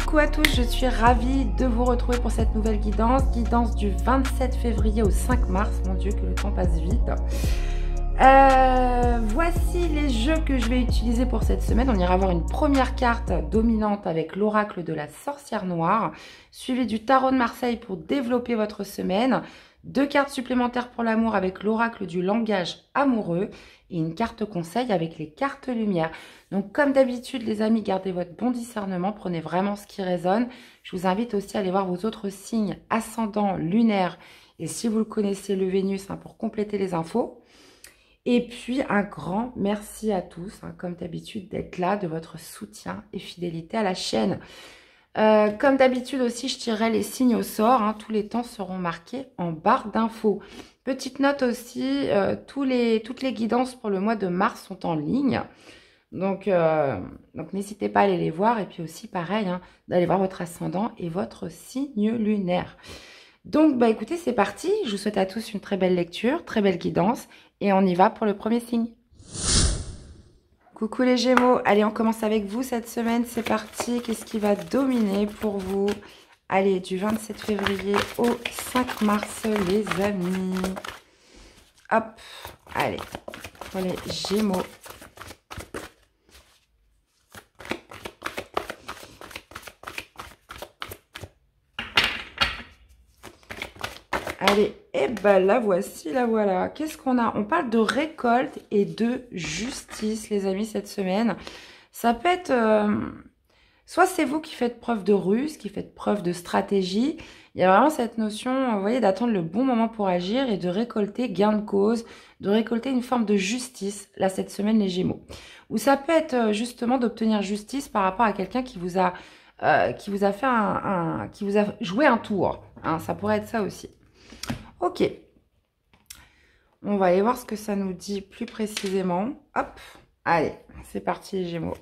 Coucou à tous, je suis ravie de vous retrouver pour cette nouvelle guidance du 27 février au 5 mars. Mon Dieu, que le temps passe vite. Voici les jeux que je vais utiliser pour cette semaine. On ira voir une première carte dominante avec l'oracle de la sorcière noire, suivi du tarot de Marseille pour développer votre semaine. 2 cartes supplémentaires pour l'amour avec l'oracle du langage amoureux et une carte conseil avec les cartes lumière. Donc comme d'habitude les amis, gardez votre bon discernement, prenez vraiment ce qui résonne. Je vous invite aussi à aller voir vos autres signes ascendant, lunaire et si vous le connaissez le Vénus pour compléter les infos. Et puis un grand merci à tous, comme d'habitude, d'être là, de votre soutien et fidélité à la chaîne. Comme d'habitude aussi, je tirerai les signes au sort. Tous les temps seront marqués en barre d'infos. Petite note aussi, toutes les guidances pour le mois de mars sont en ligne. Donc n'hésitez pas à aller les voir. Et puis aussi, pareil, d'aller voir votre ascendant et votre signe lunaire. Donc, écoutez, c'est parti. Je vous souhaite à tous une très belle lecture, très belle guidance. Et on y va pour le premier signe. Coucou les Gémeaux, allez on commence avec vous cette semaine, c'est parti. Qu'est-ce qui va dominer pour vous? Allez, du 27 février au 5 mars les amis. Hop, allez, pour les Gémeaux. Allez, et la voici, la voilà. Qu'est-ce qu'on a? On parle de récolte et de justice, les amis, cette semaine. Ça peut être... soit c'est vous qui faites preuve de ruse, qui faites preuve de stratégie. Il y a vraiment cette notion, vous voyez, d'attendre le bon moment pour agir et de récolter gain de cause, de récolter une forme de justice, là, cette semaine, les Gémeaux. Ou ça peut être justement d'obtenir justice par rapport à quelqu'un qui vous a fait qui vous a joué un tour. Ça pourrait être ça aussi. Ok, on va aller voir ce que ça nous dit plus précisément. Hop, allez, c'est parti les Gémeaux.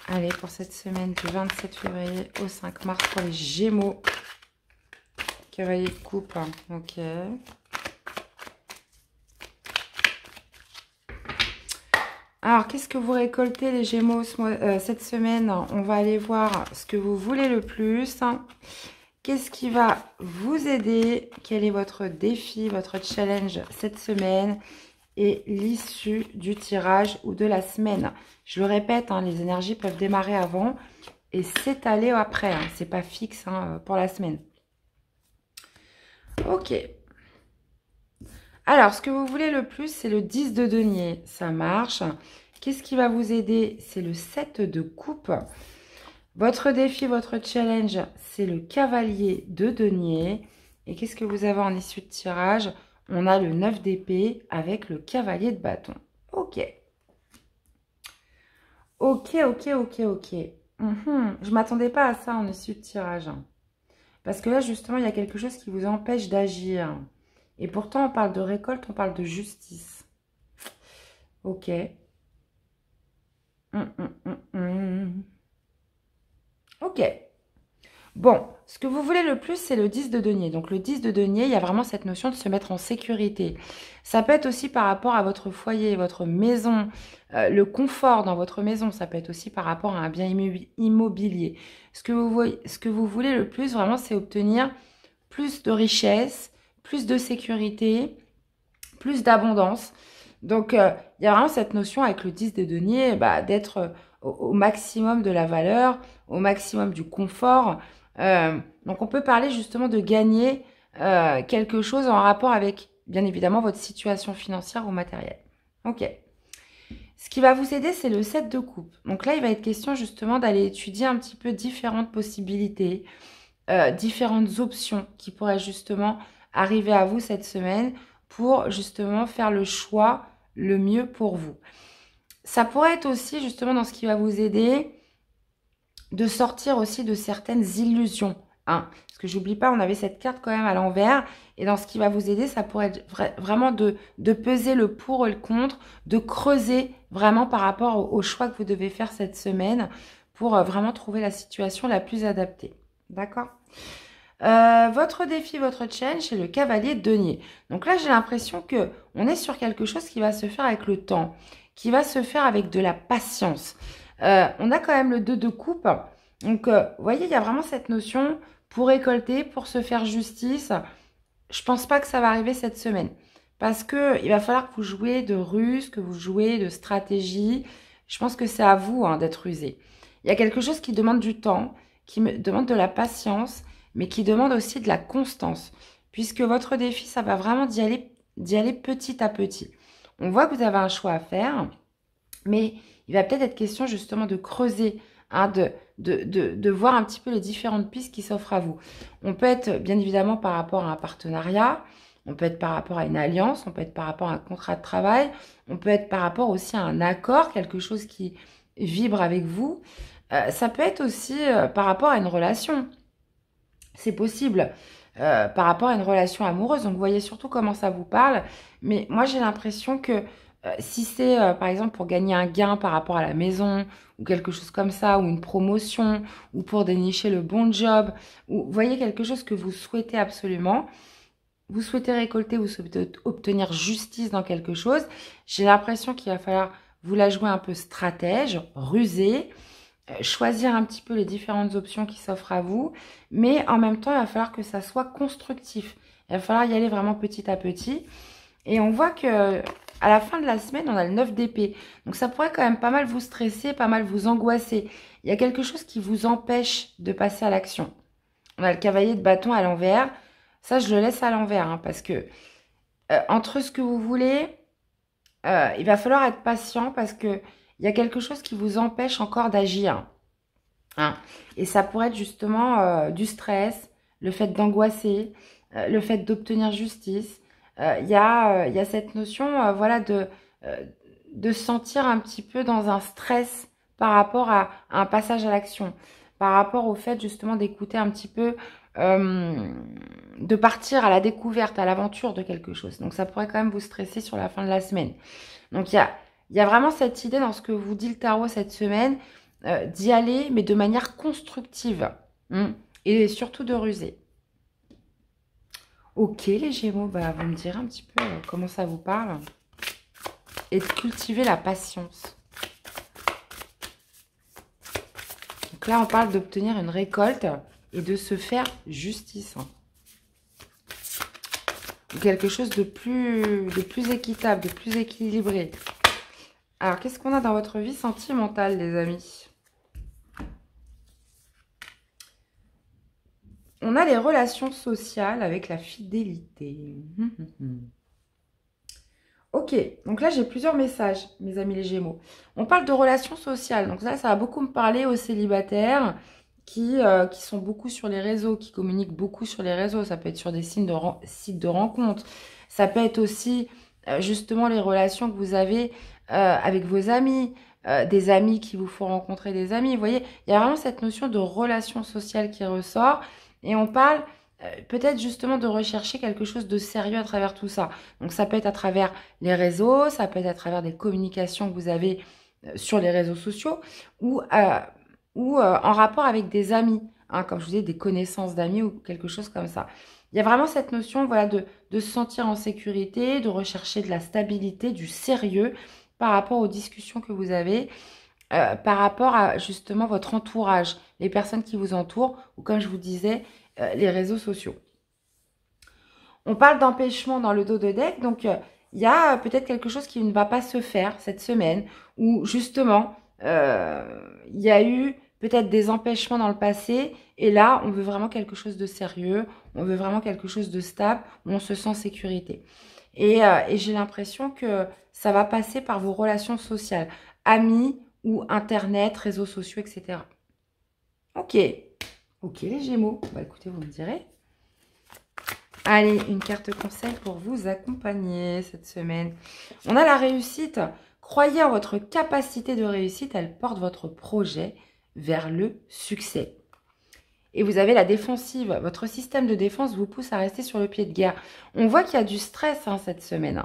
Allez, pour cette semaine du 27 février au 5 mars pour les Gémeaux. Cavalier de coupe, ok. Alors, qu'est-ce que vous récoltez les Gémeaux cette semaine? On va aller voir ce que vous voulez le plus. Qu'est-ce qui va vous aider? Quel est votre défi, votre challenge cette semaine? Et l'issue du tirage ou de la semaine. Je le répète, les énergies peuvent démarrer avant et s'étaler après. C'est pas fixe pour la semaine. Ok. Alors, ce que vous voulez le plus, c'est le 10 de denier. Ça marche. Qu'est-ce qui va vous aider? C'est le 7 de coupe. Votre défi, votre challenge, c'est le cavalier de denier. Et qu'est-ce que vous avez en issue de tirage? On a le 9 d'épée avec le cavalier de bâton. Ok. Ok. Je ne m'attendais pas à ça en issue de tirage. Parce que là, justement, il y a quelque chose qui vous empêche d'agir. Et pourtant, on parle de récolte, on parle de justice. Ok. Ok. Bon, ce que vous voulez le plus, c'est le 10 de denier. Donc, le 10 de denier, il y a vraiment cette notion de se mettre en sécurité. Ça peut être aussi par rapport à votre foyer, votre maison, le confort dans votre maison. Ça peut être aussi par rapport à un bien immobilier. Ce que vous voulez le plus, vraiment, c'est obtenir plus de richesse, plus de sécurité, plus d'abondance. Donc, il y a vraiment cette notion avec le 10 de denier d'être au maximum de la valeur, au maximum du confort. Donc, on peut parler justement de gagner quelque chose en rapport avec, bien évidemment, votre situation financière ou matérielle. Ok. Ce qui va vous aider, c'est le 7 de coupe. Donc là, il va être question justement d'aller étudier un petit peu différentes possibilités, différentes options qui pourraient justement arriver à vous cette semaine pour justement faire le choix le mieux pour vous. Ça pourrait être aussi justement dans ce qui va vous aider de sortir aussi de certaines illusions. Parce que j'oublie pas, on avait cette carte quand même à l'envers. Et dans ce qui va vous aider, ça pourrait être vraiment de peser le pour et le contre, de creuser vraiment par rapport au choix que vous devez faire cette semaine pour vraiment trouver la situation la plus adaptée. D'accord ? Votre défi, votre challenge, c'est le cavalier de denier. Donc là, j'ai l'impression qu'on est sur quelque chose qui va se faire avec le temps, qui va se faire avec de la patience. On a quand même le 2 de coupe. Donc, vous voyez, il y a vraiment cette notion pour récolter, pour se faire justice. Je pense pas que ça va arriver cette semaine. Parce que il va falloir que vous jouiez de ruse, que vous jouiez de stratégie. Je pense que c'est à vous hein, d'être rusé. Il y a quelque chose qui demande du temps, qui me demande de la patience, mais qui demande aussi de la constance. Puisque votre défi, ça va vraiment d'y aller petit à petit. On voit que vous avez un choix à faire, mais il va peut-être être question justement de creuser, hein, de voir un petit peu les différentes pistes qui s'offrent à vous. On peut être bien évidemment par rapport à un partenariat, on peut être par rapport à une alliance, on peut être par rapport à un contrat de travail, on peut être par rapport aussi à un accord, quelque chose qui vibre avec vous. Ça peut être aussi par rapport à une relation. C'est possible par rapport à une relation amoureuse. Donc, vous voyez surtout comment ça vous parle. Mais moi, j'ai l'impression que si c'est, par exemple, pour gagner un gain par rapport à la maison ou quelque chose comme ça, ou une promotion, ou pour dénicher le bon job, ou vous voyez quelque chose que vous souhaitez absolument, vous souhaitez récolter, vous souhaitez obtenir justice dans quelque chose, j'ai l'impression qu'il va falloir vous la jouer un peu stratège, rusé, choisir un petit peu les différentes options qui s'offrent à vous, mais en même temps, il va falloir que ça soit constructif. Il va falloir y aller vraiment petit à petit. Et on voit que à la fin de la semaine, on a le 9 d'épée. Donc ça pourrait quand même pas mal vous stresser, pas mal vous angoisser. Il y a quelque chose qui vous empêche de passer à l'action. On a le cavalier de bâton à l'envers. Ça, je le laisse à l'envers, hein, parce que entre ce que vous voulez, il va falloir être patient parce que il y a quelque chose qui vous empêche encore d'agir. Hein. Et ça pourrait être justement du stress, le fait d'angoisser, le fait d'obtenir justice. Il y a cette notion voilà, de se sentir un petit peu dans un stress par rapport à un passage à l'action, par rapport au fait justement d'écouter un petit peu, de partir à la découverte, à l'aventure de quelque chose. Donc ça pourrait quand même vous stresser sur la fin de la semaine. Donc il y a vraiment cette idée dans ce que vous dit le tarot cette semaine, d'y aller, mais de manière constructive. Et surtout de ruser. Ok, les Gémeaux, bah, vous me direz un petit peu comment ça vous parle. Et de cultiver la patience. Donc là, on parle d'obtenir une récolte et de se faire justice. Quelque chose de plus équitable, de plus équilibré. Alors, qu'est-ce qu'on a dans votre vie sentimentale, les amis? On a les relations sociales avec la fidélité. Ok, donc là, j'ai plusieurs messages, mes amis les Gémeaux. On parle de relations sociales. Donc là, ça va beaucoup me parler aux célibataires qui sont beaucoup sur les réseaux, qui communiquent beaucoup sur les réseaux. Ça peut être sur des sites de rencontres. Ça peut être aussi, justement, les relations que vous avez avec vos amis, des amis qui vous font rencontrer des amis. Vous voyez, il y a vraiment cette notion de relation sociale qui ressort. Et on parle peut-être justement de rechercher quelque chose de sérieux à travers tout ça. Donc ça peut être à travers les réseaux, ça peut être à travers des communications que vous avez sur les réseaux sociaux ou en rapport avec des amis, hein, comme je vous disais, des connaissances d'amis ou quelque chose comme ça. Il y a vraiment cette notion voilà, de se sentir en sécurité, de rechercher de la stabilité, du sérieux par rapport aux discussions que vous avez, par rapport à justement votre entourage, les personnes qui vous entourent, ou comme je vous disais, les réseaux sociaux. On parle d'empêchement dans le dos de deck, donc il y a peut-être quelque chose qui ne va pas se faire cette semaine, ou justement, il y a eu peut-être des empêchements dans le passé, et là, on veut vraiment quelque chose de sérieux, on veut vraiment quelque chose de stable, où on se sent en sécurité. Et j'ai l'impression que ça va passer par vos relations sociales, amis ou Internet, réseaux sociaux, etc. Ok. Ok, les Gémeaux. Bah, écoutez, vous me direz. Allez, une carte conseil pour vous accompagner cette semaine. On a la réussite. Croyez en votre capacité de réussite. Elle porte votre projet vers le succès. Et vous avez la défensive. Votre système de défense vous pousse à rester sur le pied de guerre. On voit qu'il y a du stress cette semaine.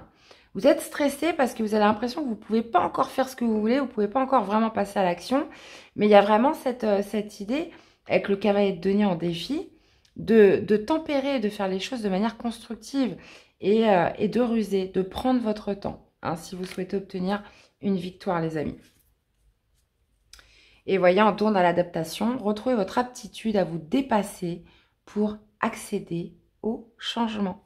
Vous êtes stressé parce que vous avez l'impression que vous ne pouvez pas encore faire ce que vous voulez. Vous ne pouvez pas encore vraiment passer à l'action. Mais il y a vraiment cette idée, avec le cavalier de denier en défi, de tempérer, de faire les choses de manière constructive et de ruser, de prendre votre temps, hein, si vous souhaitez obtenir une victoire, les amis. Et voyez, on tourne à l'adaptation. Retrouvez votre aptitude à vous dépasser pour accéder au changement.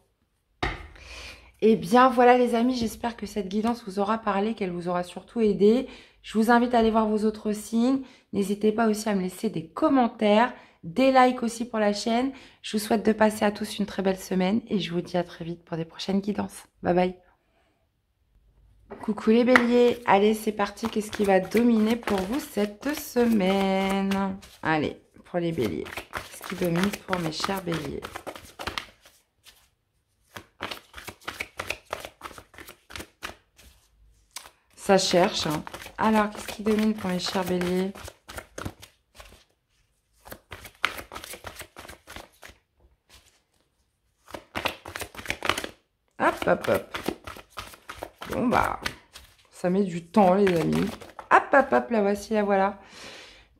Et bien voilà les amis, j'espère que cette guidance vous aura parlé, qu'elle vous aura surtout aidé. Je vous invite à aller voir vos autres signes. N'hésitez pas aussi à me laisser des commentaires, des likes aussi pour la chaîne. Je vous souhaite de passer à tous une très belle semaine et je vous dis à très vite pour des prochaines guidances. Bye bye. Coucou les béliers, allez c'est parti, qu'est-ce qui va dominer pour vous cette semaine? Allez, pour les béliers, qu'est-ce qui domine pour mes chers béliers? Ça cherche, hein. Alors, qu'est-ce qui domine pour mes chers béliers? Hop, hop, hop. Bon, bah, ça met du temps, les amis. Hop, hop, hop, la voici, la voilà.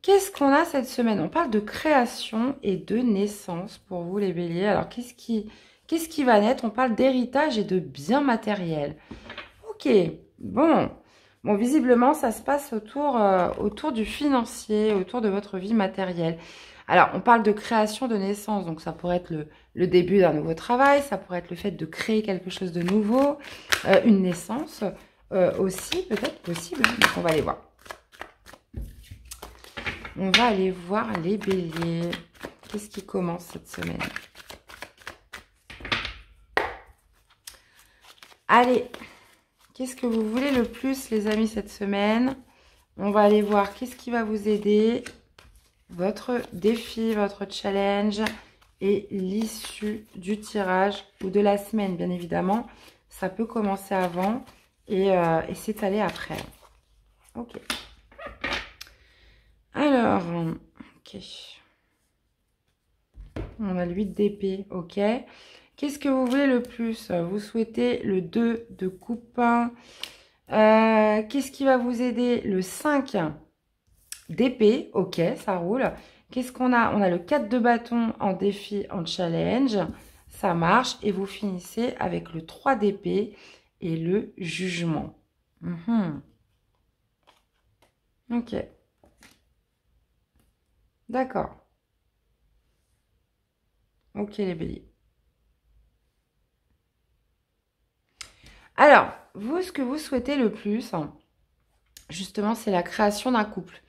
Qu'est-ce qu'on a cette semaine? On parle de création et de naissance pour vous, les béliers. Alors, qu'est-ce qui va naître? On parle d'héritage et de biens matériels. Ok, bon. Bon, visiblement, ça se passe autour du financier, autour de votre vie matérielle. Alors, on parle de création, de naissance, donc ça pourrait être le début d'un nouveau travail, ça pourrait être le fait de créer quelque chose de nouveau, une naissance aussi, peut-être possible. Donc, on va aller voir. On va aller voir les béliers. Qu'est-ce qui commence cette semaine? Allez, qu'est-ce que vous voulez le plus, les amis, cette semaine? On va aller voir qu'est-ce qui va vous aider. Votre défi, votre challenge et l'issue du tirage ou de la semaine, bien évidemment. Ça peut commencer avant et s'étaler après. Ok. Alors, ok. On a le 8 d'épée, ok. Qu'est-ce que vous voulez le plus? Vous souhaitez le 2 de coupe. Qu'est-ce qui va vous aider? Le 5 d'épée, ok, ça roule. Qu'est-ce qu'on a? On a le 4 de bâton en défi, en challenge. Ça marche. Et vous finissez avec le 3 d'épée et le jugement. Ok. D'accord. Ok, les béliers. Alors, vous, ce que vous souhaitez le plus, justement, c'est la création d'un couple.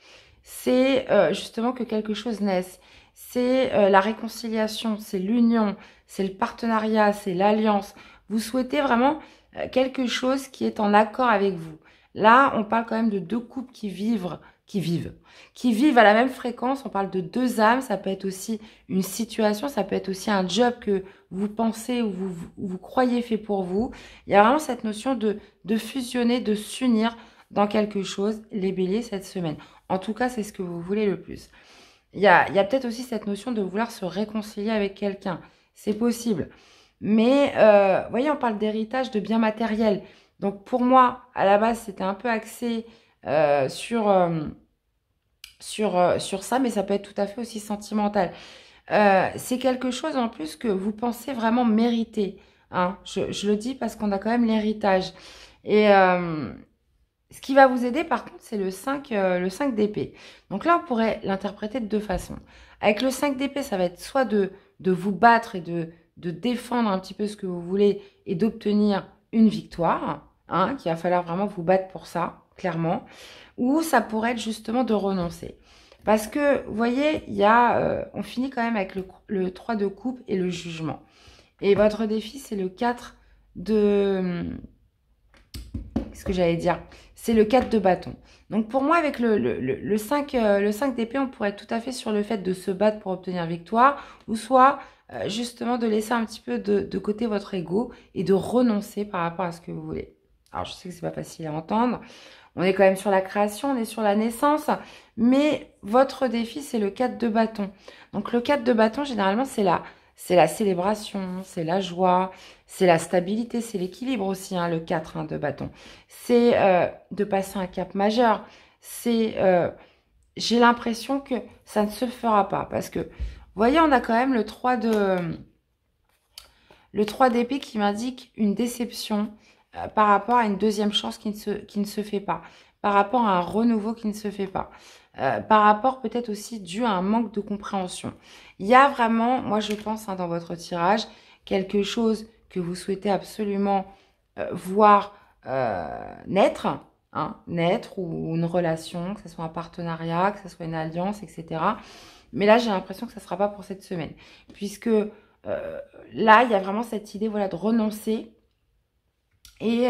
C'est justement que quelque chose naisse. C'est la réconciliation, c'est l'union, c'est le partenariat, c'est l'alliance. Vous souhaitez vraiment quelque chose qui est en accord avec vous. Là, on parle quand même de deux couples qui vivent à la même fréquence. On parle de deux âmes. Ça peut être aussi une situation, ça peut être aussi un job que vous pensez ou vous croyez fait pour vous. Il y a vraiment cette notion de fusionner, de s'unir dans quelque chose, les béliers, cette semaine. En tout cas, c'est ce que vous voulez le plus. Il y a peut-être aussi cette notion de vouloir se réconcilier avec quelqu'un. C'est possible. Mais, vous voyez, on parle d'héritage, de biens matériels. Donc, pour moi, à la base, c'était un peu axé sur ça, mais ça peut être tout à fait aussi sentimental. C'est quelque chose en plus que vous pensez vraiment mériter. Hein. Je le dis parce qu'on a quand même l'héritage. Et ce qui va vous aider, par contre, c'est le 5 d'épée. Donc là, on pourrait l'interpréter de deux façons. Avec le 5 d'épée, ça va être soit de vous battre et de défendre un petit peu ce que vous voulez et d'obtenir une victoire, hein, qu'il va falloir vraiment vous battre pour ça, clairement. Ou ça pourrait être justement de renoncer. Parce que, vous voyez, on finit quand même avec le 3 de coupe et le jugement. Et votre défi, c'est le 4 de... Qu'est-ce que j'allais dire? C'est le 4 de bâton. Donc pour moi, avec le 5 d'épée, on pourrait être tout à fait sur le fait de se battre pour obtenir victoire, ou soit justement de laisser un petit peu de côté votre ego et de renoncer par rapport à ce que vous voulez. Alors je sais que c'est pas facile à entendre. On est quand même sur la création, on est sur la naissance, mais votre défi, c'est le 4 de bâton. Donc le 4 de bâton, généralement, c'est la célébration, c'est la joie, c'est la stabilité, c'est l'équilibre aussi, hein, le 4 de bâton. C'est de passer un cap majeur. J'ai l'impression que ça ne se fera pas. Parce que, vous voyez, on a quand même le 3 d'épée qui m'indique une déception. par rapport à une deuxième chance qui ne se fait pas, par rapport à un renouveau qui ne se fait pas, par rapport peut-être aussi dû à un manque de compréhension. Il y a vraiment, moi je pense, hein, dans votre tirage, quelque chose que vous souhaitez absolument voir naître, hein, naître, ou une relation, que ce soit un partenariat, que ce soit une alliance, etc. Mais là, j'ai l'impression que ça ne sera pas pour cette semaine, puisque là, il y a vraiment cette idée, voilà, de renoncer et,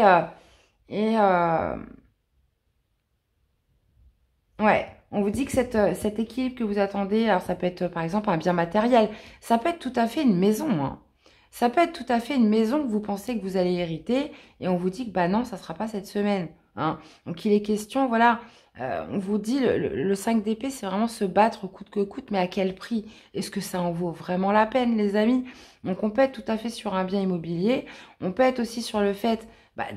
ouais, on vous dit que cet équilibre que vous attendez, alors ça peut être par exemple un bien matériel, ça peut être tout à fait une maison, hein. Ça peut être tout à fait une maison que vous pensez que vous allez hériter et on vous dit que bah non, ça ne sera pas cette semaine, hein. Donc il est question, voilà, on vous dit le 5 d'épée, c'est vraiment se battre coûte que coûte, mais à quel prix? Est-ce que ça en vaut vraiment la peine, les amis? Donc on peut être tout à fait sur un bien immobilier, on peut être aussi sur le fait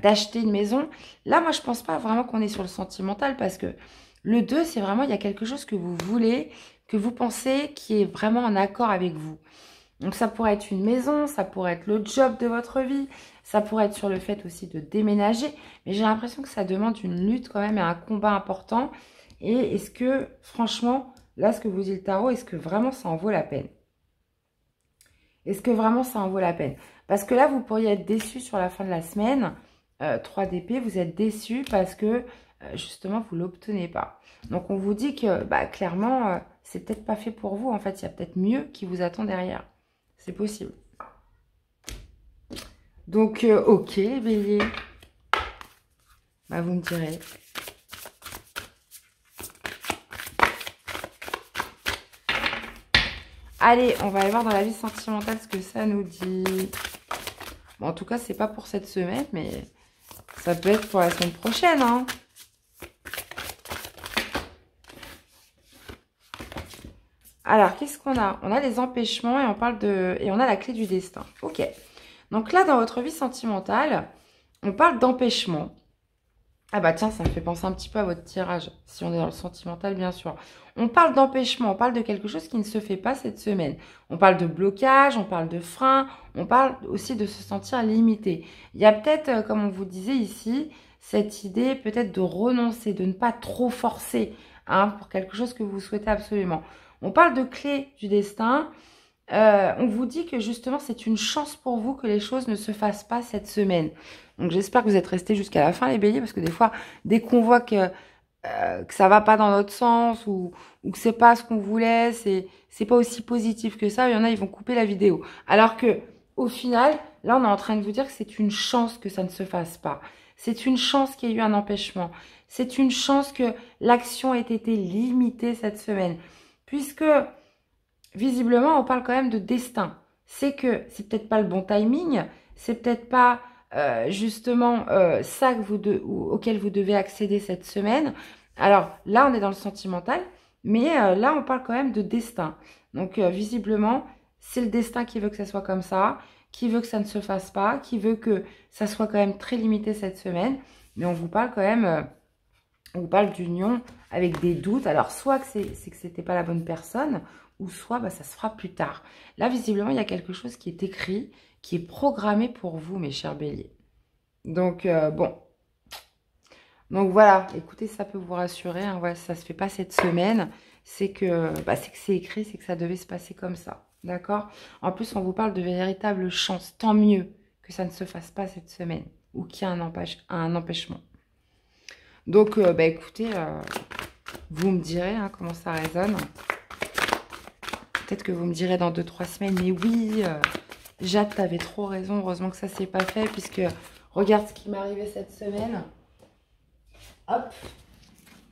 d'acheter une maison. Là, moi, je pense pas vraiment qu'on est sur le sentimental parce que le 2, c'est vraiment, il y a quelque chose que vous voulez, que vous pensez qui est vraiment en accord avec vous. Donc ça pourrait être une maison, ça pourrait être le job de votre vie, ça pourrait être sur le fait aussi de déménager. Mais j'ai l'impression que ça demande une lutte quand même et un combat important. Et est-ce que, franchement, là, ce que vous dit le tarot, est-ce que vraiment ça en vaut la peine? Est-ce que vraiment ça en vaut la peine? Parce que là, vous pourriez être déçu sur la fin de la semaine. 3 d'épée, vous êtes déçu parce que justement, vous ne l'obtenez pas. Donc, on vous dit que clairement, c'est peut-être pas fait pour vous. En fait, il y a peut-être mieux qui vous attend derrière. C'est possible. Donc, ok, les béliers. Vous me direz. Allez, on va aller voir dans la vie sentimentale ce que ça nous dit. Bon, en tout cas, c'est pas pour cette semaine, mais ça peut être pour la semaine prochaine, hein. Alors, qu'est-ce qu'on a? On a les empêchements et on a la clé du destin. Ok. Donc là, dans votre vie sentimentale, on parle d'empêchement. Ah bah tiens, ça me fait penser un petit peu à votre tirage, si on est dans le sentimental, bien sûr. On parle d'empêchement, on parle de quelque chose qui ne se fait pas cette semaine. On parle de blocage, on parle de frein, on parle aussi de se sentir limité. Il y a peut-être, comme on vous disait ici, cette idée peut-être de renoncer, de ne pas trop forcer, hein, pour quelque chose que vous souhaitez absolument. On parle de clé du destin. On vous dit que justement, c'est une chance pour vous que les choses ne se fassent pas cette semaine. Donc, j'espère que vous êtes restés jusqu'à la fin, les béliers, parce que des fois, dès qu'on voit que ça va pas dans notre sens ou que c'est pas ce qu'on voulait, c'est pas aussi positif que ça, il y en a, ils vont couper la vidéo. Alors que, au final, là, on est en train de vous dire que c'est une chance que ça ne se fasse pas. C'est une chance qu'il y ait eu un empêchement. C'est une chance que l'action ait été limitée cette semaine. Puisque visiblement, on parle quand même de destin. C'est que c'est peut-être pas le bon timing, c'est peut-être pas justement ça auquel vous devez accéder cette semaine. Alors là, on est dans le sentimental, mais là, on parle quand même de destin. Donc visiblement, c'est le destin qui veut que ça soit comme ça, qui veut que ça ne se fasse pas, qui veut que ça soit quand même très limité cette semaine. Mais on vous parle quand même, on vous parle d'union avec des doutes. Alors soit que c'était pas la bonne personne, ou soit ça se fera plus tard. Là, visiblement, il y a quelque chose qui est écrit, qui est programmé pour vous, mes chers béliers. Donc, bon. Donc, voilà. Écoutez, ça peut vous rassurer. Hein, voilà, ça ne se fait pas cette semaine. C'est que c'est écrit, c'est que ça devait se passer comme ça. D'accord? En plus, on vous parle de véritable chance. Tant mieux que ça ne se fasse pas cette semaine. Ou qu'il y ait un empêchement. Donc, écoutez, vous me direz comment ça résonne. Peut-être que vous me direz dans 2-3 semaines, mais oui, Jade, t'avais trop raison. Heureusement que ça s'est pas fait, puisque regarde ce qui m'est arrivé cette semaine. Hop.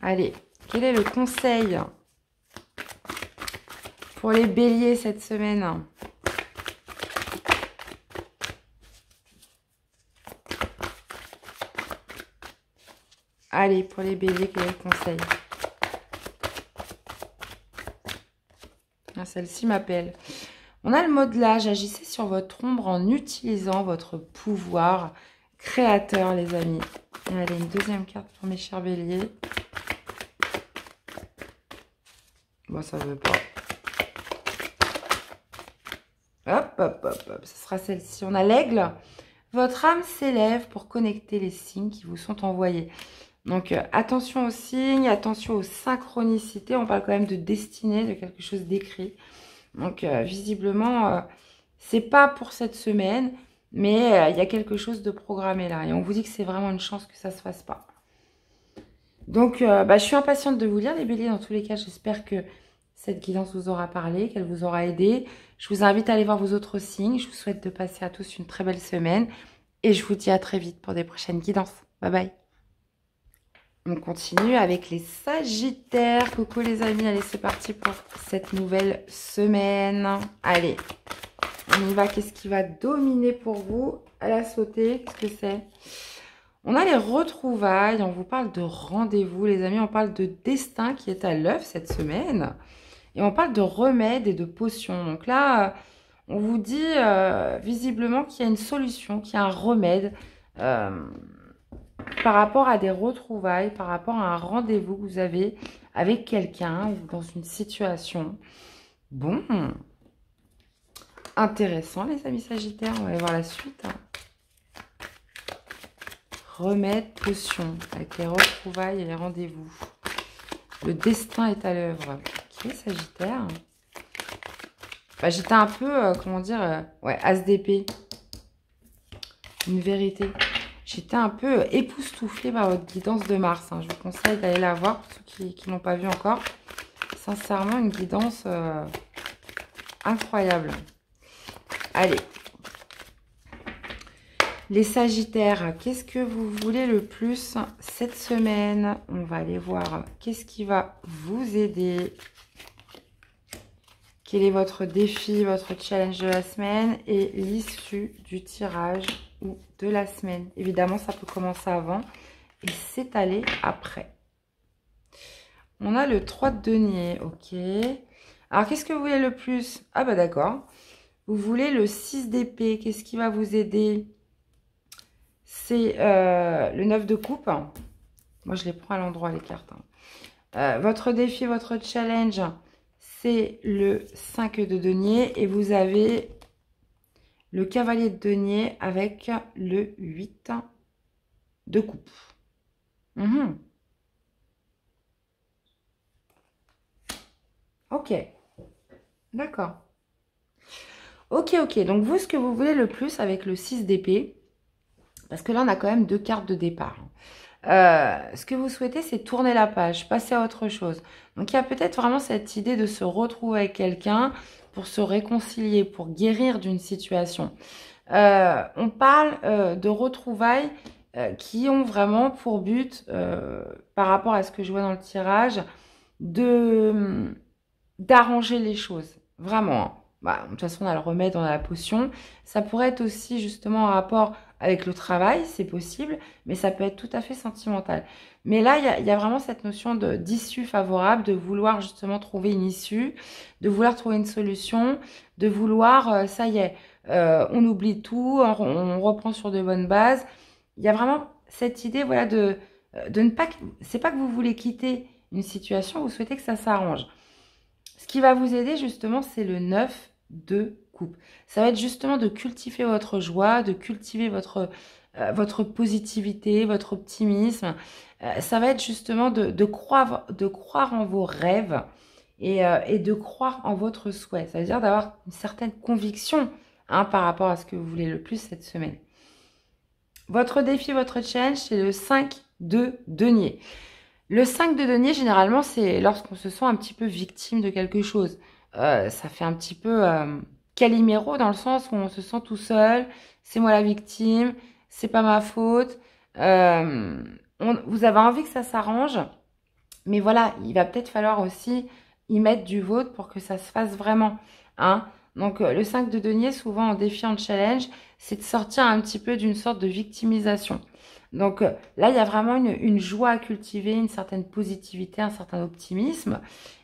Allez, quel est le conseil pour les béliers cette semaine? Allez, pour les béliers, quel est le conseil? Celle-ci m'appelle. On a le modelage. Agissez sur votre ombre en utilisant votre pouvoir créateur, les amis. Et allez, une deuxième carte pour mes chers béliers. Bon, ça veut pas. Hop, hop, hop, hop. Ce sera celle-ci. On a l'aigle. Votre âme s'élève pour connecter les signes qui vous sont envoyés. Donc, attention aux signes, attention aux synchronicités. On parle quand même de destinée, de quelque chose d'écrit. Donc, visiblement, c'est pas pour cette semaine, mais il y a quelque chose de programmé là. Et on vous dit que c'est vraiment une chance que ça se fasse pas. Donc, je suis impatiente de vous lire les béliers. Dans tous les cas, j'espère que cette guidance vous aura parlé, qu'elle vous aura aidé. Je vous invite à aller voir vos autres signes. Je vous souhaite de passer à tous une très belle semaine. Et je vous dis à très vite pour des prochaines guidances. Bye bye. On continue avec les Sagittaires. Coucou les amis, allez c'est parti pour cette nouvelle semaine. Allez, on y va. Qu'est-ce qui va dominer pour vous? Elle a sauté, qu'est-ce que c'est? On a les retrouvailles, on vous parle de rendez-vous les amis, on parle de destin qui est à l'œuvre cette semaine. Et on parle de remèdes et de potions. Donc là, on vous dit visiblement qu'il y a une solution, qu'il y a un remède par rapport à des retrouvailles, par rapport à un rendez-vous que vous avez avec quelqu'un ou dans une situation. Bon, intéressant les amis Sagittaires, on va aller voir la suite. Remède, potion, avec les retrouvailles et les rendez-vous. Le destin est à l'œuvre. Ok, Sagittaire. J'étais un peu, comment dire, ouais, As d'épée. Une vérité. J'étais un peu époustouflée par votre guidance de Mars. Hein. Je vous conseille d'aller la voir pour ceux qui ne l'ont pas vue encore. Sincèrement, une guidance incroyable. Allez. Les Sagittaires, qu'est-ce que vous voulez le plus cette semaine? On va aller voir qu'est-ce qui va vous aider. Quel est votre défi, votre challenge de la semaine et l'issue du tirage ou de la semaine. Évidemment, ça peut commencer avant et s'étaler après. On a le 3 de denier, ok. Alors, qu'est-ce que vous voulez le plus? Ah bah d'accord. Vous voulez le 6 d'épée, qu'est-ce qui va vous aider? C'est le 9 de coupe. Moi, je les prends à l'endroit, les cartes. Votre défi, votre challenge, c'est le 5 de denier. Et vous avez le cavalier de denier avec le 8 de coupe. Ok. D'accord. Ok, ok. Donc, vous, ce que vous voulez le plus avec le 6 d'épée, parce que là, on a quand même 2 cartes de départ. Ce que vous souhaitez, c'est tourner la page, passer à autre chose. Donc, il y a peut-être vraiment cette idée de se retrouver avec quelqu'un pour se réconcilier, pour guérir d'une situation. On parle de retrouvailles qui ont vraiment pour but, par rapport à ce que je vois dans le tirage, d'arranger les choses. Vraiment. De toute façon, on a le remède, on a la potion. Ça pourrait être aussi justement en rapport avec le travail, c'est possible, mais ça peut être tout à fait sentimental. Mais là, il y a vraiment cette notion d'issue favorable, de vouloir justement trouver une issue, de vouloir trouver une solution, de vouloir, ça y est, on oublie tout, on reprend sur de bonnes bases. Il y a vraiment cette idée, voilà, de ne pas... C'est pas que vous voulez quitter une situation, vous souhaitez que ça s'arrange. Ce qui va vous aider justement, c'est le 9 de coupe. Ça va être justement de cultiver votre joie, de cultiver votre positivité, votre optimisme. Ça va être justement de croire en vos rêves et de croire en votre souhait. Ça veut dire d'avoir une certaine conviction par rapport à ce que vous voulez le plus cette semaine. Votre défi, votre challenge, c'est le 5 de denier. Le 5 de denier, généralement, c'est lorsqu'on se sent un petit peu victime de quelque chose. Ça fait un petit peu Calimero dans le sens où on se sent tout seul. C'est moi la victime, c'est pas ma faute. Vous avez envie que ça s'arrange, mais voilà, il va peut-être falloir aussi y mettre du vôtre pour que ça se fasse vraiment. Donc, le 5 de denier, souvent en défi, en challenge, c'est de sortir un petit peu d'une sorte de victimisation. Donc là, il y a vraiment une joie à cultiver, une certaine positivité, un certain optimisme.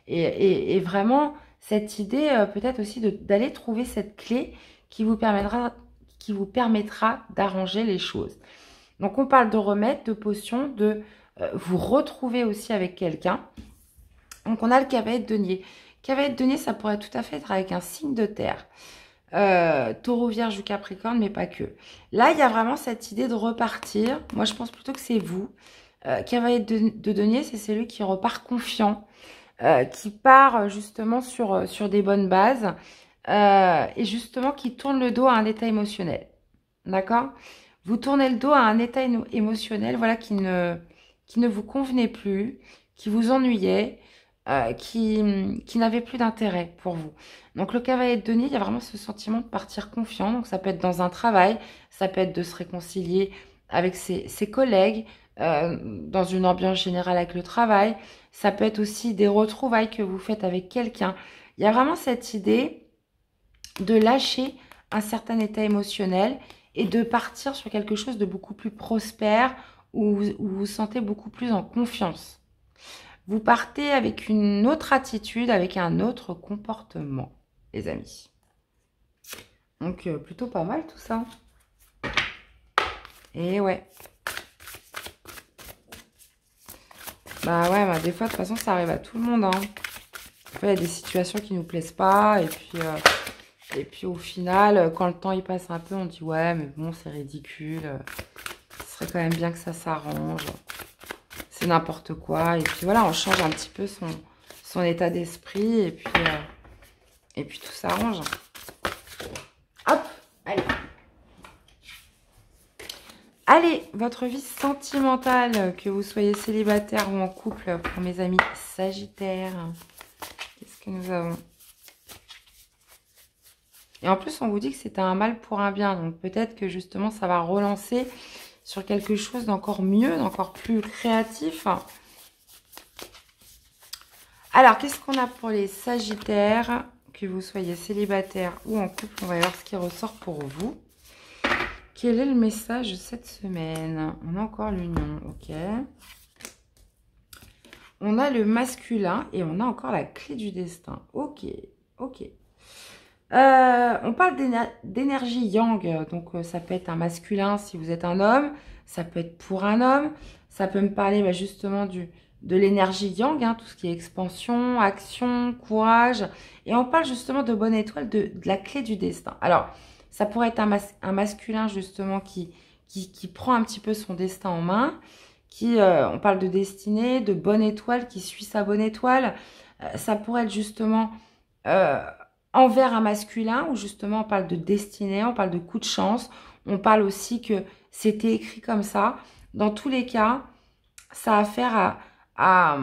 Et vraiment, cette idée peut-être aussi d'aller trouver cette clé qui vous permettra d'arranger les choses. Donc on parle de remède, de potion, de vous retrouver aussi avec quelqu'un. Donc on a le cavalier de denier. Cavalier de denier, ça pourrait tout à fait être avec un signe de terre. Taureau, Vierge ou Capricorne, mais pas que. Là, il y a vraiment cette idée de repartir. Moi, je pense plutôt que c'est vous. Cavalier de denier, c'est celui qui repart confiant, qui part justement sur des bonnes bases et justement qui tourne le dos à un état émotionnel. D'accord? Vous tournez le dos à un état émotionnel, voilà, qui ne vous convenait plus, qui vous ennuyait, qui n'avait plus d'intérêt pour vous. Donc le cavalier de denier, il y a vraiment ce sentiment de partir confiant. Donc ça peut être dans un travail, ça peut être de se réconcilier avec ses collègues, dans une ambiance générale avec le travail. Ça peut être aussi des retrouvailles que vous faites avec quelqu'un. Il y a vraiment cette idée de lâcher un certain état émotionnel et de partir sur quelque chose de beaucoup plus prospère, où vous vous sentez beaucoup plus en confiance. Vous partez avec une autre attitude, avec un autre comportement, les amis. Donc, plutôt pas mal tout ça. Et ouais. Bah ouais, bah des fois, de toute façon, ça arrive à tout le monde. Hein. Des fois, il y a des situations qui nous plaisent pas. Et puis au final, quand le temps il passe un peu, on dit ouais, mais bon, c'est ridicule. Ce serait quand même bien que ça s'arrange. C'est n'importe quoi. Et puis voilà, on change un petit peu son état d'esprit. Et puis tout s'arrange. Hop, allez. Allez, votre vie sentimentale, que vous soyez célibataire ou en couple, pour mes amis sagittaires. Qu'est-ce que nous avons? Et en plus, on vous dit que c'est un mal pour un bien. Donc peut-être que justement, ça va relancer sur quelque chose d'encore mieux, d'encore plus créatif. Alors, qu'est-ce qu'on a pour les sagittaires? Que vous soyez célibataire ou en couple, on va voir ce qui ressort pour vous. Quel est le message cette semaine? On a encore l'union, ok. On a le masculin et on a encore la clé du destin. Ok, ok. On parle d'énergie yang, donc ça peut être un masculin si vous êtes un homme, ça peut être pour un homme, ça peut me parler justement de l'énergie yang, hein, tout ce qui est expansion, action, courage, et on parle justement de bonne étoile, de la clé du destin. Alors, ça pourrait être un masculin justement qui prend un petit peu son destin en main, on parle de destinée, de bonne étoile, qui suit sa bonne étoile. Ça pourrait être justement envers un masculin, où justement on parle de destinée, on parle de coup de chance, on parle aussi que c'était écrit comme ça. Dans tous les cas, ça a affaire à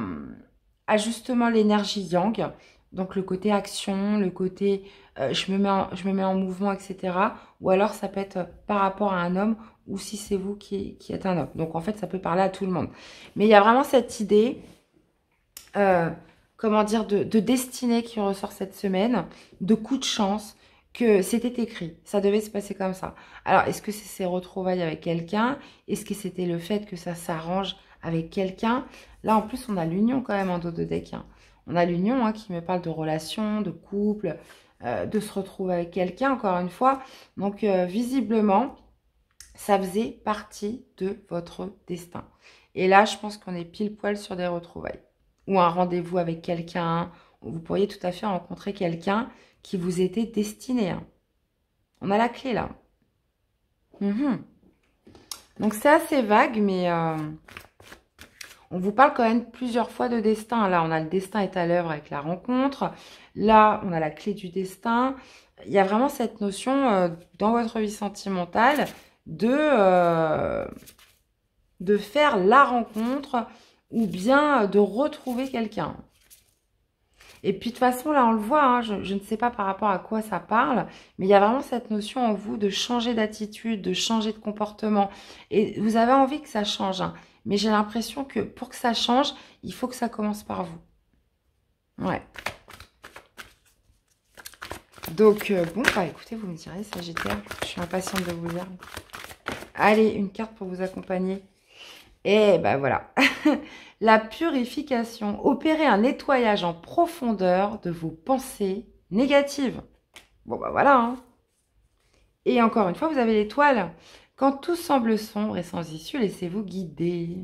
justement l'énergie yang, donc le côté action, le côté je me mets en mouvement, etc. Ou alors ça peut être par rapport à un homme, ou si c'est vous qui êtes un homme. Donc en fait, ça peut parler à tout le monde. Mais il y a vraiment cette idée, comment dire, de destinée qui ressort cette semaine, de coup de chance, que c'était écrit, ça devait se passer comme ça. Alors, est-ce que c'est ces retrouvailles avec quelqu'un? Est-ce que c'était le fait que ça s'arrange avec quelqu'un? Là, en plus, on a l'union quand même en dos de deck. Hein. On a l'union qui me parle de relation, de couple, de se retrouver avec quelqu'un, encore une fois. Donc, visiblement, ça faisait partie de votre destin. Et là, je pense qu'on est pile poil sur des retrouvailles. Ou un rendez-vous avec quelqu'un. Vous pourriez tout à fait rencontrer quelqu'un qui vous était destiné. Hein. On a la clé là. Donc c'est assez vague, mais on vous parle quand même plusieurs fois de destin. Là, on a le destin est à l'œuvre avec la rencontre. Là, on a la clé du destin. Il y a vraiment cette notion dans votre vie sentimentale de faire la rencontre ou bien de retrouver quelqu'un. Et puis de toute façon, là, on le voit, hein, je ne sais pas par rapport à quoi ça parle, mais il y a vraiment cette notion en vous de changer d'attitude, de changer de comportement. Et vous avez envie que ça change, hein, mais j'ai l'impression que pour que ça change, il faut que ça commence par vous. Ouais. Donc, bon, bah écoutez, vous me direz, Sagittaire, je suis impatiente de vous dire. Allez, une carte pour vous accompagner. Et ben voilà, la purification, opérer un nettoyage en profondeur de vos pensées négatives. Bon ben voilà. Hein. Et encore une fois, vous avez l'étoile. Quand tout semble sombre et sans issue, laissez-vous guider.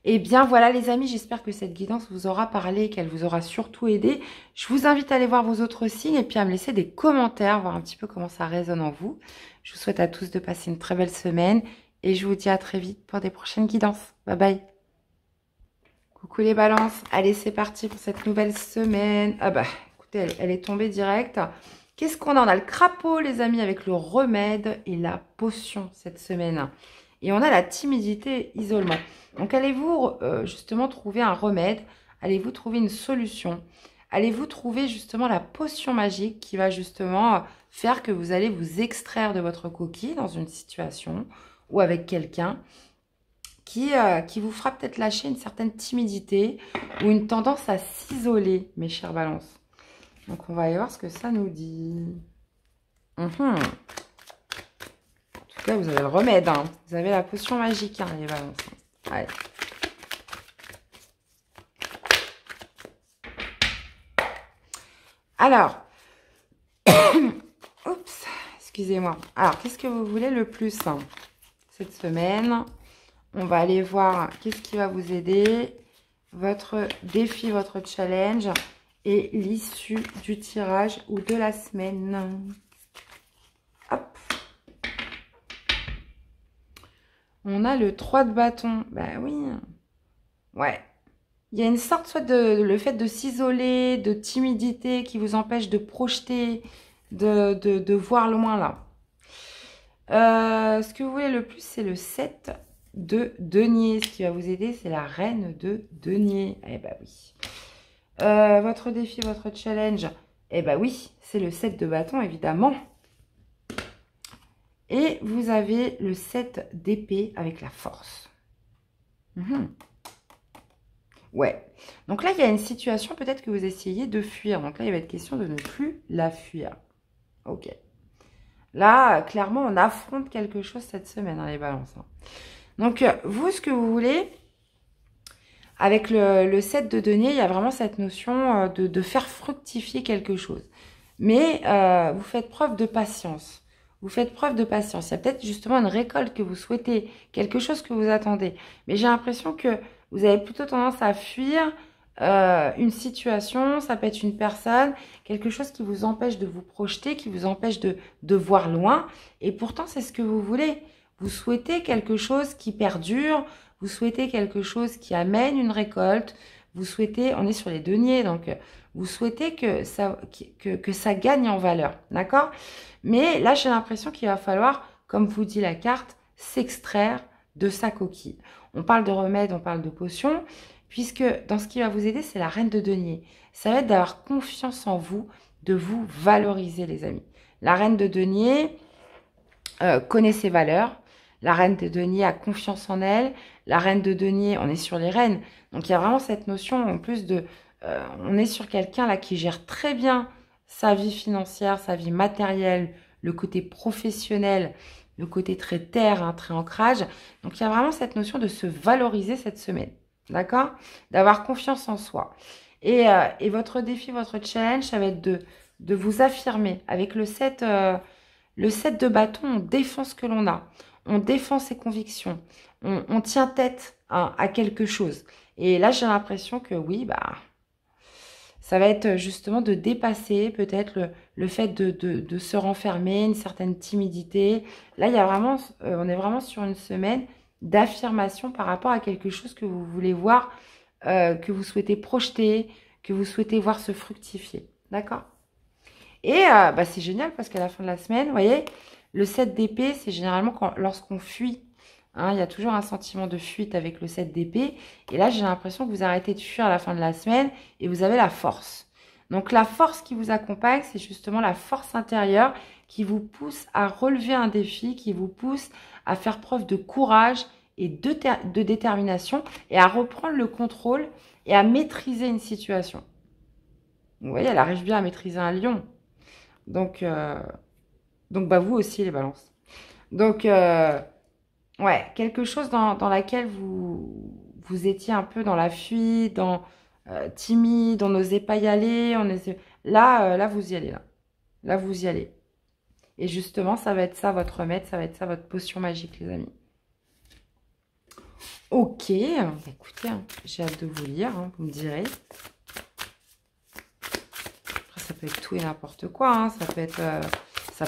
Eh bien voilà les amis, j'espère que cette guidance vous aura parlé, qu'elle vous aura surtout aidé. Je vous invite à aller voir vos autres signes et puis à me laisser des commentaires, voir un petit peu comment ça résonne en vous. Je vous souhaite à tous de passer une très belle semaine et je vous dis à très vite pour des prochaines guidances. Bye bye. Coucou les balances, allez c'est parti pour cette nouvelle semaine. Ah bah écoutez, elle est tombée directe. Qu'est-ce qu'on a? On a le crapaud les amis avec le remède et la potion cette semaine. Et on a la timidité, isolement. Donc allez-vous justement trouver un remède, allez-vous trouver une solution, allez-vous trouver justement la potion magique qui va justement faire que vous allez vous extraire de votre coquille dans une situation ou avec quelqu'un qui vous fera peut-être lâcher une certaine timidité ou une tendance à s'isoler, mes chères balances. Donc on va aller voir ce que ça nous dit. En tout cas, vous avez le remède, hein. Vous avez la potion magique, hein, les balances. Allez. Alors, oups, excusez-moi. Alors, qu'est-ce que vous voulez le plus hein, cette semaine? On va aller voir qu'est-ce qui va vous aider, votre défi, votre challenge et l'issue du tirage ou de la semaine. Hop. On a le 3 de bâton. Ben oui. Ouais. Il y a une sorte soit de le fait de s'isoler, de timidité qui vous empêche de projeter, de voir loin là. Ce que vous voulez le plus, c'est le 7 de denier. Ce qui va vous aider, c'est la reine de denier. Eh ben oui. Votre défi, votre challenge, eh ben oui, c'est le 7 de bâton, évidemment. Et vous avez le 7 d'épée avec la force. Ouais. Donc là, il y a une situation peut-être que vous essayez de fuir. Donc là, il va être question de ne plus la fuir. Ok. Là, clairement, on affronte quelque chose cette semaine, hein, les balances. Hein. Donc, vous, ce que vous voulez, avec le 7 de denier, il y a vraiment cette notion de faire fructifier quelque chose. Mais vous faites preuve de patience. Vous faites preuve de patience. Il y a peut-être justement une récolte que vous souhaitez, quelque chose que vous attendez. Mais j'ai l'impression que vous avez plutôt tendance à fuir une situation, ça peut être une personne, quelque chose qui vous empêche de vous projeter, qui vous empêche de voir loin. Et pourtant, c'est ce que vous voulez. Vous souhaitez quelque chose qui perdure, vous souhaitez quelque chose qui amène une récolte, vous souhaitez, on est sur les deniers, donc vous souhaitez que ça gagne en valeur, d'accord? Mais là, j'ai l'impression qu'il va falloir, comme vous dit la carte, s'extraire de sa coquille. On parle de remède, on parle de potion, puisque dans ce qui va vous aider, c'est la reine de denier. Ça va être d'avoir confiance en vous, de vous valoriser, les amis. La reine de denier connaît ses valeurs. La reine de denier a confiance en elle. La reine de denier, on est sur les reines. Donc, il y a vraiment cette notion, en plus de... on est sur quelqu'un là qui gère très bien sa vie financière, sa vie matérielle, le côté professionnel, le côté très terre, hein, très ancrage. Donc, il y a vraiment cette notion de se valoriser cette semaine. D'accord? D'avoir confiance en soi. Et votre défi, votre challenge, ça va être de vous affirmer. Avec le 7 de bâton, on défend ce que l'on a. On défend ses convictions. On tient tête à quelque chose. Et là, j'ai l'impression que oui, bah, ça va être justement de dépasser peut-être le fait de se renfermer, une certaine timidité. Là, il y a vraiment, on est vraiment sur une semaine d'affirmation par rapport à quelque chose que vous voulez voir, que vous souhaitez projeter, que vous souhaitez voir se fructifier. D'accord? Et bah, c'est génial parce qu'à la fin de la semaine, vous voyez, le 7 d'épée, c'est généralement lorsqu'on fuit. Hein, il y a toujours un sentiment de fuite avec le 7 d'épée. Et là, j'ai l'impression que vous arrêtez de fuir à la fin de la semaine et vous avez la force. Donc, la force qui vous accompagne, c'est justement la force intérieure qui vous pousse à relever un défi, qui vous pousse à faire preuve de courage et de détermination et à reprendre le contrôle et à maîtriser une situation. Vous voyez, elle arrive bien à maîtriser un lion. Donc bah, vous aussi, les balances. Donc, ouais, quelque chose dans laquelle vous étiez un peu dans la fuite, timide, on n'osait pas y aller. Là, vous y allez, là. Là, vous y allez. Et justement, ça va être ça, votre remède, ça va être ça, votre potion magique, les amis. Ok, écoutez, hein, j'ai hâte de vous lire, hein, vous me direz. Après, ça peut être tout et n'importe quoi, hein, ça peut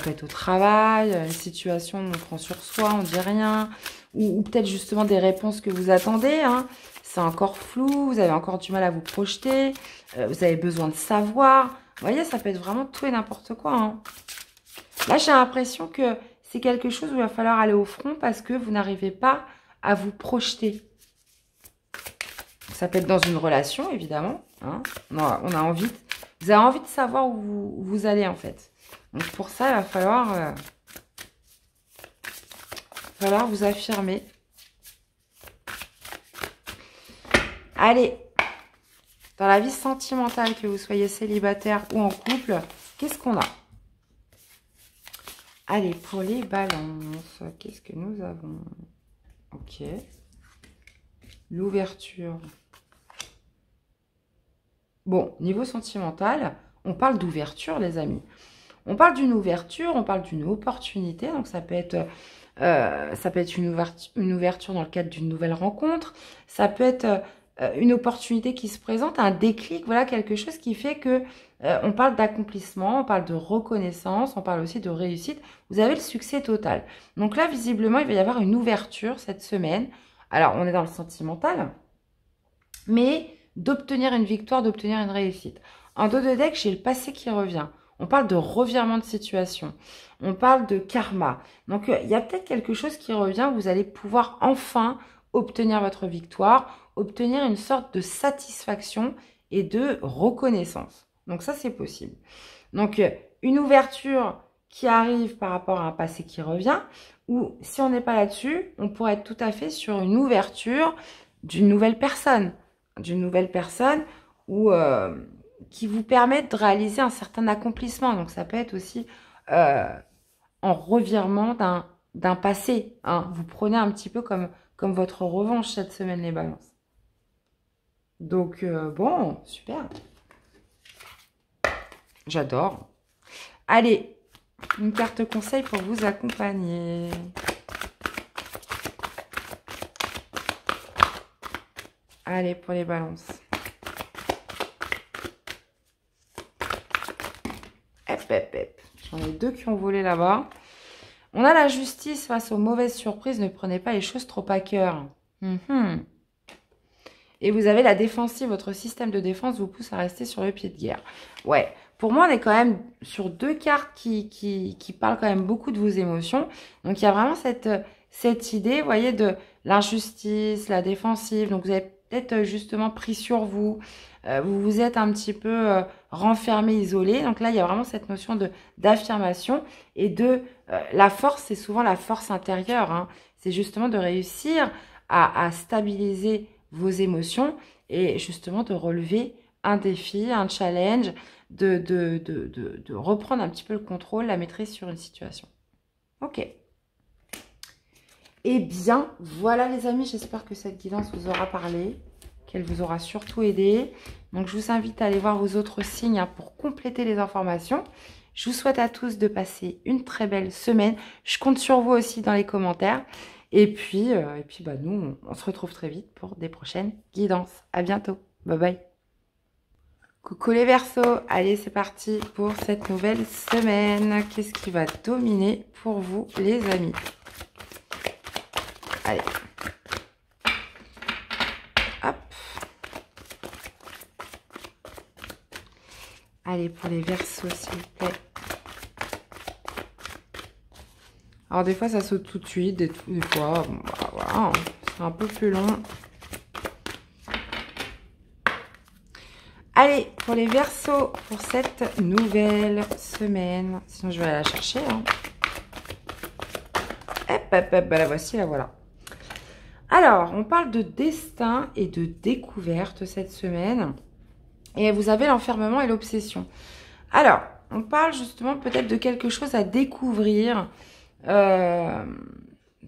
être au travail, une situation où on prend sur soi, on dit rien, ou peut-être justement des réponses que vous attendez, hein. C'est encore flou, vous avez encore du mal à vous projeter, vous avez besoin de savoir. Vous voyez, ça peut être vraiment tout et n'importe quoi, hein. Là, j'ai l'impression que c'est quelque chose où il va falloir aller au front parce que vous n'arrivez pas à vous projeter. Ça peut être dans une relation, évidemment, hein. On a envie, vous avez envie de savoir où vous allez, en fait. Donc, pour ça, il va falloir vous affirmer. Allez, dans la vie sentimentale, que vous soyez célibataire ou en couple, qu'est-ce qu'on a? Allez, pour les balances, qu'est-ce que nous avons? Ok. L'ouverture. Bon, niveau sentimental, on parle d'ouverture, les amis. On parle d'une ouverture, on parle d'une opportunité. Donc, ça peut être une ouverture dans le cadre d'une nouvelle rencontre. Ça peut être une opportunité qui se présente, un déclic, voilà, quelque chose qui fait que on parle d'accomplissement, on parle de reconnaissance, on parle aussi de réussite. Vous avez le succès total. Donc là, visiblement, il va y avoir une ouverture cette semaine. Alors, on est dans le sentimental, mais d'obtenir une victoire, d'obtenir une réussite. En dos de deck, j'ai le passé qui revient. On parle de revirement de situation. On parle de karma. Donc, il y a peut-être quelque chose qui revient. Vous allez pouvoir enfin obtenir votre victoire, obtenir une sorte de satisfaction et de reconnaissance. Donc, ça, c'est possible. Donc, une ouverture qui arrive par rapport à un passé qui revient. Ou, si on n'est pas là-dessus, on pourrait être tout à fait sur une ouverture d'une nouvelle personne. Ou qui vous permettent de réaliser un certain accomplissement. Donc, ça peut être aussi en revirement d'un passé, hein. Vous prenez un petit peu comme votre revanche cette semaine, les balances. Donc, bon, super. J'adore. Allez, une carte conseil pour vous accompagner. Allez, pour les balances. J'en ai deux qui ont volé là-bas. On a la justice face aux mauvaises surprises. Ne prenez pas les choses trop à cœur. Et vous avez la défensive. Votre système de défense vous pousse à rester sur le pied de guerre. Ouais. Pour moi, on est quand même sur deux cartes qui parlent quand même beaucoup de vos émotions. Donc, il y a vraiment cette idée, vous voyez, de l'injustice, la défensive. Donc, vous avez peut-être justement pris sur vous. Vous vous êtes un petit peu renfermé, isolé. Donc là, il y a vraiment cette notion d'affirmation et de la force. C'est souvent la force intérieure, hein. C'est justement de réussir à stabiliser vos émotions et justement de relever un défi, un challenge, de reprendre un petit peu le contrôle, la maîtrise sur une situation. Ok. Eh bien, voilà les amis, j'espère que cette guidance vous aura parlé, qu'elle vous aura surtout aidé. Donc, je vous invite à aller voir vos autres signes, hein, pour compléter les informations. Je vous souhaite à tous de passer une très belle semaine. Je compte sur vous aussi dans les commentaires. Et puis bah, nous, on se retrouve très vite pour des prochaines guidances. À bientôt. Bye bye. Coucou les Verseaux. Allez, c'est parti pour cette nouvelle semaine. Qu'est-ce qui va dominer pour vous, les amis? Allez. Hop. Allez, pour les Verseaux, s'il vous plaît. Alors, des fois, ça saute tout de suite. Des fois, bon, bah, voilà, c'est un peu plus long. Allez, pour les Verseaux, pour cette nouvelle semaine. Sinon, je vais aller la chercher, hein. Hop, hop, hop, bah, la voici, la voilà. Alors, on parle de destin et de découverte cette semaine. Et vous avez l'enfermement et l'obsession. Alors, on parle justement peut-être de quelque chose à découvrir par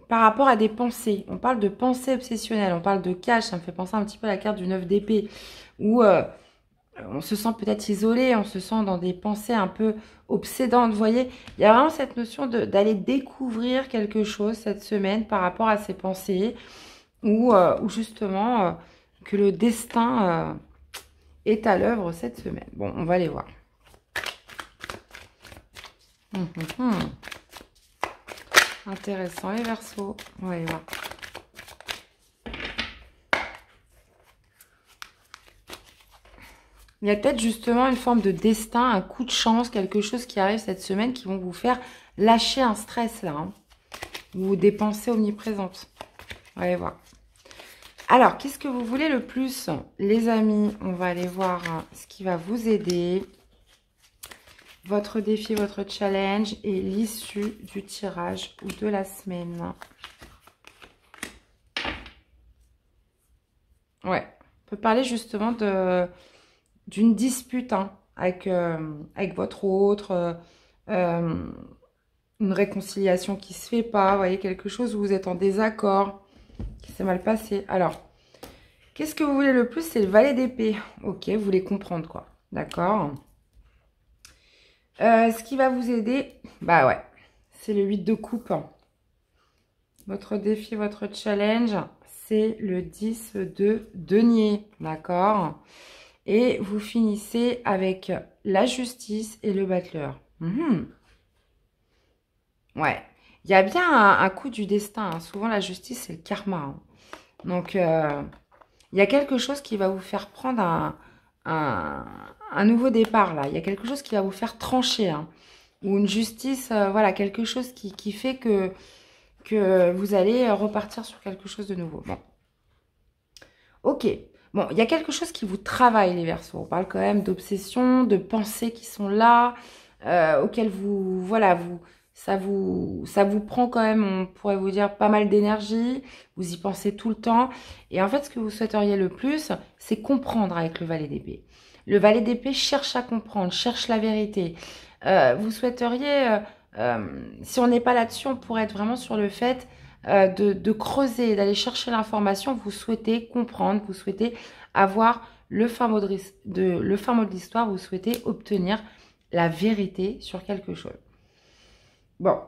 rapport à des pensées. On parle de pensées obsessionnelles, on parle de cache. Ça me fait penser un petit peu à la carte du 9 d'épée, où on se sent peut-être isolé, on se sent dans des pensées un peu obsédantes. Vous voyez, il y a vraiment cette notion d'aller découvrir quelque chose cette semaine par rapport à ces pensées. ou justement que le destin est à l'œuvre cette semaine. Bon, on va aller voir. Intéressant les Verseaux. On va aller voir. Il y a peut-être justement une forme de destin, un coup de chance, quelque chose qui arrive cette semaine qui vont vous faire lâcher un stress là. Hein. Ou des pensées omniprésentes. On va aller voir. Alors, qu'est-ce que vous voulez le plus, les amis? On va aller voir ce qui va vous aider. Votre défi, votre challenge et l'issue du tirage ou de la semaine. Ouais, on peut parler justement d'une dispute hein, avec votre autre, une réconciliation qui se fait pas, vous voyez, quelque chose où vous êtes en désaccord, qui s'est mal passé. Alors, qu'est-ce que vous voulez le plus? C'est le valet d'épée. Ok, vous voulez comprendre quoi, d'accord. Ce qui va vous aider, bah ouais, c'est le 8 de coupe. Votre défi, votre challenge, c'est le 10 de denier, d'accord. Et vous finissez avec la justice et le battleur. Ouais, il y a bien un coup du destin. Hein. Souvent, la justice, c'est le karma. Hein. Donc, il y a quelque chose qui va vous faire prendre un nouveau départ, là. Il y a quelque chose qui va vous faire trancher. Hein. Ou une justice, voilà, quelque chose qui fait que vous allez repartir sur quelque chose de nouveau. Bon. Ok. Bon, il y a quelque chose qui vous travaille, les Verseaux. On parle quand même d'obsession, de pensées qui sont là, auxquelles vous, voilà, ça vous prend quand même, on pourrait vous dire, pas mal d'énergie. Vous y pensez tout le temps. Et en fait, ce que vous souhaiteriez le plus, c'est comprendre avec le valet d'épée. Le valet d'épée cherche à comprendre, cherche la vérité. Vous souhaiteriez, si on n'est pas là-dessus, on pourrait être vraiment sur le fait de creuser, d'aller chercher l'information. Vous souhaitez comprendre, vous souhaitez avoir le fin mot de l'histoire, vous souhaitez obtenir la vérité sur quelque chose. Bon,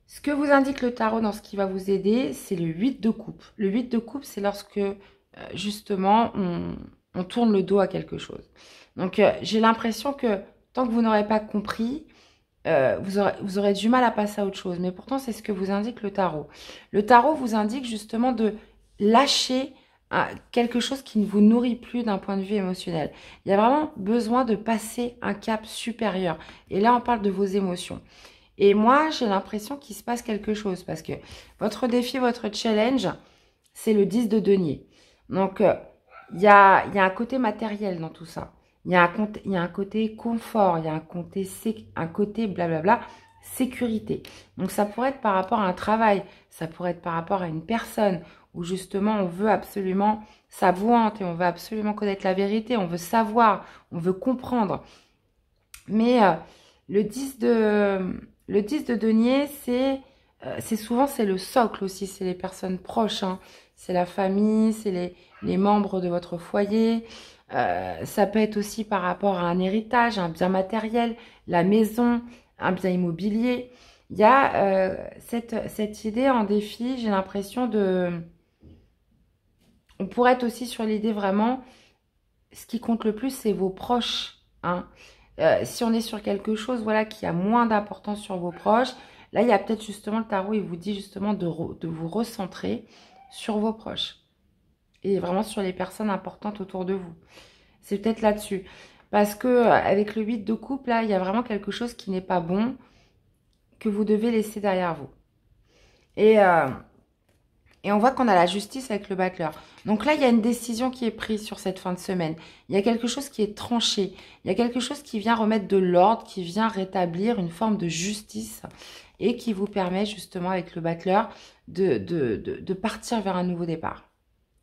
ce que vous indique le tarot dans ce qui va vous aider, c'est le 8 de coupe. Le 8 de coupe, c'est lorsque, justement, on tourne le dos à quelque chose. Donc, j'ai l'impression que tant que vous n'aurez pas compris, vous aurez du mal à passer à autre chose. Mais pourtant, c'est ce que vous indique le tarot. Le tarot vous indique justement de lâcher quelque chose qui ne vous nourrit plus d'un point de vue émotionnel. Il y a vraiment besoin de passer un cap supérieur. Et là, on parle de vos émotions. Et moi, j'ai l'impression qu'il se passe quelque chose parce que votre défi, votre challenge, c'est le 10 de denier. Donc, il y a un côté matériel dans tout ça. Il y a un côté confort, il y a un côté blablabla, sécurité. Donc, ça pourrait être par rapport à un travail, ça pourrait être par rapport à une personne où justement, on veut absolument sa voix et on veut absolument connaître la vérité, on veut savoir, on veut comprendre. Mais le 10 de denier, c'est souvent c'est le socle aussi, c'est les personnes proches, hein. C'est la famille, c'est les membres de votre foyer. Ça peut être aussi par rapport à un héritage, un bien matériel, la maison, un bien immobilier. Il y a cette idée en défi, j'ai l'impression de... On pourrait être aussi sur l'idée vraiment, ce qui compte le plus, c'est vos proches, hein. Si on est sur quelque chose voilà, qui a moins d'importance sur vos proches, là, il y a peut-être justement le tarot, il vous dit justement de vous recentrer sur vos proches. Et vraiment sur les personnes importantes autour de vous. C'est peut-être là-dessus. Parce que avec le 8 de coupe, là, il y a vraiment quelque chose qui n'est pas bon, que vous devez laisser derrière vous. Et on voit qu'on a la justice avec le battleur. Donc là, il y a une décision qui est prise sur cette fin de semaine. Il y a quelque chose qui est tranché. Il y a quelque chose qui vient remettre de l'ordre, qui vient rétablir une forme de justice et qui vous permet justement avec le battleur de partir vers un nouveau départ.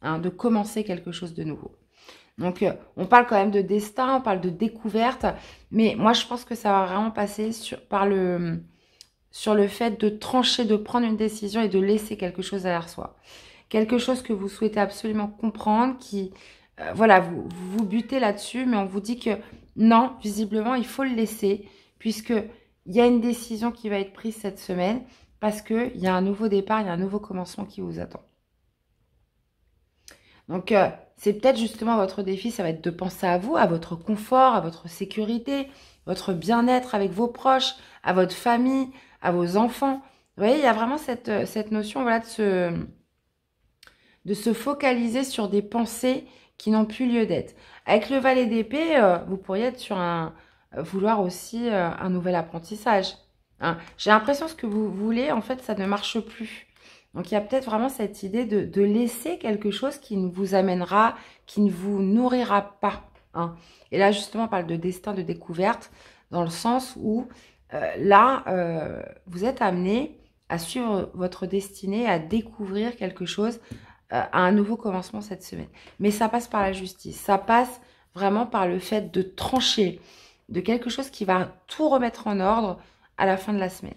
Hein, de commencer quelque chose de nouveau. Donc, on parle quand même de destin, on parle de découverte. Mais moi, je pense que ça va vraiment passer sur le fait de trancher, de prendre une décision et de laisser quelque chose derrière soi. Quelque chose que vous souhaitez absolument comprendre, qui, voilà, vous butez là-dessus, mais on vous dit que non, visiblement, il faut le laisser, puisqu'il y a une décision qui va être prise cette semaine, parce qu'il y a un nouveau départ, il y a un nouveau commencement qui vous attend. Donc, c'est peut-être justement votre défi, ça va être de penser à vous, à votre confort, à votre sécurité, votre bien-être avec vos proches, à votre famille, à vos enfants. Vous voyez, il y a vraiment cette notion, voilà, de se focaliser sur des pensées qui n'ont plus lieu d'être. Avec le valet d'épée, vous pourriez être sur vouloir aussi un nouvel apprentissage. Hein. J'ai l'impression que ce que vous voulez, en fait, ça ne marche plus. Donc, il y a peut-être vraiment cette idée de laisser quelque chose qui ne vous amènera, qui ne vous nourrira pas. Hein. Et là, justement, on parle de destin, de découverte, dans le sens où, vous êtes amené à suivre votre destinée, à découvrir quelque chose, à un nouveau commencement cette semaine. Mais ça passe par la justice. Ça passe vraiment par le fait de trancher de quelque chose qui va tout remettre en ordre à la fin de la semaine.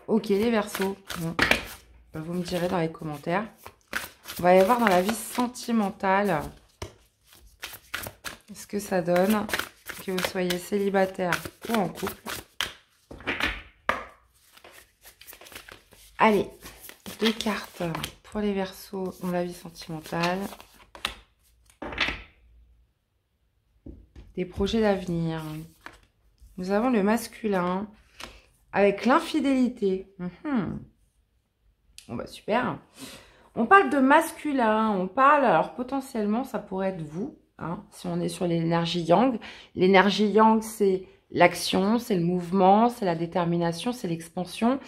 Ok, les Verseaux. Bon, vous me direz dans les commentaires. On va y voir dans la vie sentimentale ce que ça donne, que vous soyez célibataire ou en couple. Allez, 2 cartes pour les Verseaux dans la vie sentimentale. Des projets d'avenir. Nous avons le masculin avec l'infidélité. Bon bah super. On parle de masculin, on parle, alors potentiellement ça pourrait être vous, hein, si on est sur l'énergie yang. L'énergie yang, c'est l'action, c'est le mouvement, c'est la détermination, c'est l'expansion.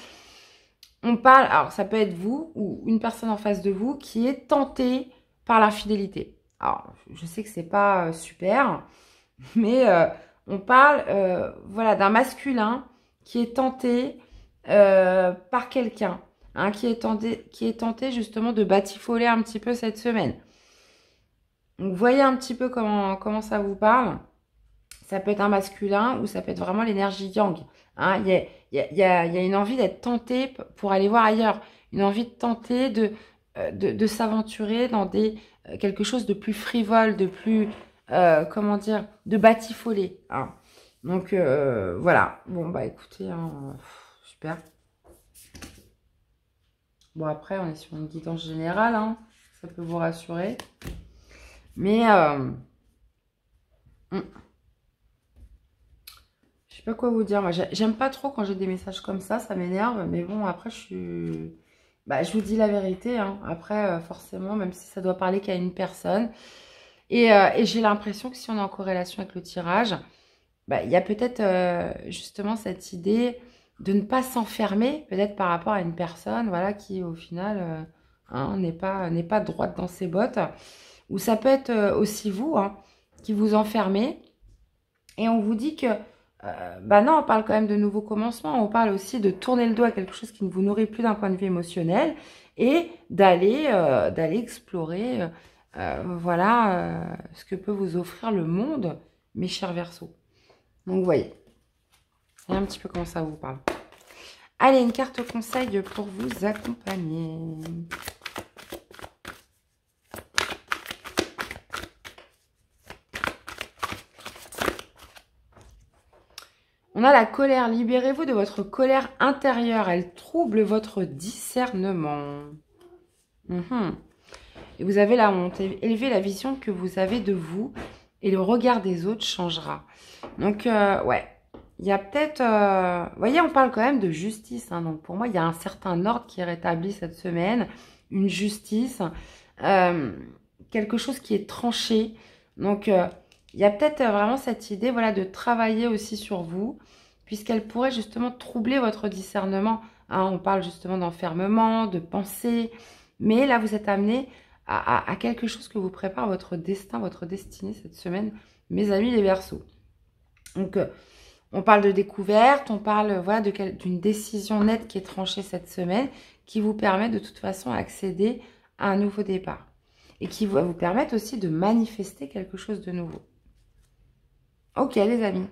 On parle, alors ça peut être vous ou une personne en face de vous qui est tentée par l'infidélité. Alors je sais que c'est pas super, mais on parle voilà, d'un masculin qui est tenté par quelqu'un, hein, qui est tenté justement de batifoler un petit peu cette semaine. Donc, voyez un petit peu comment ça vous parle. Ça peut être un masculin ou ça peut être vraiment l'énergie yang. Hein. Il y a une envie d'être tenté pour aller voir ailleurs. Une envie de tenter de s'aventurer dans quelque chose de plus frivole, de plus, comment dire, de batifolé. Hein. Donc, voilà. Bon, bah écoutez, hein, super. Bon, après, on est sur une guidance générale. Hein. Ça peut vous rassurer. Mais, je sais pas quoi vous dire. Moi, j'aime pas trop quand j'ai des messages comme ça m'énerve. Mais bon, après, je vous dis la vérité. Hein. Après, forcément, même si ça doit parler qu'à une personne. Et j'ai l'impression que si on est en corrélation avec le tirage, il y a peut-être justement cette idée de ne pas s'enfermer, peut-être par rapport à une personne, voilà, qui au final hein, n'est pas droite dans ses bottes. Ou ça peut être aussi vous, hein, qui vous enfermez. Et on vous dit que, non, on parle quand même de nouveaux commencements. On parle aussi de tourner le dos à quelque chose qui ne vous nourrit plus d'un point de vue émotionnel. Et d'aller explorer, voilà, ce que peut vous offrir le monde, mes chers Verseaux. Donc, vous voyez. Voyez un petit peu comment ça vous parle. Allez, une carte conseil pour vous accompagner. On a la colère. Libérez-vous de votre colère intérieure. Elle trouble votre discernement. Et vous avez la honte. Élevez la vision que vous avez de vous et le regard des autres changera. Donc, ouais. Il y a peut-être... vous voyez, on parle quand même de justice. Hein, donc, pour moi, il y a un certain ordre qui est rétabli cette semaine. Une justice. Quelque chose qui est tranché. Donc, il y a peut-être vraiment cette idée, voilà, de travailler aussi sur vous, puisqu'elle pourrait justement troubler votre discernement. Hein, on parle justement d'enfermement, de pensée. Mais là, vous êtes amené à quelque chose que vous prépare votre destin, votre destinée cette semaine, mes amis les Verseaux. Donc, on parle de découverte, on parle voilà, d'une décision nette qui est tranchée cette semaine, qui vous permet de toute façon d'accéder à un nouveau départ. Et qui va vous permettre aussi de manifester quelque chose de nouveau. Ok les amis.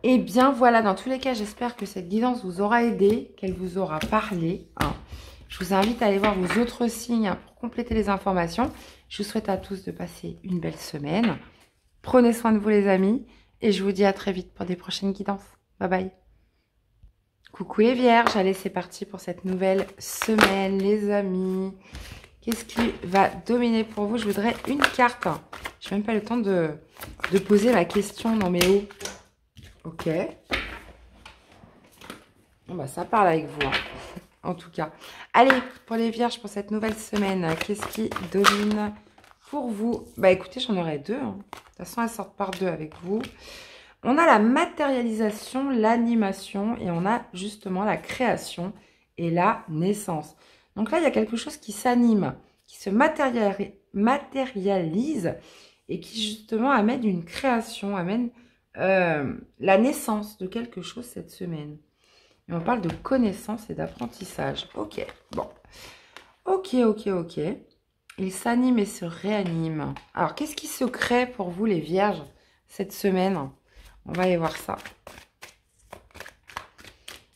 Et bien voilà, dans tous les cas, j'espère que cette guidance vous aura aidé, qu'elle vous aura parlé. Hein. Je vous invite à aller voir vos autres signes pour compléter les informations. Je vous souhaite à tous de passer une belle semaine. Prenez soin de vous les amis. Et je vous dis à très vite pour des prochaines guidances. Bye bye. Coucou les vierges, allez c'est parti pour cette nouvelle semaine les amis. Qu'est-ce qui va dominer pour vous? Je voudrais une carte. Je n'ai même pas le temps de poser ma question dans mes hauts. Ok. Bon bah ça parle avec vous, hein. En tout cas. Allez, pour les vierges, pour cette nouvelle semaine, qu'est-ce qui domine pour vous? Bah écoutez, j'en aurai deux, hein. De toute façon, elles sortent par deux avec vous. On a la matérialisation, l'animation et on a justement la création et la naissance. Donc là, il y a quelque chose qui s'anime, qui se matérialise et qui justement amène une création, amène la naissance de quelque chose cette semaine. Et on parle de connaissance et d'apprentissage. Ok, bon. Ok. Il s'anime et se réanime. Alors, qu'est-ce qui se crée pour vous les vierges cette semaine? On va aller voir ça.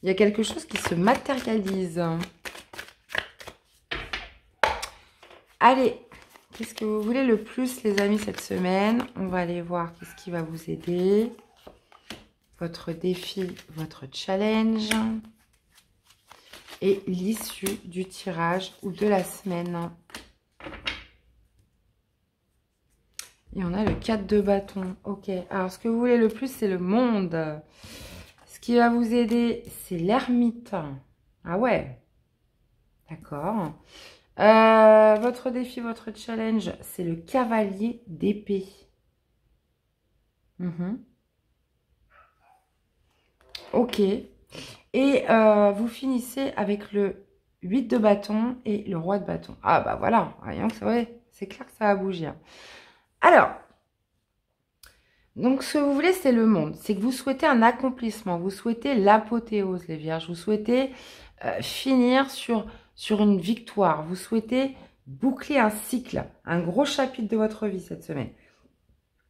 Il y a quelque chose qui se matérialise. Allez, qu'est-ce que vous voulez le plus, les amis, cette semaine? On va aller voir qu'est-ce qui va vous aider. Votre défi, votre challenge. Et l'issue du tirage ou de la semaine. Et on a le 4 de bâton. Ok. Alors, ce que vous voulez le plus, c'est le monde. Ce qui va vous aider, c'est l'ermite. Ah ouais. D'accord. Votre défi, votre challenge, c'est le cavalier d'épée. Ok. Et vous finissez avec le 8 de bâton et le roi de bâton. Ah bah voilà. Voyons que c'est clair que ça va bouger. Alors, donc ce que vous voulez, c'est le monde. C'est que vous souhaitez un accomplissement. Vous souhaitez l'apothéose, les vierges. Vous souhaitez finir sur une victoire. Vous souhaitez boucler un cycle, un gros chapitre de votre vie cette semaine.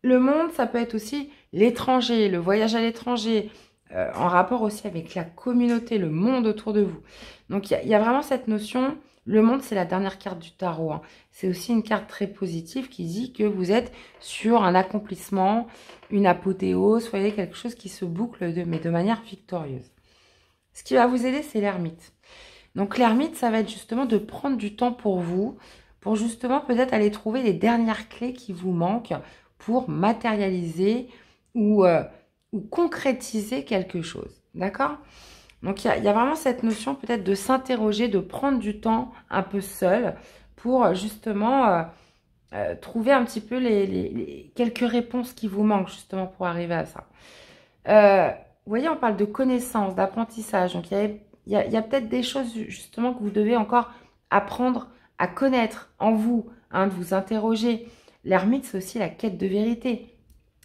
Le monde, ça peut être aussi l'étranger, le voyage à l'étranger, en rapport aussi avec la communauté, le monde autour de vous. Donc, il y a vraiment cette notion. Le monde, c'est la dernière carte du tarot, hein. C'est aussi une carte très positive qui dit que vous êtes sur un accomplissement, une apothéose, voyez, quelque chose qui se boucle, mais de manière victorieuse. Ce qui va vous aider, c'est l'ermite. Donc l'ermite, ça va être justement de prendre du temps pour vous, pour justement peut-être aller trouver les dernières clés qui vous manquent pour matérialiser ou concrétiser quelque chose. D'accord ? Donc, il y a vraiment cette notion peut-être de s'interroger, de prendre du temps un peu seul pour justement trouver un petit peu quelques réponses qui vous manquent justement pour arriver à ça. Vous voyez, on parle de connaissance, d'apprentissage. Donc, il y a peut-être des choses justement que vous devez encore apprendre à connaître en vous, hein, de vous interroger. L'ermite, c'est aussi la quête de vérité.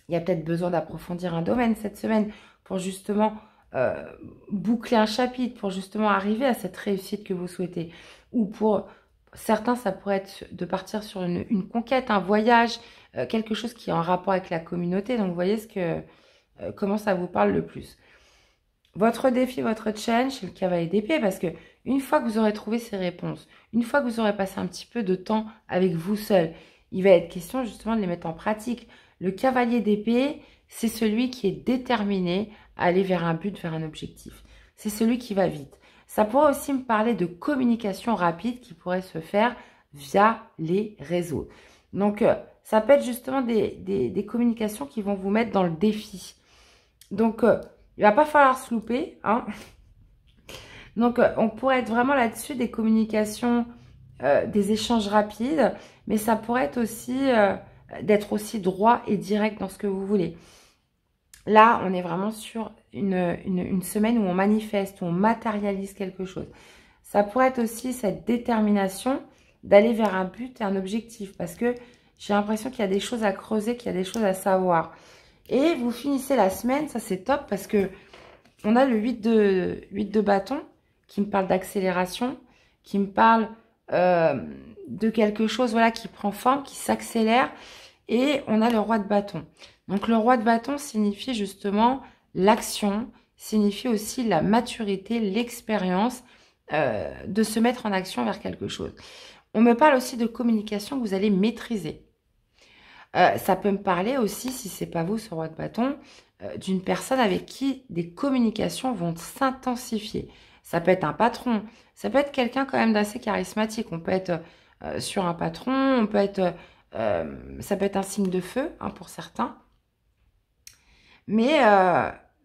Il y a peut-être besoin d'approfondir un domaine cette semaine pour justement boucler un chapitre, pour justement arriver à cette réussite que vous souhaitez. Ou pour certains, ça pourrait être de partir sur une conquête, un voyage, quelque chose qui est en rapport avec la communauté. Donc, vous voyez comment ça vous parle le plus. Votre défi, votre challenge, c'est le cavalier d'épée, parce que une fois que vous aurez trouvé ces réponses, une fois que vous aurez passé un petit peu de temps avec vous seul, il va être question justement de les mettre en pratique. Le cavalier d'épée, c'est celui qui est déterminé à aller vers un but, vers un objectif. C'est celui qui va vite. Ça pourrait aussi me parler de communication rapide qui pourrait se faire via les réseaux. Donc, ça peut être justement des communications qui vont vous mettre dans le défi. Donc, il ne va pas falloir se louper, hein. Donc, on pourrait être vraiment là-dessus, des communications, des échanges rapides, mais ça pourrait être aussi d'être aussi droit et direct dans ce que vous voulez. Là, on est vraiment sur une semaine où on manifeste, où on matérialise quelque chose. Ça pourrait être aussi cette détermination d'aller vers un but et un objectif, parce que j'ai l'impression qu'il y a des choses à creuser, qu'il y a des choses à savoir. Et vous finissez la semaine, ça c'est top, parce que on a le 8 de bâton qui me parle d'accélération, qui me parle de quelque chose, voilà, qui prend forme, qui s'accélère. Et on a le roi de bâton. Donc, le roi de bâton signifie justement l'action, signifie aussi la maturité, l'expérience de se mettre en action vers quelque chose. On me parle aussi de communication que vous allez maîtriser. Ça peut me parler aussi, si c'est pas vous, ce roi de bâton, d'une personne avec qui des communications vont s'intensifier. Ça peut être un patron, ça peut être quelqu'un quand même d'assez charismatique. On peut être sur un patron, on peut être, ça peut être un signe de feu hein, pour certains. Mais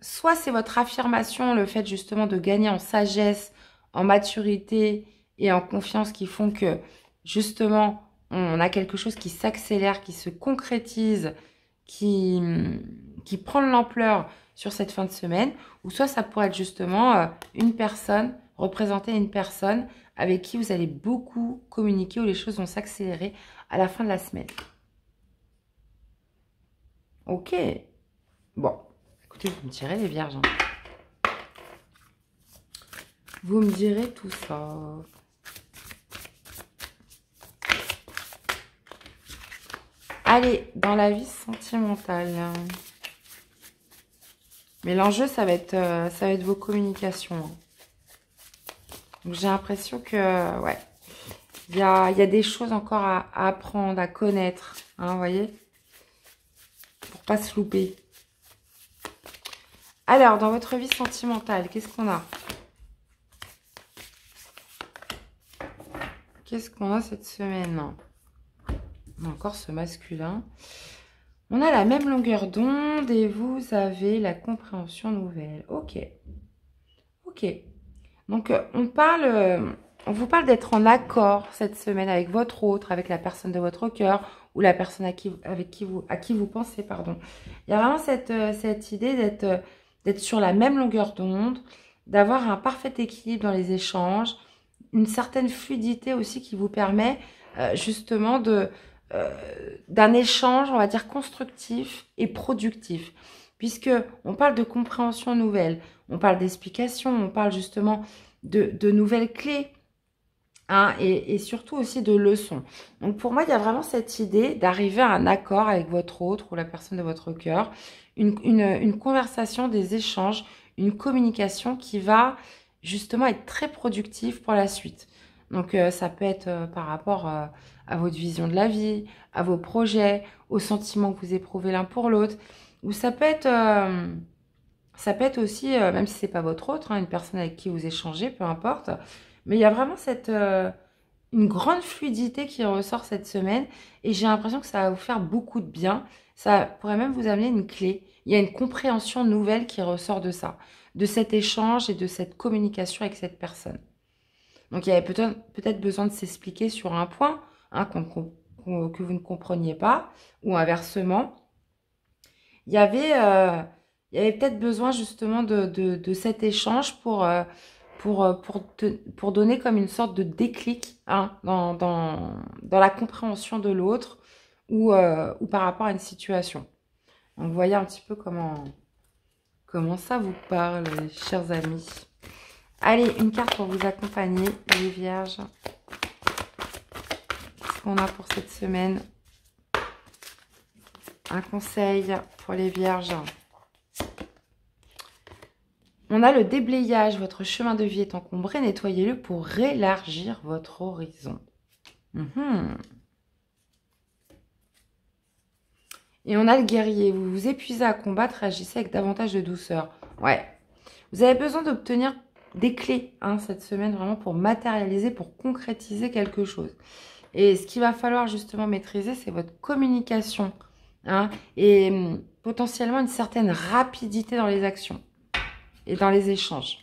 soit c'est votre affirmation, le fait justement de gagner en sagesse, en maturité et en confiance qui font que justement on a quelque chose qui s'accélère, qui se concrétise, qui, qui prend de l'ampleur sur cette fin de semaine. Ou soit ça pourrait être justement une personne, représenter une personne avec qui vous allez beaucoup communiquer ou les choses vont s'accélérer à la fin de la semaine. Ok. Bon, écoutez, vous me direz les vierges. Hein. Vous me direz tout ça. Allez, dans la vie sentimentale. Mais l'enjeu, ça va être vos communications. Hein. Donc j'ai l'impression que, ouais, il y a des choses encore à apprendre, à connaître. Hein, vous voyez? Pour pas se louper. Alors, dans votre vie sentimentale, qu'est-ce qu'on a? Qu'est-ce qu'on a cette semaine? On a encore ce masculin. On a la même longueur d'onde et vous avez la compréhension nouvelle. Ok. Ok. Donc, on vous parle d'être en accord cette semaine avec votre autre, avec la personne de votre cœur ou la personne à qui vous pensez, pardon. Il y a vraiment cette idée d'être sur la même longueur d'onde, d'avoir un parfait équilibre dans les échanges, une certaine fluidité aussi qui vous permet justement d'un échange, on va dire, constructif et productif. Puisque on parle de compréhension nouvelle, on parle d'explication, on parle justement de nouvelles clés hein, et surtout aussi de leçons. Donc pour moi, il y a vraiment cette idée d'arriver à un accord avec votre autre ou la personne de votre cœur, une conversation, des échanges, une communication qui va justement être très productive pour la suite. Donc ça peut être par rapport à votre vision de la vie, à vos projets, aux sentiments que vous éprouvez l'un pour l'autre. Ou ça peut être aussi, même si c'est pas votre autre, hein, une personne avec qui vous échangez, peu importe. Mais il y a vraiment une grande fluidité qui ressort cette semaine. Et j'ai l'impression que ça va vous faire beaucoup de bien. Ça pourrait même vous amener une clé. Il y a une compréhension nouvelle qui ressort de ça. De cet échange et de cette communication avec cette personne. Donc il y avait peut-être besoin de s'expliquer sur un point hein, que vous ne compreniez pas. Ou inversement. Il y avait peut-être besoin justement de cet échange pour donner comme une sorte de déclic hein, dans la compréhension de l'autre ou par rapport à une situation. Donc, vous voyez un petit peu comment ça vous parle, chers amis. Allez, une carte pour vous accompagner, les vierges. Qu'est-ce qu'on a pour cette semaine ? Un conseil pour les vierges. On a le déblayage. Votre chemin de vie est encombré. Nettoyez-le pour élargir votre horizon. Et on a le guerrier. Vous vous épuisez à combattre. Agissez avec davantage de douceur. Ouais. Vous avez besoin d'obtenir des clés hein, cette semaine vraiment pour matérialiser, pour concrétiser quelque chose. Et ce qu'il va falloir justement maîtriser, c'est votre communication. Hein, et potentiellement une certaine rapidité dans les actions et dans les échanges.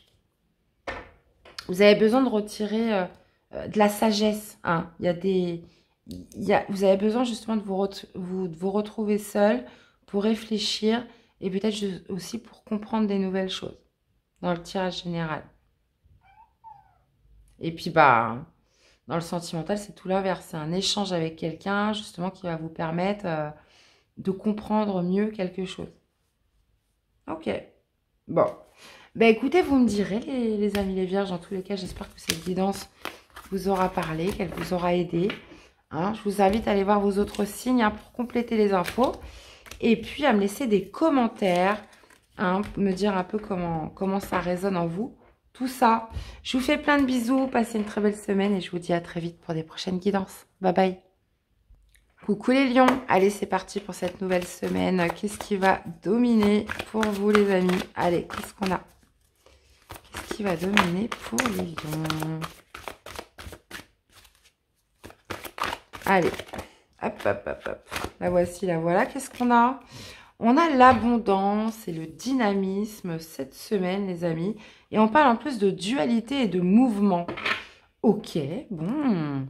Vous avez besoin de retirer de la sagesse. Hein. Vous avez besoin justement de vous retrouver seul pour réfléchir et peut-être aussi pour comprendre des nouvelles choses dans le tirage général. Et puis, dans le sentimental, c'est tout l'inverse. C'est un échange avec quelqu'un justement qui va vous permettre de comprendre mieux quelque chose. Ok. Bon. Écoutez, vous me direz, les amis, les vierges, en tous les cas, j'espère que cette guidance vous aura parlé, qu'elle vous aura aidé. Hein, je vous invite à aller voir vos autres signes hein, pour compléter les infos. Et puis, à me laisser des commentaires, hein, pour me dire un peu comment ça résonne en vous. Tout ça. Je vous fais plein de bisous, passez une très belle semaine et je vous dis à très vite pour des prochaines guidances. Bye bye. Coucou les lions, allez c'est parti pour cette nouvelle semaine. Qu'est-ce qui va dominer pour vous les amis? Allez, qu'est-ce qu'on a? Qu'est-ce qui va dominer pour les lions? Allez, hop, hop, hop, hop. La voici, la voilà. Qu'est-ce qu'on a? On a l'abondance et le dynamisme cette semaine les amis. Et on parle en plus de dualité et de mouvement. Ok, bon...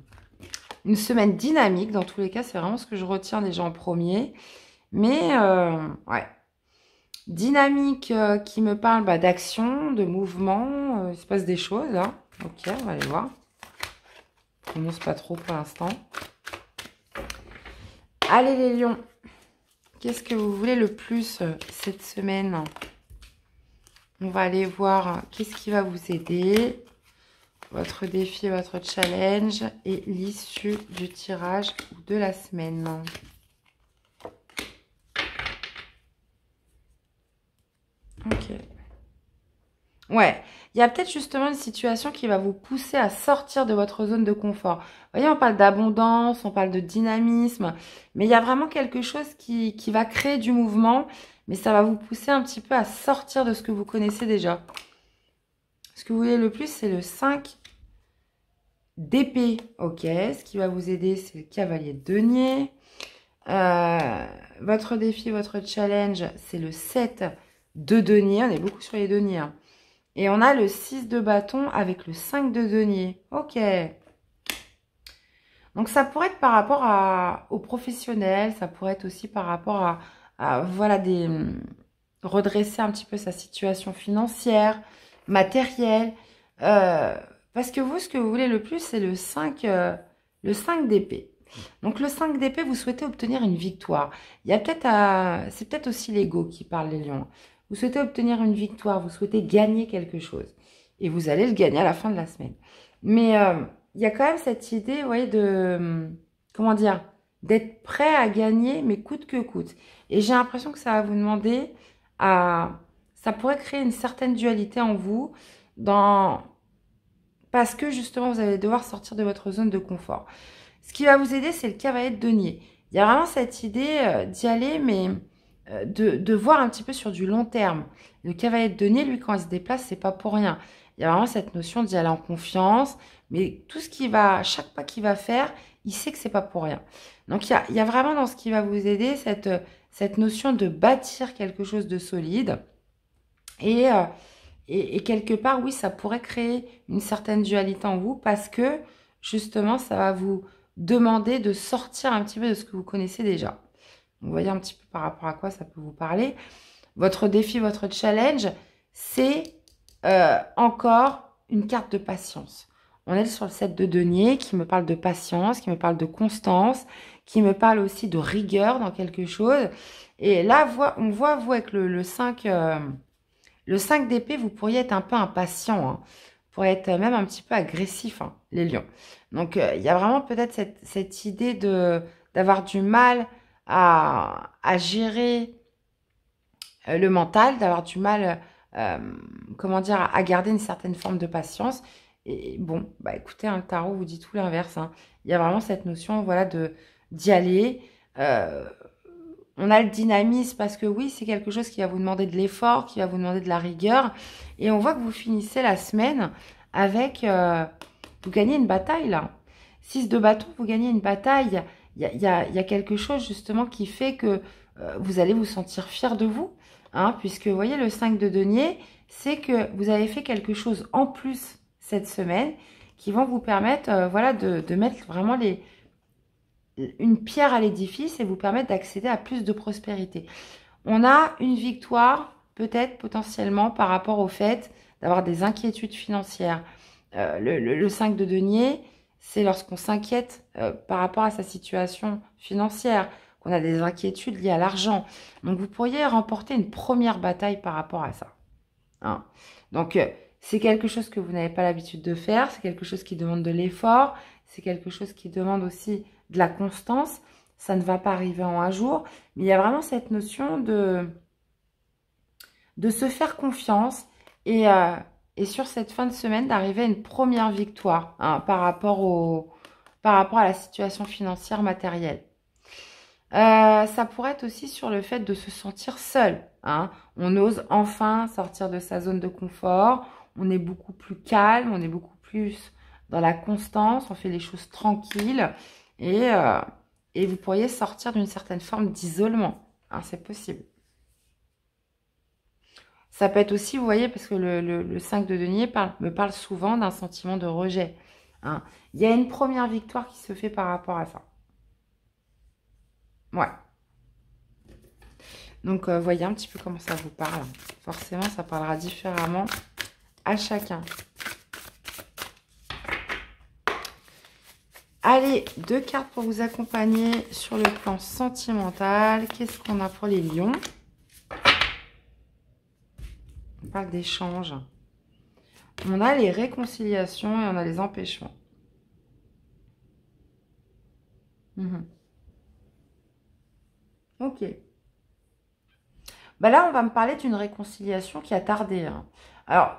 Une semaine dynamique, dans tous les cas, c'est vraiment ce que je retiens déjà en premier. Mais, ouais, dynamique qui me parle d'action, de mouvement, il se passe des choses. Hein. Ok, on va aller voir. Je ne pas trop pour l'instant. Allez les lions, qu'est-ce que vous voulez le plus cette semaine? On va aller voir qu'est-ce qui va vous aider. Votre défi, votre challenge et l'issue du tirage de la semaine. Ok. Ouais, il y a peut-être justement une situation qui va vous pousser à sortir de votre zone de confort. Vous voyez, on parle d'abondance, on parle de dynamisme, mais il y a vraiment quelque chose qui va créer du mouvement, mais ça va vous pousser un petit peu à sortir de ce que vous connaissez déjà. Ce que vous voulez le plus, c'est le 5 d'épée, ok. Ce qui va vous aider, c'est le cavalier de denier. Votre défi, votre challenge, c'est le 7 de denier. On est beaucoup sur les deniers. Hein. Et on a le 6 de bâton avec le 5 de denier. Ok. Donc, ça pourrait être par rapport aux professionnels. Ça pourrait être aussi par rapport voilà, redresser un petit peu sa situation financière, matérielle. Parce que vous, ce que vous voulez le plus, c'est le 5 d'épée. Donc, le 5 d'épée, vous souhaitez obtenir une victoire. Il y a peut-être, c'est peut-être aussi l'ego qui parle, les lions. Vous souhaitez obtenir une victoire, vous souhaitez gagner quelque chose. Et vous allez le gagner à la fin de la semaine. Mais il y a quand même cette idée, vous voyez, comment dire, d'être prêt à gagner, mais coûte que coûte. Et j'ai l'impression que ça va vous demander ça pourrait créer une certaine dualité en vous parce que justement, vous allez devoir sortir de votre zone de confort. Ce qui va vous aider, c'est le cavalier de denier. Il y a vraiment cette idée d'y aller, mais de voir un petit peu sur du long terme. Le cavalier de denier, lui, quand il se déplace, c'est pas pour rien. Il y a vraiment cette notion d'y aller en confiance, mais tout ce chaque pas qu'il va faire, il sait que c'est pas pour rien. Donc, il y a vraiment dans ce qui va vous aider cette notion de bâtir quelque chose de solide. Et quelque part, oui, ça pourrait créer une certaine dualité en vous parce que, justement, ça va vous demander de sortir un petit peu de ce que vous connaissez déjà. Vous voyez un petit peu par rapport à quoi ça peut vous parler. Votre défi, votre challenge, c'est encore une carte de patience. On est sur le 7 de denier qui me parle de patience, qui me parle de constance, qui me parle aussi de rigueur dans quelque chose. Et là, on voit, vous, avec le 5... le 5 d'épée, vous pourriez être un peu impatient, hein. Vous pourriez être même un petit peu agressif, hein, les lions. Donc, il y a vraiment peut-être cette idée d'avoir du mal à gérer le mental, d'avoir du mal, comment dire, à garder une certaine forme de patience. Et bon, écoutez, le tarot vous dit tout l'inverse. Hein. Il y a vraiment cette notion, voilà, d'y aller. On a le dynamisme parce que oui, c'est quelque chose qui va vous demander de l'effort, qui va vous demander de la rigueur. Et on voit que vous finissez la semaine avec... vous gagnez une bataille là. 6 de bâton, vous gagnez une bataille. Il y a quelque chose justement qui fait que vous allez vous sentir fier de vous. Hein, puisque vous voyez le 5 de denier, c'est que vous avez fait quelque chose en plus cette semaine qui vont vous permettre voilà, de mettre vraiment une pierre à l'édifice et vous permettre d'accéder à plus de prospérité. On a une victoire, peut-être potentiellement, par rapport au fait d'avoir des inquiétudes financières. Le 5 de denier, c'est lorsqu'on s'inquiète par rapport à sa situation financière, qu'on a des inquiétudes liées à l'argent. Donc, vous pourriez remporter une première bataille par rapport à ça. Hein. Donc, c'est quelque chose que vous n'avez pas l'habitude de faire, c'est quelque chose qui demande de l'effort, c'est quelque chose qui demande aussi de la constance. Ça ne va pas arriver en un jour, mais il y a vraiment cette notion de se faire confiance et sur cette fin de semaine, d'arriver à une première victoire hein, par rapport à la situation financière matérielle. Ça pourrait être aussi sur le fait de se sentir seul, hein. On ose enfin sortir de sa zone de confort. On est beaucoup plus calme, on est beaucoup plus dans la constance, on fait les choses tranquilles et, euh, et vous pourriez sortir d'une certaine forme d'isolement, hein, c'est possible. Ça peut être aussi, vous voyez, parce que le 5 de denier me parle souvent d'un sentiment de rejet, hein. Il y a une première victoire qui se fait par rapport à ça. Ouais. Donc, voyez un petit peu comment ça vous parle. Forcément, ça parlera différemment à chacun. Allez, 2 cartes pour vous accompagner sur le plan sentimental. Qu'est-ce qu'on a pour les lions? On parle d'échange. On a les réconciliations et on a les empêchements. Ok. Bah là, on va me parler d'une réconciliation qui a tardé, hein. Alors,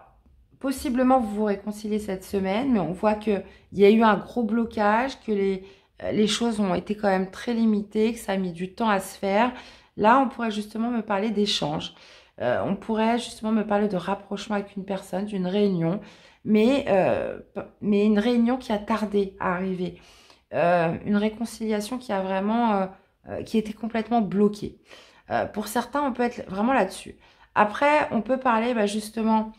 possiblement, vous vous réconciliez cette semaine, mais on voit qu'il y a eu un gros blocage, que les choses ont été quand même très limitées, que ça a mis du temps à se faire. Là, on pourrait justement me parler d'échange. On pourrait justement me parler de rapprochement avec une personne, d'une réunion, mais une réunion qui a tardé à arriver. Une réconciliation qui a vraiment, qui était complètement bloquée. Pour certains, on peut être vraiment là-dessus. Après, on peut parler justement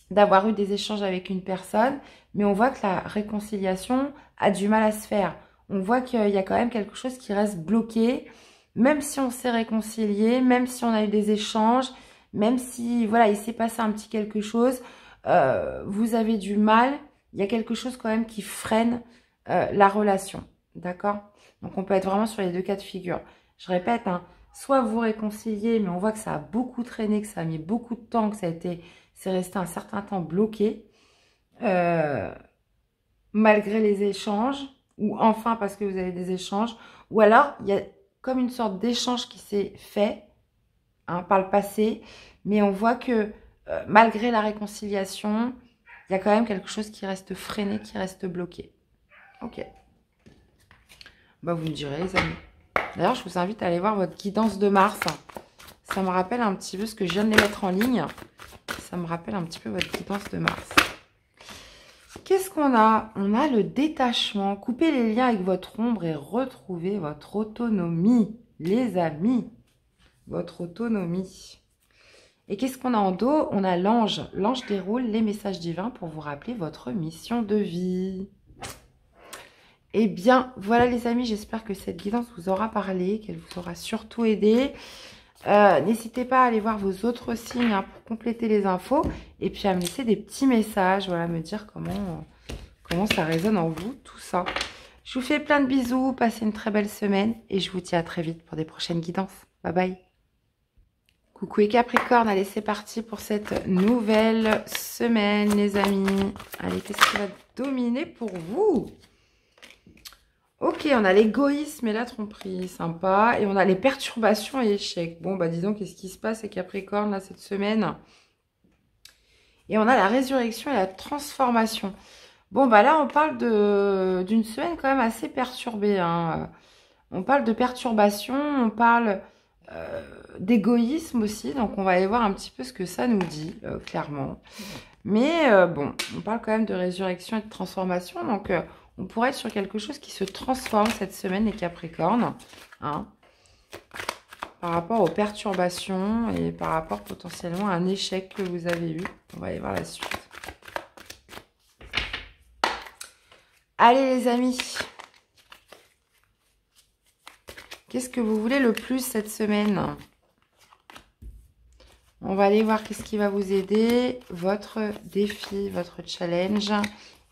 d'avoir eu des échanges avec une personne, mais on voit que la réconciliation a du mal à se faire. On voit qu'il y a quand même quelque chose qui reste bloqué, même si on s'est réconcilié, même si on a eu des échanges, même si voilà, il s'est passé un petit quelque chose, vous avez du mal, il y a quelque chose quand même qui freine la relation, d'accord? Donc on peut être vraiment sur les 2 cas de figure. Je répète, hein, soit vous réconciliez, mais on voit que ça a beaucoup traîné, que ça a mis beaucoup de temps, que c'est resté un certain temps bloqué, malgré les échanges, ou enfin parce que vous avez des échanges, ou alors il y a comme une sorte d'échange qui s'est fait, hein, par le passé, mais on voit que malgré la réconciliation, il y a quand même quelque chose qui reste freiné, qui reste bloqué. Ok. Bah vous me direz les amis. D'ailleurs, je vous invite à aller voir votre guidance de Mars. Ça me rappelle un petit peu ce que je viens de les mettre en ligne. Ça me rappelle un petit peu votre guidance de Mars. Qu'est-ce qu'on a? On a le détachement. Couper les liens avec votre ombre et retrouver votre autonomie. Les amis, votre autonomie. Et qu'est-ce qu'on a en dos? On a l'ange. L'ange déroule les messages divins pour vous rappeler votre mission de vie. Eh bien, voilà les amis, j'espère que cette guidance vous aura parlé, qu'elle vous aura surtout aidé. N'hésitez pas à aller voir vos autres signes, hein, pour compléter les infos. Et puis à me laisser des petits messages, voilà, me dire comment ça résonne en vous, tout ça. Je vous fais plein de bisous, passez une très belle semaine. Et je vous dis à très vite pour des prochaines guidances. Bye bye. Coucou les Capricornes, allez c'est parti pour cette nouvelle semaine les amis. Allez, qu'est-ce qui va dominer pour vous? Ok, on a l'égoïsme et la tromperie, sympa. Et on a les perturbations et échecs. Bon, bah disons, qu'est-ce qui se passe les Capricornes là cette semaine? Et on a la résurrection et la transformation. Bon, bah là, on parle d'une semaine quand même assez perturbée, hein. On parle de perturbation, on parle d'égoïsme aussi. Donc, on va aller voir un petit peu ce que ça nous dit, clairement. Mais bon, on parle quand même de résurrection et de transformation. Donc, on pourrait être sur quelque chose qui se transforme cette semaine, les Capricornes, hein, par rapport aux perturbations et par rapport potentiellement à un échec que vous avez eu. On va aller voir la suite. Allez les amis, qu'est-ce que vous voulez le plus cette semaine? On va aller voir qu'est-ce qui va vous aider, votre défi, votre challenge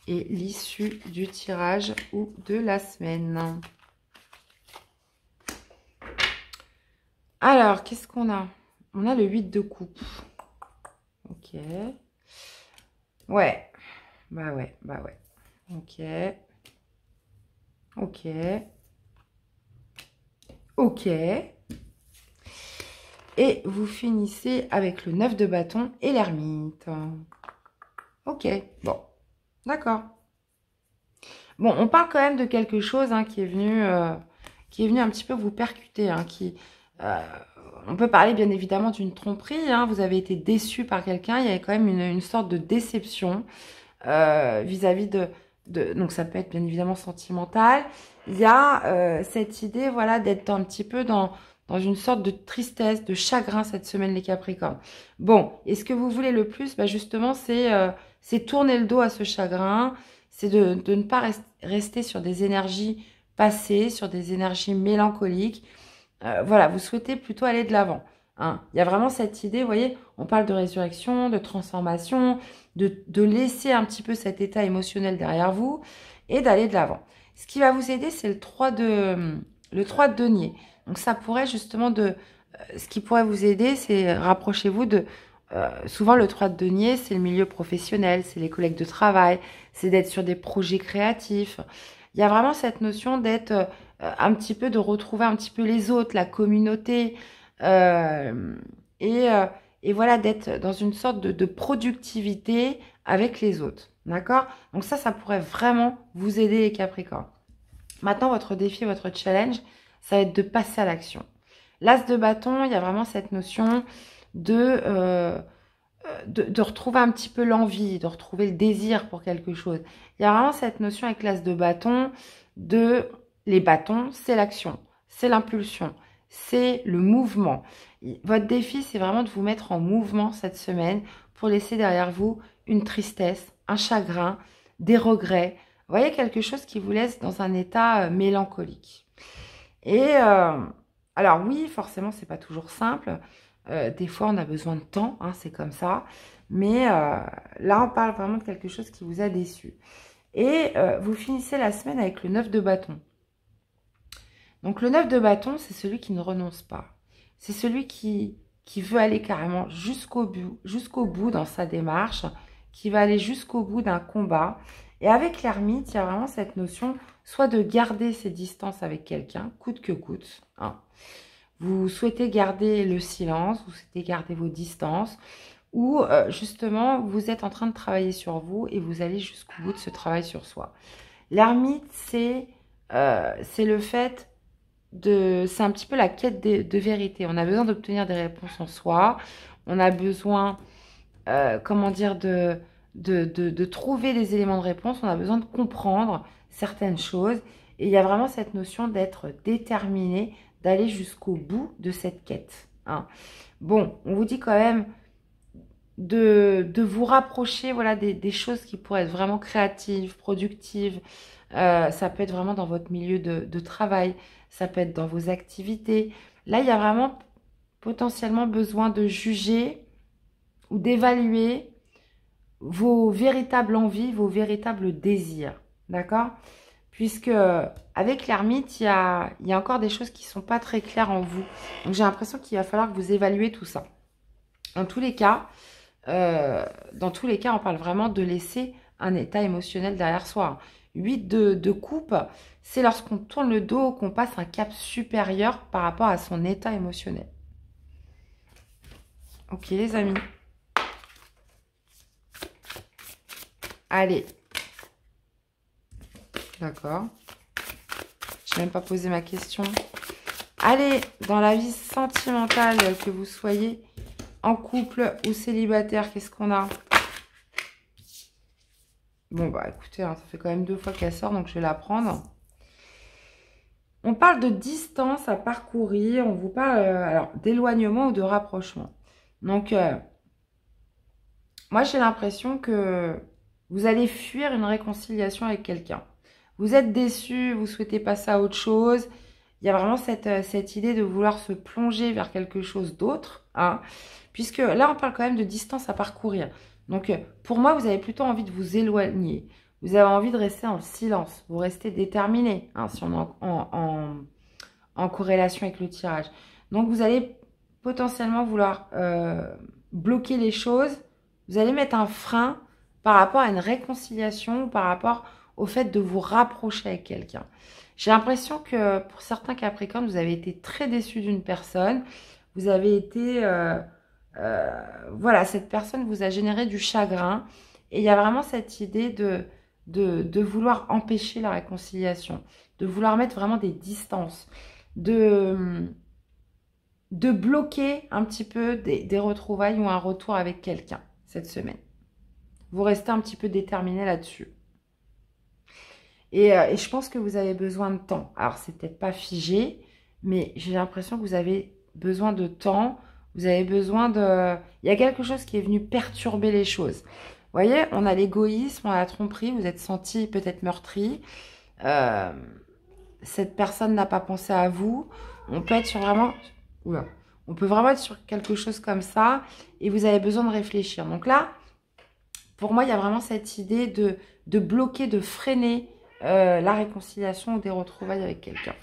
et l'issue du tirage ou de la semaine. Alors, qu'est-ce qu'on a? On a le 8 de coupe. Ok. Ouais. Bah ouais. Ok. Ok. Ok. Et vous finissez avec le 9 de bâton et l'ermite. Ok. Bon. D'accord. Bon, on parle quand même de quelque chose, hein, qui est venu qui est venu un petit peu vous percuter, hein, on peut parler bien évidemment d'une tromperie, hein, vous avez été déçu par quelqu'un, il y avait quand même une sorte de déception vis-à-vis donc ça peut être bien évidemment sentimental. Il y a cette idée, voilà, d'être un petit peu dans une sorte de tristesse, de chagrin cette semaine, les Capricornes. Bon, et ce que vous voulez le plus, bah justement, c'est tourner le dos à ce chagrin, c'est de ne pas rester sur des énergies passées, sur des énergies mélancoliques. Voilà, vous souhaitez plutôt aller de l'avant. Hein. Il y a vraiment cette idée, vous voyez, on parle de résurrection, de transformation, de laisser un petit peu cet état émotionnel derrière vous et d'aller de l'avant. Ce qui va vous aider, c'est le 3 de denier. Donc ça pourrait justement ce qui pourrait vous aider, c'est rapprochez-vous souvent le 3 de denier, c'est le milieu professionnel, c'est les collègues de travail, c'est d'être sur des projets créatifs. Il y a vraiment cette notion d'être un petit peu, de retrouver un petit peu les autres, la communauté, et voilà, d'être dans une sorte de productivité avec les autres. D'accord? Donc ça pourrait vraiment vous aider les Capricornes. Maintenant, votre défi, votre challenge, ça va être de passer à l'action. L'As de bâton, il y a vraiment cette notion de retrouver un petit peu l'envie, de retrouver le désir pour quelque chose. Il y a vraiment cette notion avec l'As de bâton les bâtons, c'est l'action, c'est l'impulsion, c'est le mouvement. Votre défi, c'est vraiment de vous mettre en mouvement cette semaine pour laisser derrière vous une tristesse, un chagrin, des regrets. Vous voyez, quelque chose qui vous laisse dans un état mélancolique. Et alors oui, forcément, c'est pas toujours simple. Des fois, on a besoin de temps, hein, c'est comme ça. Mais là, on parle vraiment de quelque chose qui vous a déçu. Et vous finissez la semaine avec le 9 de bâton. Donc le 9 de bâton, c'est celui qui ne renonce pas. C'est celui qui veut aller carrément jusqu'au bout dans sa démarche, qui va aller jusqu'au bout d'un combat. Et avec l'ermite, il y a vraiment cette notion soit de garder ses distances avec quelqu'un, coûte que coûte. Hein. Vous souhaitez garder le silence, vous souhaitez garder vos distances, ou justement, vous êtes en train de travailler sur vous et vous allez jusqu'au bout de ce travail sur soi. L'ermite, c'est le fait c'est un petit peu la quête de vérité. On a besoin d'obtenir des réponses en soi. On a besoin, comment dire, de trouver des éléments de réponse. On a besoin de comprendre certaines choses. Et il y a vraiment cette notion d'être déterminé, d'aller jusqu'au bout de cette quête. Hein. Bon, on vous dit quand même de vous rapprocher, voilà, des choses qui pourraient être vraiment créatives, productives. Ça peut être vraiment dans votre milieu de travail, ça peut être dans vos activités. Là, il y a vraiment potentiellement besoin de juger ou d'évaluer vos véritables envies, vos véritables désirs. D'accord? Puisque avec l'ermite, il y a encore des choses qui ne sont pas très claires en vous. Donc, j'ai l'impression qu'il va falloir que vous évaluez tout ça. Dans tous les cas, on parle vraiment de laisser un état émotionnel derrière soi. 8 de coupe, c'est lorsqu'on tourne le dos, qu'on passe un cap supérieur par rapport à son état émotionnel. Ok les amis. Allez. D'accord. Je n'ai même pas posé ma question. Allez, dans la vie sentimentale, que vous soyez en couple ou célibataire, qu'est-ce qu'on a? Bon, bah écoutez, hein, ça fait quand même 2 fois qu'elle sort, donc je vais la prendre. On parle de distance à parcourir, on vous parle alors d'éloignement ou de rapprochement. Donc, moi j'ai l'impression que vous allez fuir une réconciliation avec quelqu'un. Vous êtes déçu, vous souhaitez passer à autre chose. Il y a vraiment cette idée de vouloir se plonger vers quelque chose d'autre. Hein, puisque là, on parle quand même de distance à parcourir. Donc, pour moi, vous avez plutôt envie de vous éloigner. Vous avez envie de rester en silence. Vous restez déterminé, hein, si on est en corrélation avec le tirage. Donc, vous allez potentiellement vouloir bloquer les choses. Vous allez mettre un frein par rapport à une réconciliation ou par rapport au fait de vous rapprocher avec quelqu'un. J'ai l'impression que pour certains Capricornes, vous avez été très déçus d'une personne. Vous avez été... voilà, cette personne vous a généré du chagrin. Et il y a vraiment cette idée de vouloir empêcher la réconciliation, de vouloir mettre vraiment des distances, de bloquer un petit peu des retrouvailles ou un retour avec quelqu'un cette semaine. Vous restez un petit peu déterminé là-dessus. Et je pense que vous avez besoin de temps. Alors, c'est peut-être pas figé, mais j'ai l'impression que vous avez besoin de temps. Vous avez besoin de... Il y a quelque chose qui est venu perturber les choses. Vous voyez, on a l'égoïsme, on a la tromperie, vous êtes senti peut-être meurtri. Cette personne n'a pas pensé à vous. On peut être sur vraiment... Oula. On peut vraiment être sur quelque chose comme ça et vous avez besoin de réfléchir. Donc là, pour moi, il y a vraiment cette idée de bloquer, de freiner la réconciliation ou des retrouvailles avec quelqu'un.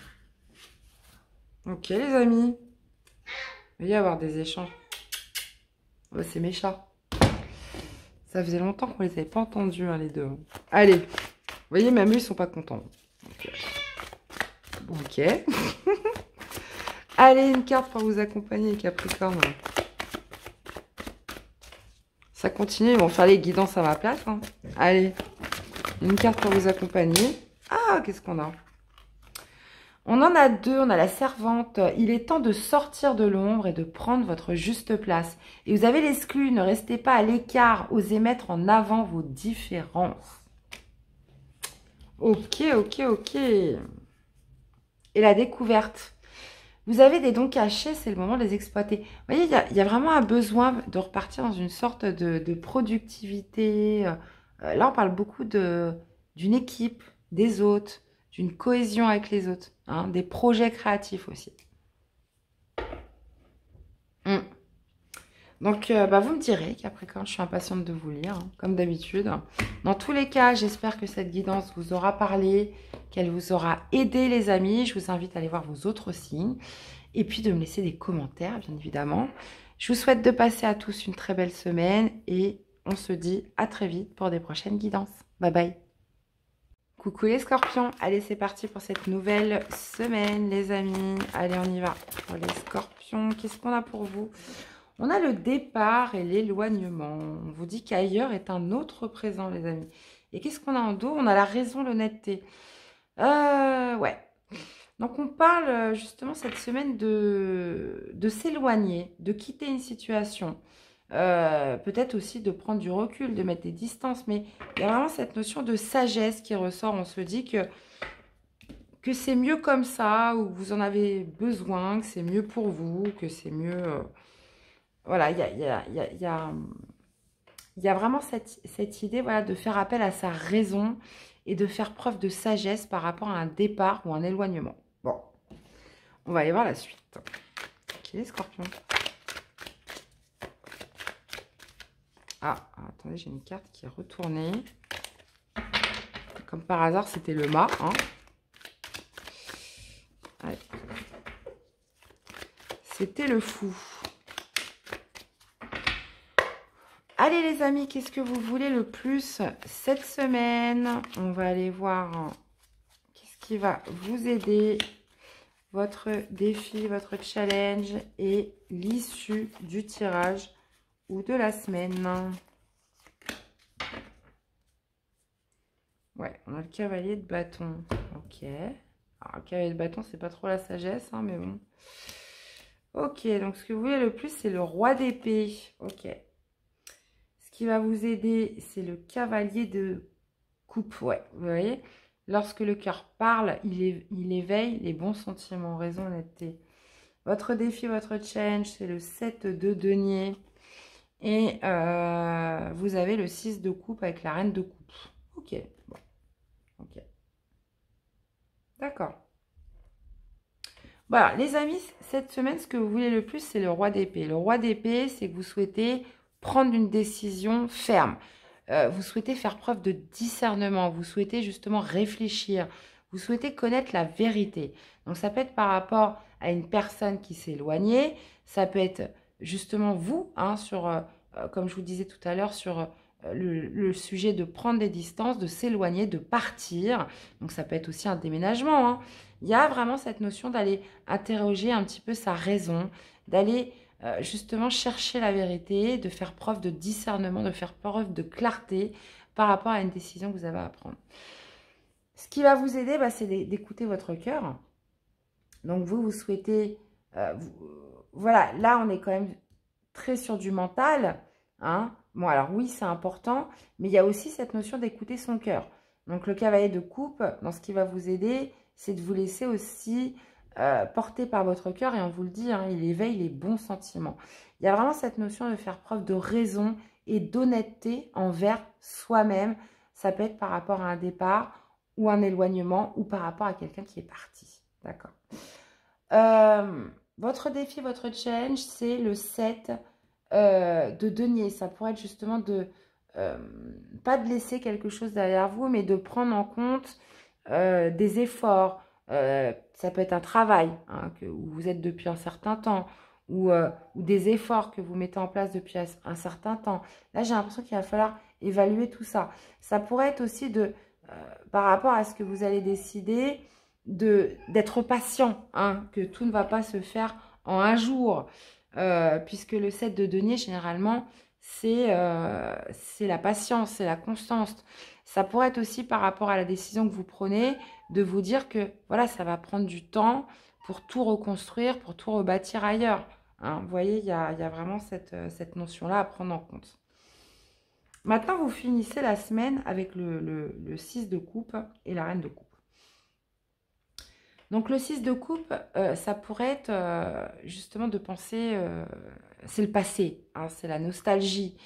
Ok, les amis. Il va y avoir des échanges. Oh, c'est mes chats. Ça faisait longtemps qu'on les avait pas entendus, hein, les deux. Allez. Vous voyez, même eux, ils sont pas contents. Ok. Allez, une carte pour vous accompagner, Capricorne. Ça continue, ils vont faire les guidances à ma place. Hein. Allez, une carte pour vous accompagner. Ah, qu'est-ce qu'on a? On en a deux, on a la servante. Il est temps de sortir de l'ombre et de prendre votre juste place. Et vous avez l'exclu, ne restez pas à l'écart, osez mettre en avant vos différences. Ok, ok, ok. Et la découverte. Vous avez des dons cachés, c'est le moment de les exploiter. Vous voyez, il y a vraiment un besoin de repartir dans une sorte de productivité. Là, on parle beaucoup d'une équipe, des autres, d'une cohésion avec les autres, hein, des projets créatifs aussi. Donc, vous me direz Capricorne, je suis impatiente de vous lire, hein, comme d'habitude. Dans tous les cas, j'espère que cette guidance vous aura parlé, qu'elle vous aura aidé, les amis. Je vous invite à aller voir vos autres signes et puis de me laisser des commentaires, bien évidemment. Je vous souhaite de passer à tous une très belle semaine et on se dit à très vite pour des prochaines guidances. Bye bye. Coucou les scorpions, allez c'est parti pour cette nouvelle semaine les amis. Allez on y va pour les scorpions, qu'est-ce qu'on a pour vous? On a le départ et l'éloignement. On vous dit qu'ailleurs est un autre présent, les amis. Et qu'est-ce qu'on a en dos? On a la raison, l'honnêteté. Ouais. Donc, on parle justement cette semaine de s'éloigner, de quitter une situation. Peut-être aussi de prendre du recul, de mettre des distances. Mais il y a vraiment cette notion de sagesse qui ressort. On se dit que c'est mieux comme ça, ou que vous en avez besoin, que c'est mieux pour vous, que c'est mieux... Voilà, il y a vraiment cette idée voilà, de faire appel à sa raison et de faire preuve de sagesse par rapport à un départ ou un éloignement. Bon, on va aller voir la suite. Ok, les scorpions. Ah, attendez, j'ai une carte qui est retournée. Comme par hasard, c'était le mât. Hein. Ouais. C'était le fou. Allez les amis, qu'est-ce que vous voulez le plus cette semaine? On va aller voir qu'est-ce qui va vous aider, votre défi, votre challenge et l'issue du tirage ou de la semaine. Ouais, on a le cavalier de bâton. Ok. Alors, le cavalier de bâton, c'est pas trop la sagesse, hein, mais bon. Ok, donc ce que vous voulez le plus, c'est le roi d'épée. Ok. Qui va vous aider, c'est le cavalier de coupe. Ouais, vous voyez, lorsque le cœur parle, il éveille les bons sentiments, raison, honnêteté. Votre défi, votre challenge, c'est le 7 de denier. Et vous avez le 6 de coupe avec la reine de coupe. Ok, bon. Ok. D'accord. Voilà, les amis, cette semaine, ce que vous voulez le plus, c'est le roi d'épée. Le roi d'épée, c'est que vous souhaitez prendre une décision ferme. Vous souhaitez faire preuve de discernement. Vous souhaitez justement réfléchir. Vous souhaitez connaître la vérité. Donc, ça peut être par rapport à une personne qui s'est éloignée. Ça peut être justement vous, hein, comme je vous disais tout à l'heure, sur le sujet de prendre des distances, de s'éloigner, de partir. Donc, ça peut être aussi un déménagement. Hein. Il y a vraiment cette notion d'aller interroger un petit peu sa raison, d'aller... justement chercher la vérité, de faire preuve de discernement, de faire preuve de clarté par rapport à une décision que vous avez à prendre. Ce qui va vous aider, c'est d'écouter votre cœur. Donc, vous souhaitez... voilà, là, on est quand même très sur du mental. Hein. Bon, alors oui, c'est important, mais il y a aussi cette notion d'écouter son cœur. Donc, le cavalier de coupe, dans ce qui va vous aider, c'est de vous laisser aussi porter par votre cœur. Et on vous le dit, hein, il éveille les bons sentiments. Il y a vraiment cette notion de faire preuve de raison et d'honnêteté envers soi-même. Ça peut être par rapport à un départ ou un éloignement ou par rapport à quelqu'un qui est parti. D'accord. Votre défi, votre challenge, c'est le 7 de denier. Ça pourrait être justement de, pas de laisser quelque chose derrière vous, mais de prendre en compte des efforts. Ça peut être un travail hein, où vous êtes depuis un certain temps ou des efforts que vous mettez en place depuis un certain temps. Là, j'ai l'impression qu'il va falloir évaluer tout ça. Ça pourrait être aussi de, par rapport à ce que vous allez décider, d'être patient, hein, que tout ne va pas se faire en un jour, puisque le 7 de denier, généralement, c'est la patience, c'est la constance. Ça pourrait être aussi par rapport à la décision que vous prenez, de vous dire que voilà, ça va prendre du temps pour tout reconstruire, pour tout rebâtir ailleurs. Hein. Vous voyez, il y a vraiment cette notion-là à prendre en compte. Maintenant, vous finissez la semaine avec le 6 de coupe et la reine de coupe. Donc, le 6 de coupe, ça pourrait être justement de penser, c'est le passé, hein, c'est la nostalgie,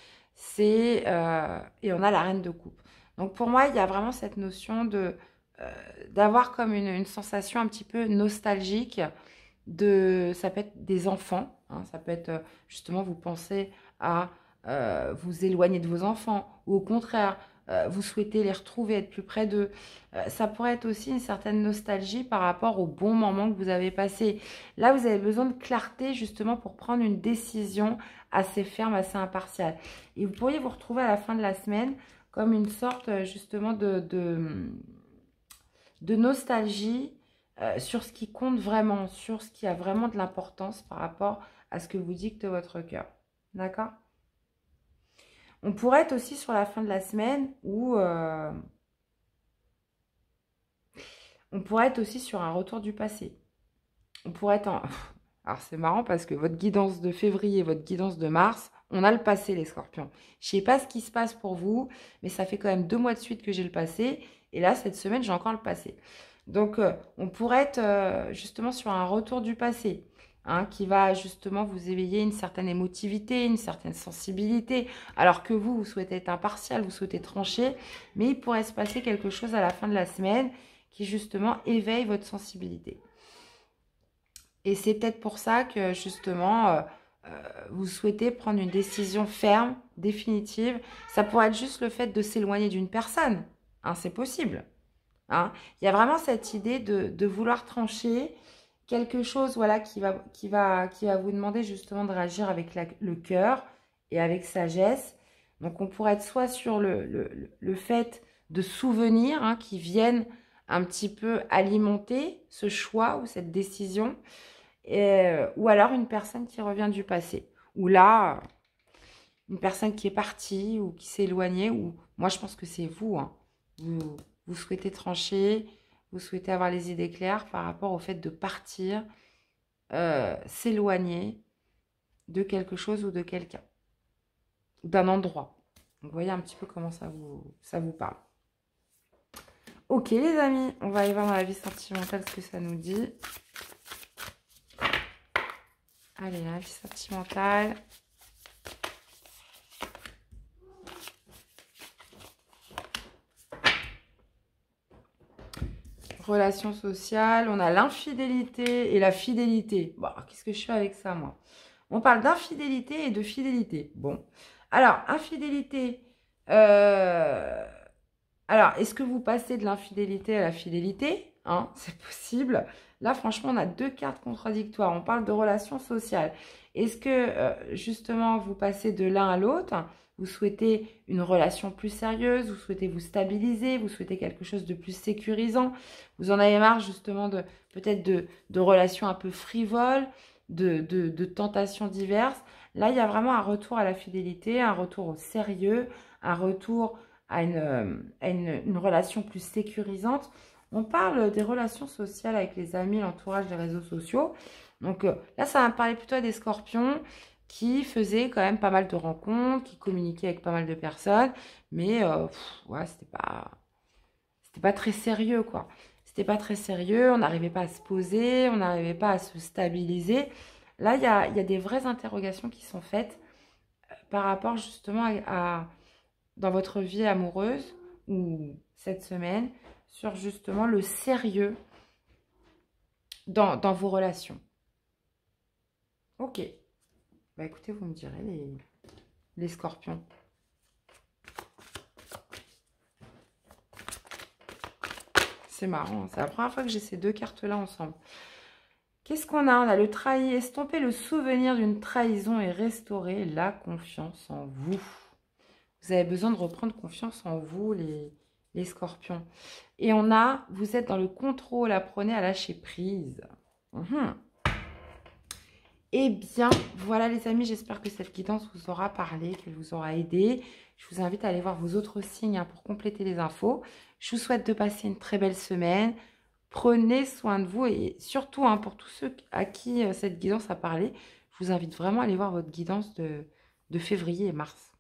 et on a la reine de coupe. Donc, pour moi, il y a vraiment cette notion d'avoir comme une sensation un petit peu nostalgique, ça peut être des enfants, hein, ça peut être justement, vous pensez à vous éloigner de vos enfants, ou au contraire, vous souhaitez les retrouver, être plus près d'eux. Ça pourrait être aussi une certaine nostalgie par rapport au bon moment que vous avez passé. Là, vous avez besoin de clarté justement pour prendre une décision assez ferme, assez impartiale. Et vous pourriez vous retrouver à la fin de la semaine comme une sorte justement de nostalgie sur ce qui compte vraiment, sur ce qui a vraiment de l'importance par rapport à ce que vous dicte votre cœur. D'accord ? On pourrait être aussi sur la fin de la semaine où on pourrait être aussi sur un retour du passé. On pourrait être en... Alors c'est marrant parce que votre guidance de février, votre guidance de mars, on a le passé les scorpions. Je ne sais pas ce qui se passe pour vous, mais ça fait quand même 2 mois de suite que j'ai le passé. Et là, cette semaine, j'ai encore le passé. Donc, on pourrait être justement sur un retour du passé. Hein, qui va justement vous éveiller une certaine émotivité, une certaine sensibilité, alors que vous souhaitez être impartial, vous souhaitez trancher, mais il pourrait se passer quelque chose à la fin de la semaine qui justement éveille votre sensibilité. Et c'est peut-être pour ça que justement, vous souhaitez prendre une décision ferme, définitive. Ça pourrait être juste le fait de s'éloigner d'une personne, hein, c'est possible. Hein. Il y a vraiment cette idée de vouloir trancher, quelque chose voilà, qui va vous demander justement de réagir avec le cœur et avec sagesse. Donc, on pourrait être soit sur le fait de souvenirs hein, qui viennent un petit peu alimenter ce choix ou cette décision, ou alors une personne qui revient du passé. Ou là, une personne qui est partie ou qui s'est éloignée, ou moi je pense que c'est vous. Hein. Vous souhaitez trancher, vous souhaitez avoir les idées claires par rapport au fait de partir, s'éloigner de quelque chose ou de quelqu'un, d'un endroit. Donc, vous voyez un petit peu comment ça vous parle. Ok les amis, on va aller voir dans la vie sentimentale ce que ça nous dit. Allez, la vie sentimentale. Relations sociales, on a l'infidélité et la fidélité. Bon, qu'est-ce que je fais avec ça, moi? On parle d'infidélité et de fidélité. Bon, alors, infidélité. Alors, est-ce que vous passez de l'infidélité à la fidélité? Hein, c'est possible. Là, franchement, on a 2 cartes contradictoires. On parle de relations sociales. Est-ce que, justement, vous passez de l'un à l'autre? Vous souhaitez une relation plus sérieuse, vous souhaitez vous stabiliser, vous souhaitez quelque chose de plus sécurisant. Vous en avez marre justement peut-être de relations un peu frivoles, de tentations diverses. Là, il y a vraiment un retour à la fidélité, un retour au sérieux, un retour une relation plus sécurisante. On parle des relations sociales avec les amis, l'entourage des réseaux sociaux. Donc là, ça va me parler plutôt des scorpions qui faisaient quand même pas mal de rencontres, qui communiquaient avec pas mal de personnes. Mais ouais, c'était pas très sérieux, quoi. C'était pas très sérieux, on n'arrivait pas à se poser, on n'arrivait pas à se stabiliser. Là, il y a des vraies interrogations qui sont faites par rapport justement dans votre vie amoureuse ou cette semaine, sur justement le sérieux dans vos relations. Ok. Bah écoutez, vous me direz les scorpions. C'est marrant, c'est la première fois que j'ai ces deux cartes-là ensemble. Qu'est-ce qu'on a? On a le trahi, estomper le souvenir d'une trahison et restaurer la confiance en vous. Vous avez besoin de reprendre confiance en vous, les scorpions. Et on a, vous êtes dans le contrôle, apprenez à lâcher prise. Eh bien, voilà les amis, j'espère que cette guidance vous aura parlé, qu'elle vous aura aidé. Je vous invite à aller voir vos autres signes pour compléter les infos. Je vous souhaite de passer une très belle semaine. Prenez soin de vous et surtout, pour tous ceux à qui cette guidance a parlé, je vous invite vraiment à aller voir votre guidance de février et mars.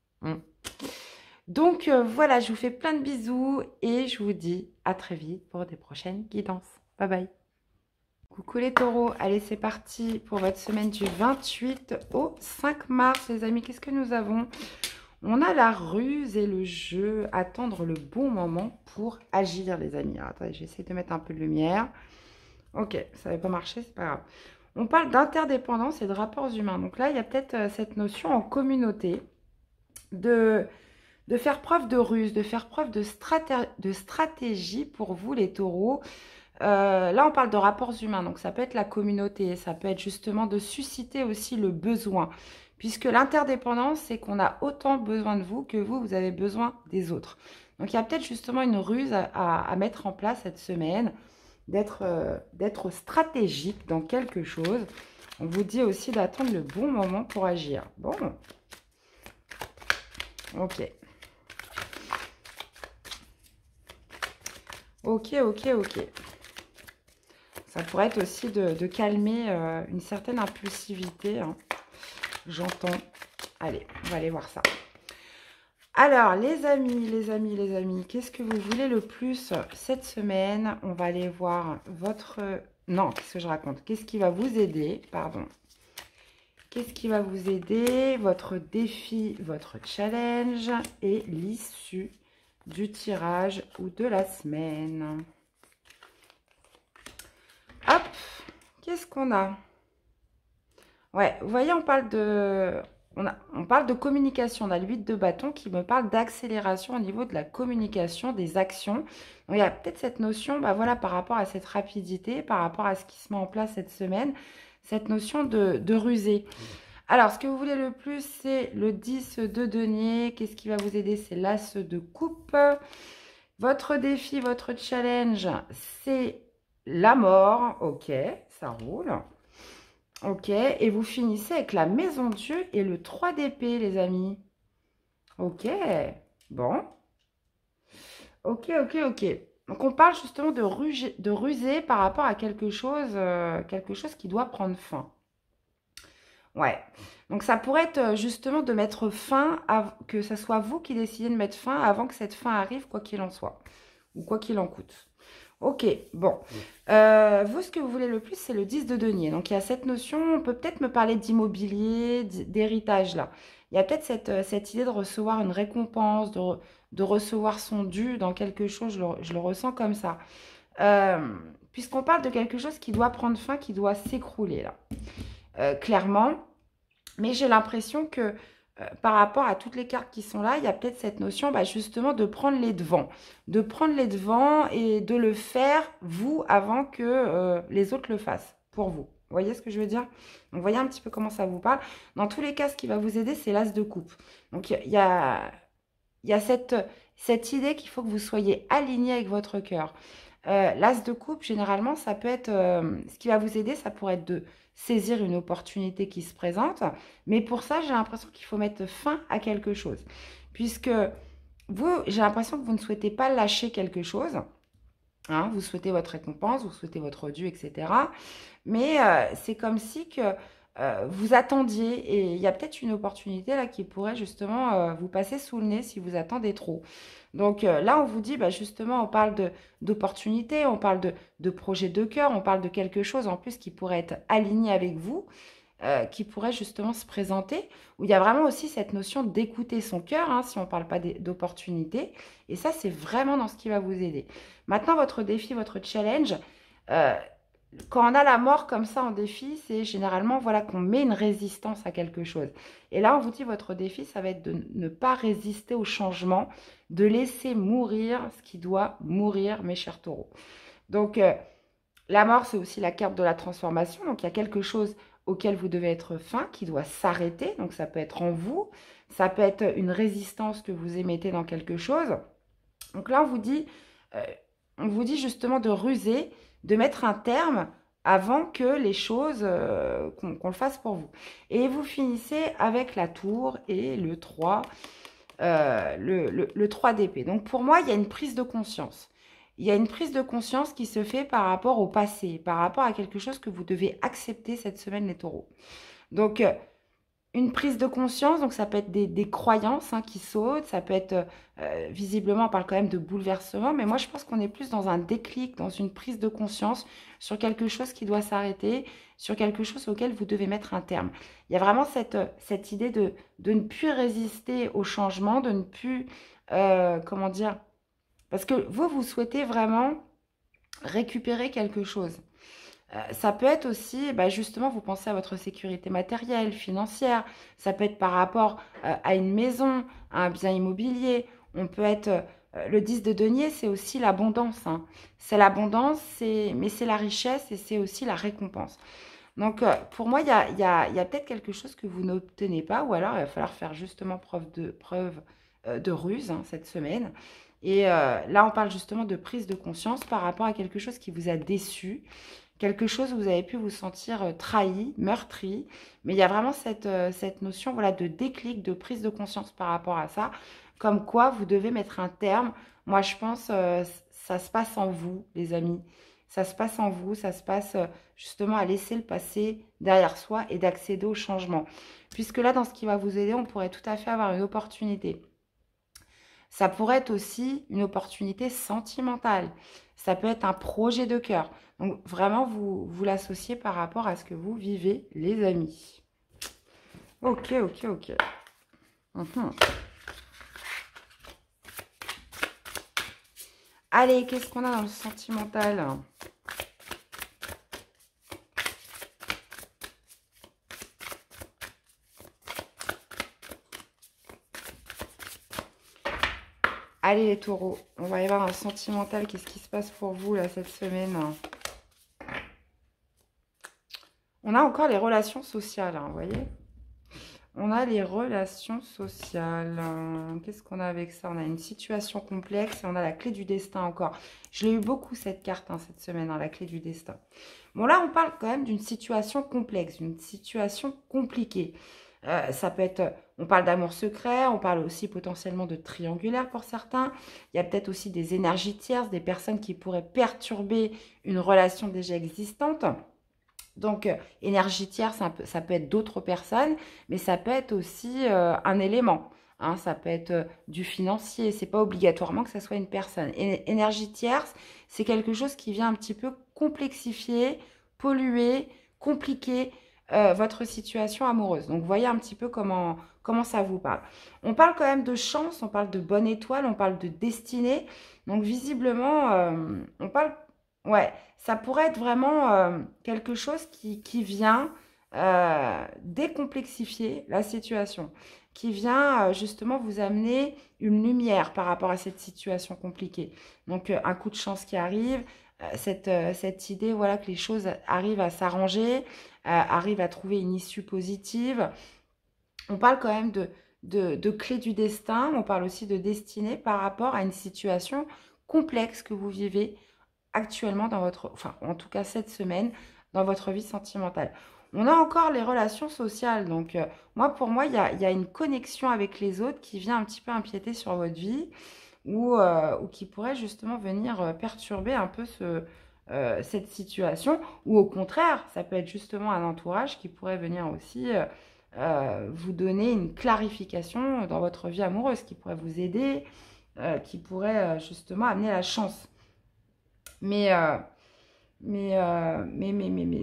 Donc voilà, je vous fais plein de bisous et je vous dis à très vite pour des prochaines guidances. Bye bye. Coucou les taureaux, allez c'est parti pour votre semaine du 28 au 5 mars les amis. Qu'est-ce que nous avons? On a la ruse et le jeu, attendre le bon moment pour agir les amis. Alors, attendez, j'essaie de mettre un peu de lumière. Ok, ça n'avait pas marché, c'est pas grave. On parle d'interdépendance et de rapports humains. Donc là, il y a peut-être cette notion en communauté de faire preuve de ruse, de faire preuve de stratégie pour vous les taureaux. Là, on parle de rapports humains, donc ça peut être la communauté, ça peut être justement de susciter aussi le besoin. Puisque l'interdépendance, c'est qu'on a autant besoin de vous que vous avez besoin des autres. Donc, il y a peut-être justement une ruse à mettre en place cette semaine, d'être stratégique dans quelque chose. On vous dit aussi d'attendre le bon moment pour agir. Bon. Ok. Ok, ok, ok. Ça pourrait être aussi de calmer une certaine impulsivité, j'entends. Allez, on va aller voir ça. Alors, les amis, qu'est-ce que vous voulez le plus cette semaine? On va aller voir votre... Non, qu'est-ce que je raconte? Qu'est-ce qui va vous aider? Pardon. Qu'est-ce qui va vous aider? Votre défi, votre challenge et l'issue du tirage ou de la semaine. Hop, qu'est-ce qu'on a? Ouais, vous voyez, on parle de communication. On a le 8 de bâton qui me parle d'accélération au niveau de la communication, des actions. Donc, il y a peut-être cette notion, bah voilà, par rapport à cette rapidité, par rapport à ce qui se met en place cette semaine, cette notion de ruser. Alors, ce que vous voulez le plus, c'est le 10 de denier. Qu'est-ce qui va vous aider? C'est l'as de coupe. Votre défi, votre challenge, c'est la mort. Ok, ça roule. Ok, et vous finissez avec la maison Dieu et le 3 d'épée, les amis. Ok, bon. Ok, ok, ok. Donc, on parle justement de ruser par rapport à quelque chose qui doit prendre fin. Ouais. Donc, ça pourrait être justement de mettre fin, que ce soit vous qui décidez de mettre fin avant que cette fin arrive, quoi qu'il en soit. Ou quoi qu'il en coûte. Ok, bon. Vous, ce que vous voulez le plus, c'est le 10 de denier. Donc, il y a cette notion, on peut peut-être me parler d'immobilier, d'héritage, là. Il y a peut-être cette idée de recevoir une récompense, de recevoir son dû dans quelque chose, je le ressens comme ça. Puisqu'on parle de quelque chose qui doit prendre fin, qui doit s'écrouler, là. Clairement. Mais j'ai l'impression que par rapport à toutes les cartes qui sont là, il y a peut-être cette notion justement de prendre les devants. De prendre les devants et de le faire, vous, avant que les autres le fassent, pour vous. Vous voyez ce que je veux dire? Donc, voyez un petit peu comment ça vous parle. Dans tous les cas, ce qui va vous aider, c'est l'as de coupe. Donc, il y a cette idée qu'il faut que vous soyez aligné avec votre cœur. L'as de coupe, généralement, ça peut être... ce qui va vous aider, ça pourrait être de saisir une opportunité qui se présente. Mais pour ça, j'ai l'impression qu'il faut mettre fin à quelque chose. Puisque vous, j'ai l'impression que vous ne souhaitez pas lâcher quelque chose. Hein, vous souhaitez votre récompense, vous souhaitez votre dû, etc. Mais c'est comme si que vous attendiez et il y a peut-être une opportunité là qui pourrait justement vous passer sous le nez si vous attendez trop. Donc là, on vous dit, bah, justement, on parle d'opportunités, on parle de projet de cœur, on parle de quelque chose en plus qui pourrait être aligné avec vous, qui pourrait justement se présenter, où il y a vraiment aussi cette notion d'écouter son cœur, hein, si on ne parle pas d'opportunité. Et ça, c'est vraiment dans ce qui va vous aider. Maintenant, votre défi, votre challenge, euh, quand on a la mort comme ça en défi, c'est généralement voilà, qu'on met une résistance à quelque chose. Et là, on vous dit, votre défi, ça va être de ne pas résister au changement, de laisser mourir ce qui doit mourir, mes chers taureaux. Donc, la mort, c'est aussi la carte de la transformation. Donc, il y a quelque chose auquel vous devez être fin, qui doit s'arrêter. Donc, ça peut être en vous, ça peut être une résistance que vous émettez dans quelque chose. Donc là, euh, on vous dit justement de ruser, de mettre un terme avant que les choses, qu'on le fasse pour vous. Et vous finissez avec la tour et le 3, le 3 d'épée. Donc pour moi, il y a une prise de conscience. Il y a une prise de conscience qui se fait par rapport au passé, par rapport à quelque chose que vous devez accepter cette semaine, les taureaux. Donc, une prise de conscience, donc ça peut être des croyances hein, qui sautent, ça peut être, visiblement, on parle quand même de bouleversement, mais moi je pense qu'on est plus dans un déclic, dans une prise de conscience sur quelque chose qui doit s'arrêter, sur quelque chose auquel vous devez mettre un terme. Il y a vraiment cette idée de ne plus résister au changement, de ne plus, comment dire, parce que vous souhaitez vraiment récupérer quelque chose. Ça peut être aussi, bah, justement, vous pensez à votre sécurité matérielle, financière. Ça peut être par rapport à une maison, à un bien immobilier. On peut être... le 10 de denier, c'est aussi l'abondance. Hein. C'est l'abondance, mais c'est la richesse et c'est aussi la récompense. Donc, pour moi, il y a peut-être quelque chose que vous n'obtenez pas, ou alors il va falloir faire justement preuve de ruse hein, cette semaine. Et là, on parle justement de prise de conscience par rapport à quelque chose qui vous a déçu, quelque chose où vous avez pu vous sentir trahi, meurtri. Mais il y a vraiment cette notion voilà, de déclic, de prise de conscience par rapport à ça, comme quoi vous devez mettre un terme. Moi, je pense ça se passe en vous, les amis. Ça se passe en vous, ça se passe justement à laisser le passé derrière soi et d'accéder au changement. Puisque là, dans ce qui va vous aider, on pourrait tout à fait avoir une opportunité. Ça pourrait être aussi une opportunité sentimentale. Ça peut être un projet de cœur. Donc vraiment, vous l'associez par rapport à ce que vous vivez, les amis. Ok, ok, ok. Mhm. Allez, qu'est-ce qu'on a dans le sentimental? Allez les taureaux, on va y voir un sentimental. Qu'est-ce qui se passe pour vous là cette semaine? On a encore les relations sociales, hein, vous voyez? On a les relations sociales. Qu'est-ce qu'on a avec ça? On a une situation complexe et on a la clé du destin encore. Je l'ai eu beaucoup cette carte hein, cette semaine, hein, la clé du destin. Bon là, on parle quand même d'une situation complexe, d'une situation compliquée. Ça peut être, on parle d'amour secret, on parle aussi potentiellement de triangulaire pour certains. Il y a peut-être aussi des énergies tierces, des personnes qui pourraient perturber une relation déjà existante. Donc, énergie tierce, ça peut être d'autres personnes, mais ça peut être aussi un élément. Hein, ça peut être du financier, c'est pas obligatoirement que ça soit une personne. Énergie tierce, c'est quelque chose qui vient un petit peu complexifier, polluer, compliquer votre situation amoureuse. Donc, voyez un petit peu comment ça vous parle. On parle quand même de chance, on parle de bonne étoile, on parle de destinée. Donc, visiblement, on parle... Ouais, ça pourrait être vraiment quelque chose qui vient décomplexifier la situation, qui vient justement vous amener une lumière par rapport à cette situation compliquée. Donc, un coup de chance qui arrive, cette idée voilà, que les choses arrivent à s'arranger, arrivent à trouver une issue positive. On parle quand même de clé du destin, on parle aussi de destinée par rapport à une situation complexe que vous vivez actuellement dans votre, enfin en tout cas cette semaine, dans votre vie sentimentale. On a encore les relations sociales. Donc, pour moi, il y a une connexion avec les autres qui vient un petit peu empiéter sur votre vie ou qui pourrait justement venir perturber un peu cette situation. Ou au contraire, ça peut être justement un entourage qui pourrait venir aussi vous donner une clarification dans votre vie amoureuse, qui pourrait vous aider, qui pourrait justement amener la chance. Mais,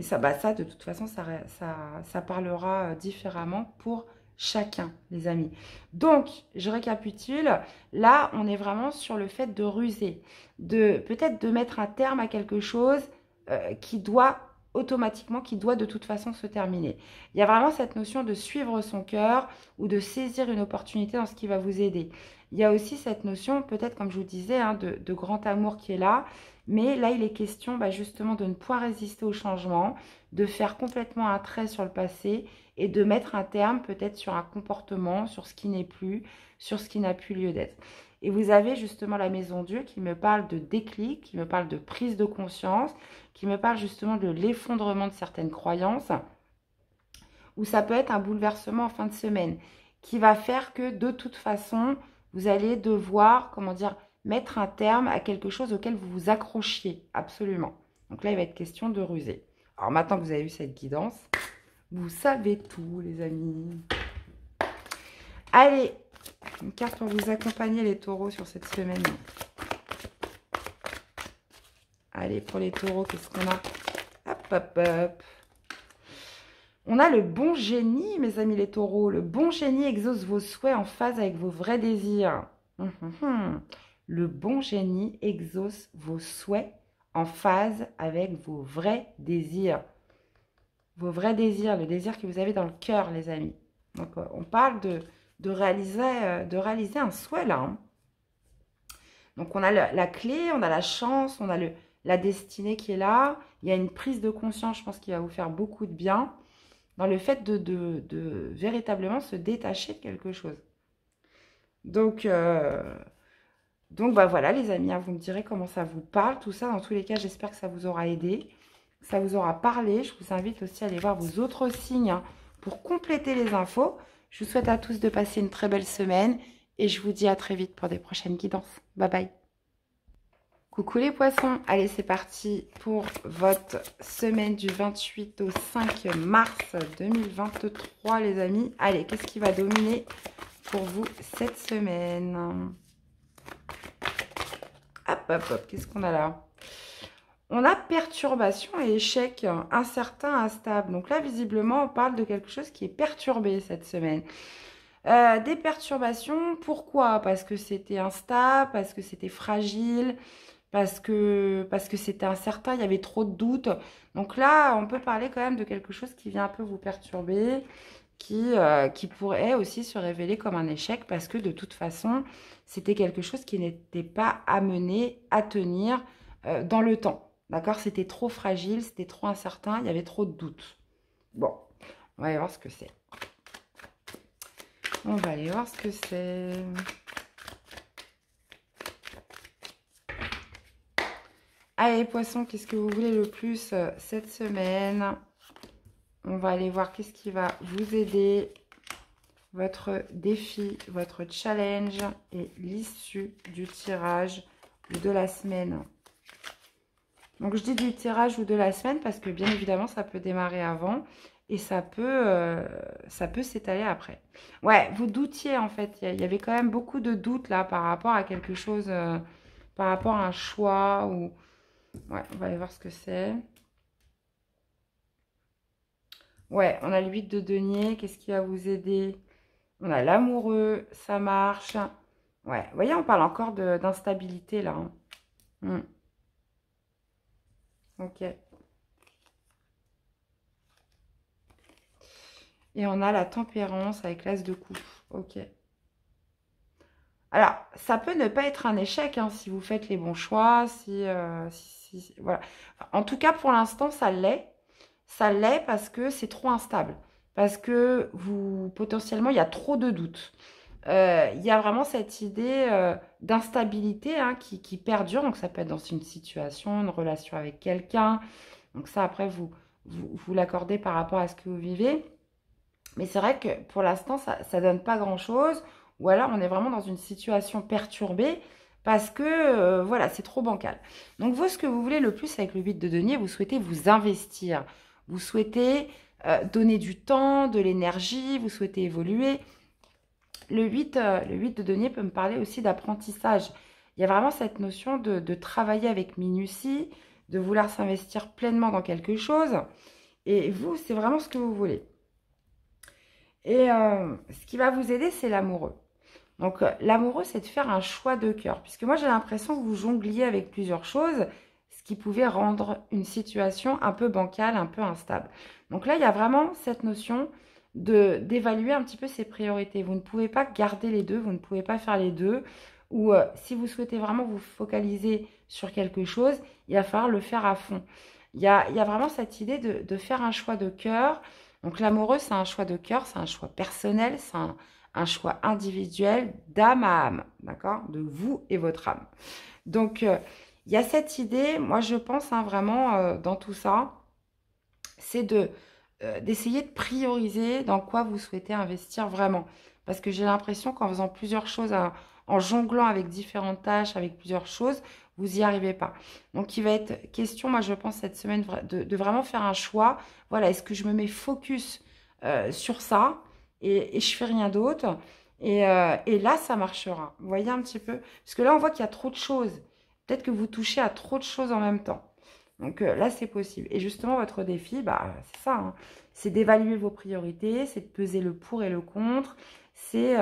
ça, ça, de toute façon, ça parlera différemment pour chacun, les amis. Donc, je récapitule. Là, on est vraiment sur le fait de ruser, peut-être de mettre un terme à quelque chose qui doit automatiquement, qui doit de toute façon se terminer. Il y a vraiment cette notion de suivre son cœur ou de saisir une opportunité dans ce qui va vous aider. Il y a aussi cette notion, peut-être comme je vous disais, hein, de grand amour qui est là. Mais là, il est question justement de ne point résister au changement, de faire complètement un trait sur le passé et de mettre un terme peut-être sur un comportement, sur ce qui n'est plus, sur ce qui n'a plus lieu d'être. Et vous avez justement la Maison Dieu qui me parle de déclic, qui me parle de prise de conscience, qui me parle justement de l'effondrement de certaines croyances, ou ça peut être un bouleversement en fin de semaine, qui va faire que de toute façon, vous allez devoir, comment dire, mettre un terme à quelque chose auquel vous vous accrochiez, absolument. Donc là, il va être question de ruser. Alors maintenant que vous avez eu cette guidance, vous savez tout, les amis. Allez, une carte pour vous accompagner, les taureaux, sur cette semaine. Allez, pour les taureaux, qu'est-ce qu'on a? Hop, hop, hop. On a le bon génie, mes amis les taureaux. Le bon génie exauce vos souhaits en phase avec vos vrais désirs. Le bon génie exauce vos souhaits en phase avec vos vrais désirs. Vos vrais désirs, le désir que vous avez dans le cœur, les amis. Donc, on parle de réaliser un souhait, là. Hein. Donc, on a la clé, on a la chance, on a la destinée qui est là. Il y a une prise de conscience, je pense, qui va vous faire beaucoup de bien dans le fait de véritablement se détacher de quelque chose. Donc voilà, les amis, hein, vous me direz comment ça vous parle. Tout ça, dans tous les cas, j'espère que ça vous aura aidé, que ça vous aura parlé. Je vous invite aussi à aller voir vos autres signes hein, pour compléter les infos. Je vous souhaite à tous de passer une très belle semaine et je vous dis à très vite pour des prochaines guidances. Bye bye. Coucou les poissons, allez c'est parti pour votre semaine du 28 au 5 mars 2023 les amis. Allez, qu'est-ce qui va dominer pour vous cette semaine? Hop, hop, hop, qu'est-ce qu'on a là? On a perturbation et échec, incertain, instable. Donc là, visiblement, on parle de quelque chose qui est perturbé cette semaine. Des perturbations, pourquoi? Parce que c'était instable, parce que c'était fragile, parce que c'était incertain, il y avait trop de doutes. Donc là, on peut parler quand même de quelque chose qui vient un peu vous perturber, qui pourrait aussi se révéler comme un échec, parce que de toute façon, c'était quelque chose qui n'était pas amené à tenir dans le temps. D'accord? C'était trop fragile, c'était trop incertain, il y avait trop de doutes. Bon, on va aller voir ce que c'est. On va aller voir ce que c'est. Allez, poissons, qu'est-ce que vous voulez le plus cette semaine? On va aller voir qu'est-ce qui va vous aider, votre défi, votre challenge et l'issue du tirage de la semaine. Donc, je dis du tirage ou de la semaine parce que, bien évidemment, ça peut démarrer avant et ça peut s'étaler après. Ouais, vous doutiez, en fait. Il y avait quand même beaucoup de doutes, là, par rapport à quelque chose, par rapport à un choix ou... Ouais, on va aller voir ce que c'est. Ouais, on a le 8 de denier. Qu'est-ce qui va vous aider? On a l'amoureux, ça marche. Ouais, vous voyez, on parle encore d'instabilité, là. Hein. Ok. Et on a la tempérance avec l'as de coupe. Ok. Alors, ça peut ne pas être un échec hein, si vous faites les bons choix. Voilà. Enfin, en tout cas, pour l'instant, ça l'est. Ça l'est parce que c'est trop instable. Parce que potentiellement, il y a trop de doutes. Il y a vraiment cette idée d'instabilité hein, qui perdure. Donc, ça peut être dans une situation, une relation avec quelqu'un. Donc, ça, après, vous vous l'accordez par rapport à ce que vous vivez. Mais c'est vrai que pour l'instant, ça ne donne pas grand-chose. Ou alors, on est vraiment dans une situation perturbée parce que, voilà, c'est trop bancal. Donc, vous, ce que vous voulez le plus avec le 8 de denier, vous souhaitez vous investir. Vous souhaitez donner du temps, de l'énergie, vous souhaitez évoluer. Le 8 de denier peut me parler aussi d'apprentissage. Il y a vraiment cette notion de travailler avec minutie, de vouloir s'investir pleinement dans quelque chose. Et vous, c'est vraiment ce que vous voulez. Et ce qui va vous aider, c'est l'amoureux. Donc, l'amoureux, c'est de faire un choix de cœur. Puisque moi, j'ai l'impression que vous jongliez avec plusieurs choses, ce qui pouvait rendre une situation un peu bancale, un peu instable. Donc là, il y a vraiment cette notion d'évaluer un petit peu ses priorités. Vous ne pouvez pas garder les deux, vous ne pouvez pas faire les deux. Ou si vous souhaitez vraiment vous focaliser sur quelque chose, il va falloir le faire à fond. Il y a vraiment cette idée de faire un choix de cœur. Donc l'amoureux, c'est un choix de cœur, c'est un choix personnel, c'est un choix individuel d'âme à âme, d'accord? De vous et votre âme. Donc, il y a cette idée, moi je pense vraiment dans tout ça, c'est d'essayer de prioriser dans quoi vous souhaitez investir vraiment. Parce que j'ai l'impression qu'en faisant plusieurs choses, en jonglant avec différentes tâches, avec plusieurs choses, vous n'y arrivez pas. Donc, il va être question, moi je pense cette semaine, de vraiment faire un choix. Voilà, est-ce que je me mets focus sur ça et je fais rien d'autre et là, ça marchera. Vous voyez un petit peu? Parce que là, on voit qu'il y a trop de choses. Peut-être que vous touchez à trop de choses en même temps. Donc là, c'est possible. Et justement, votre défi, bah, c'est ça. Hein. C'est d'évaluer vos priorités, c'est de peser le pour et le contre. C'est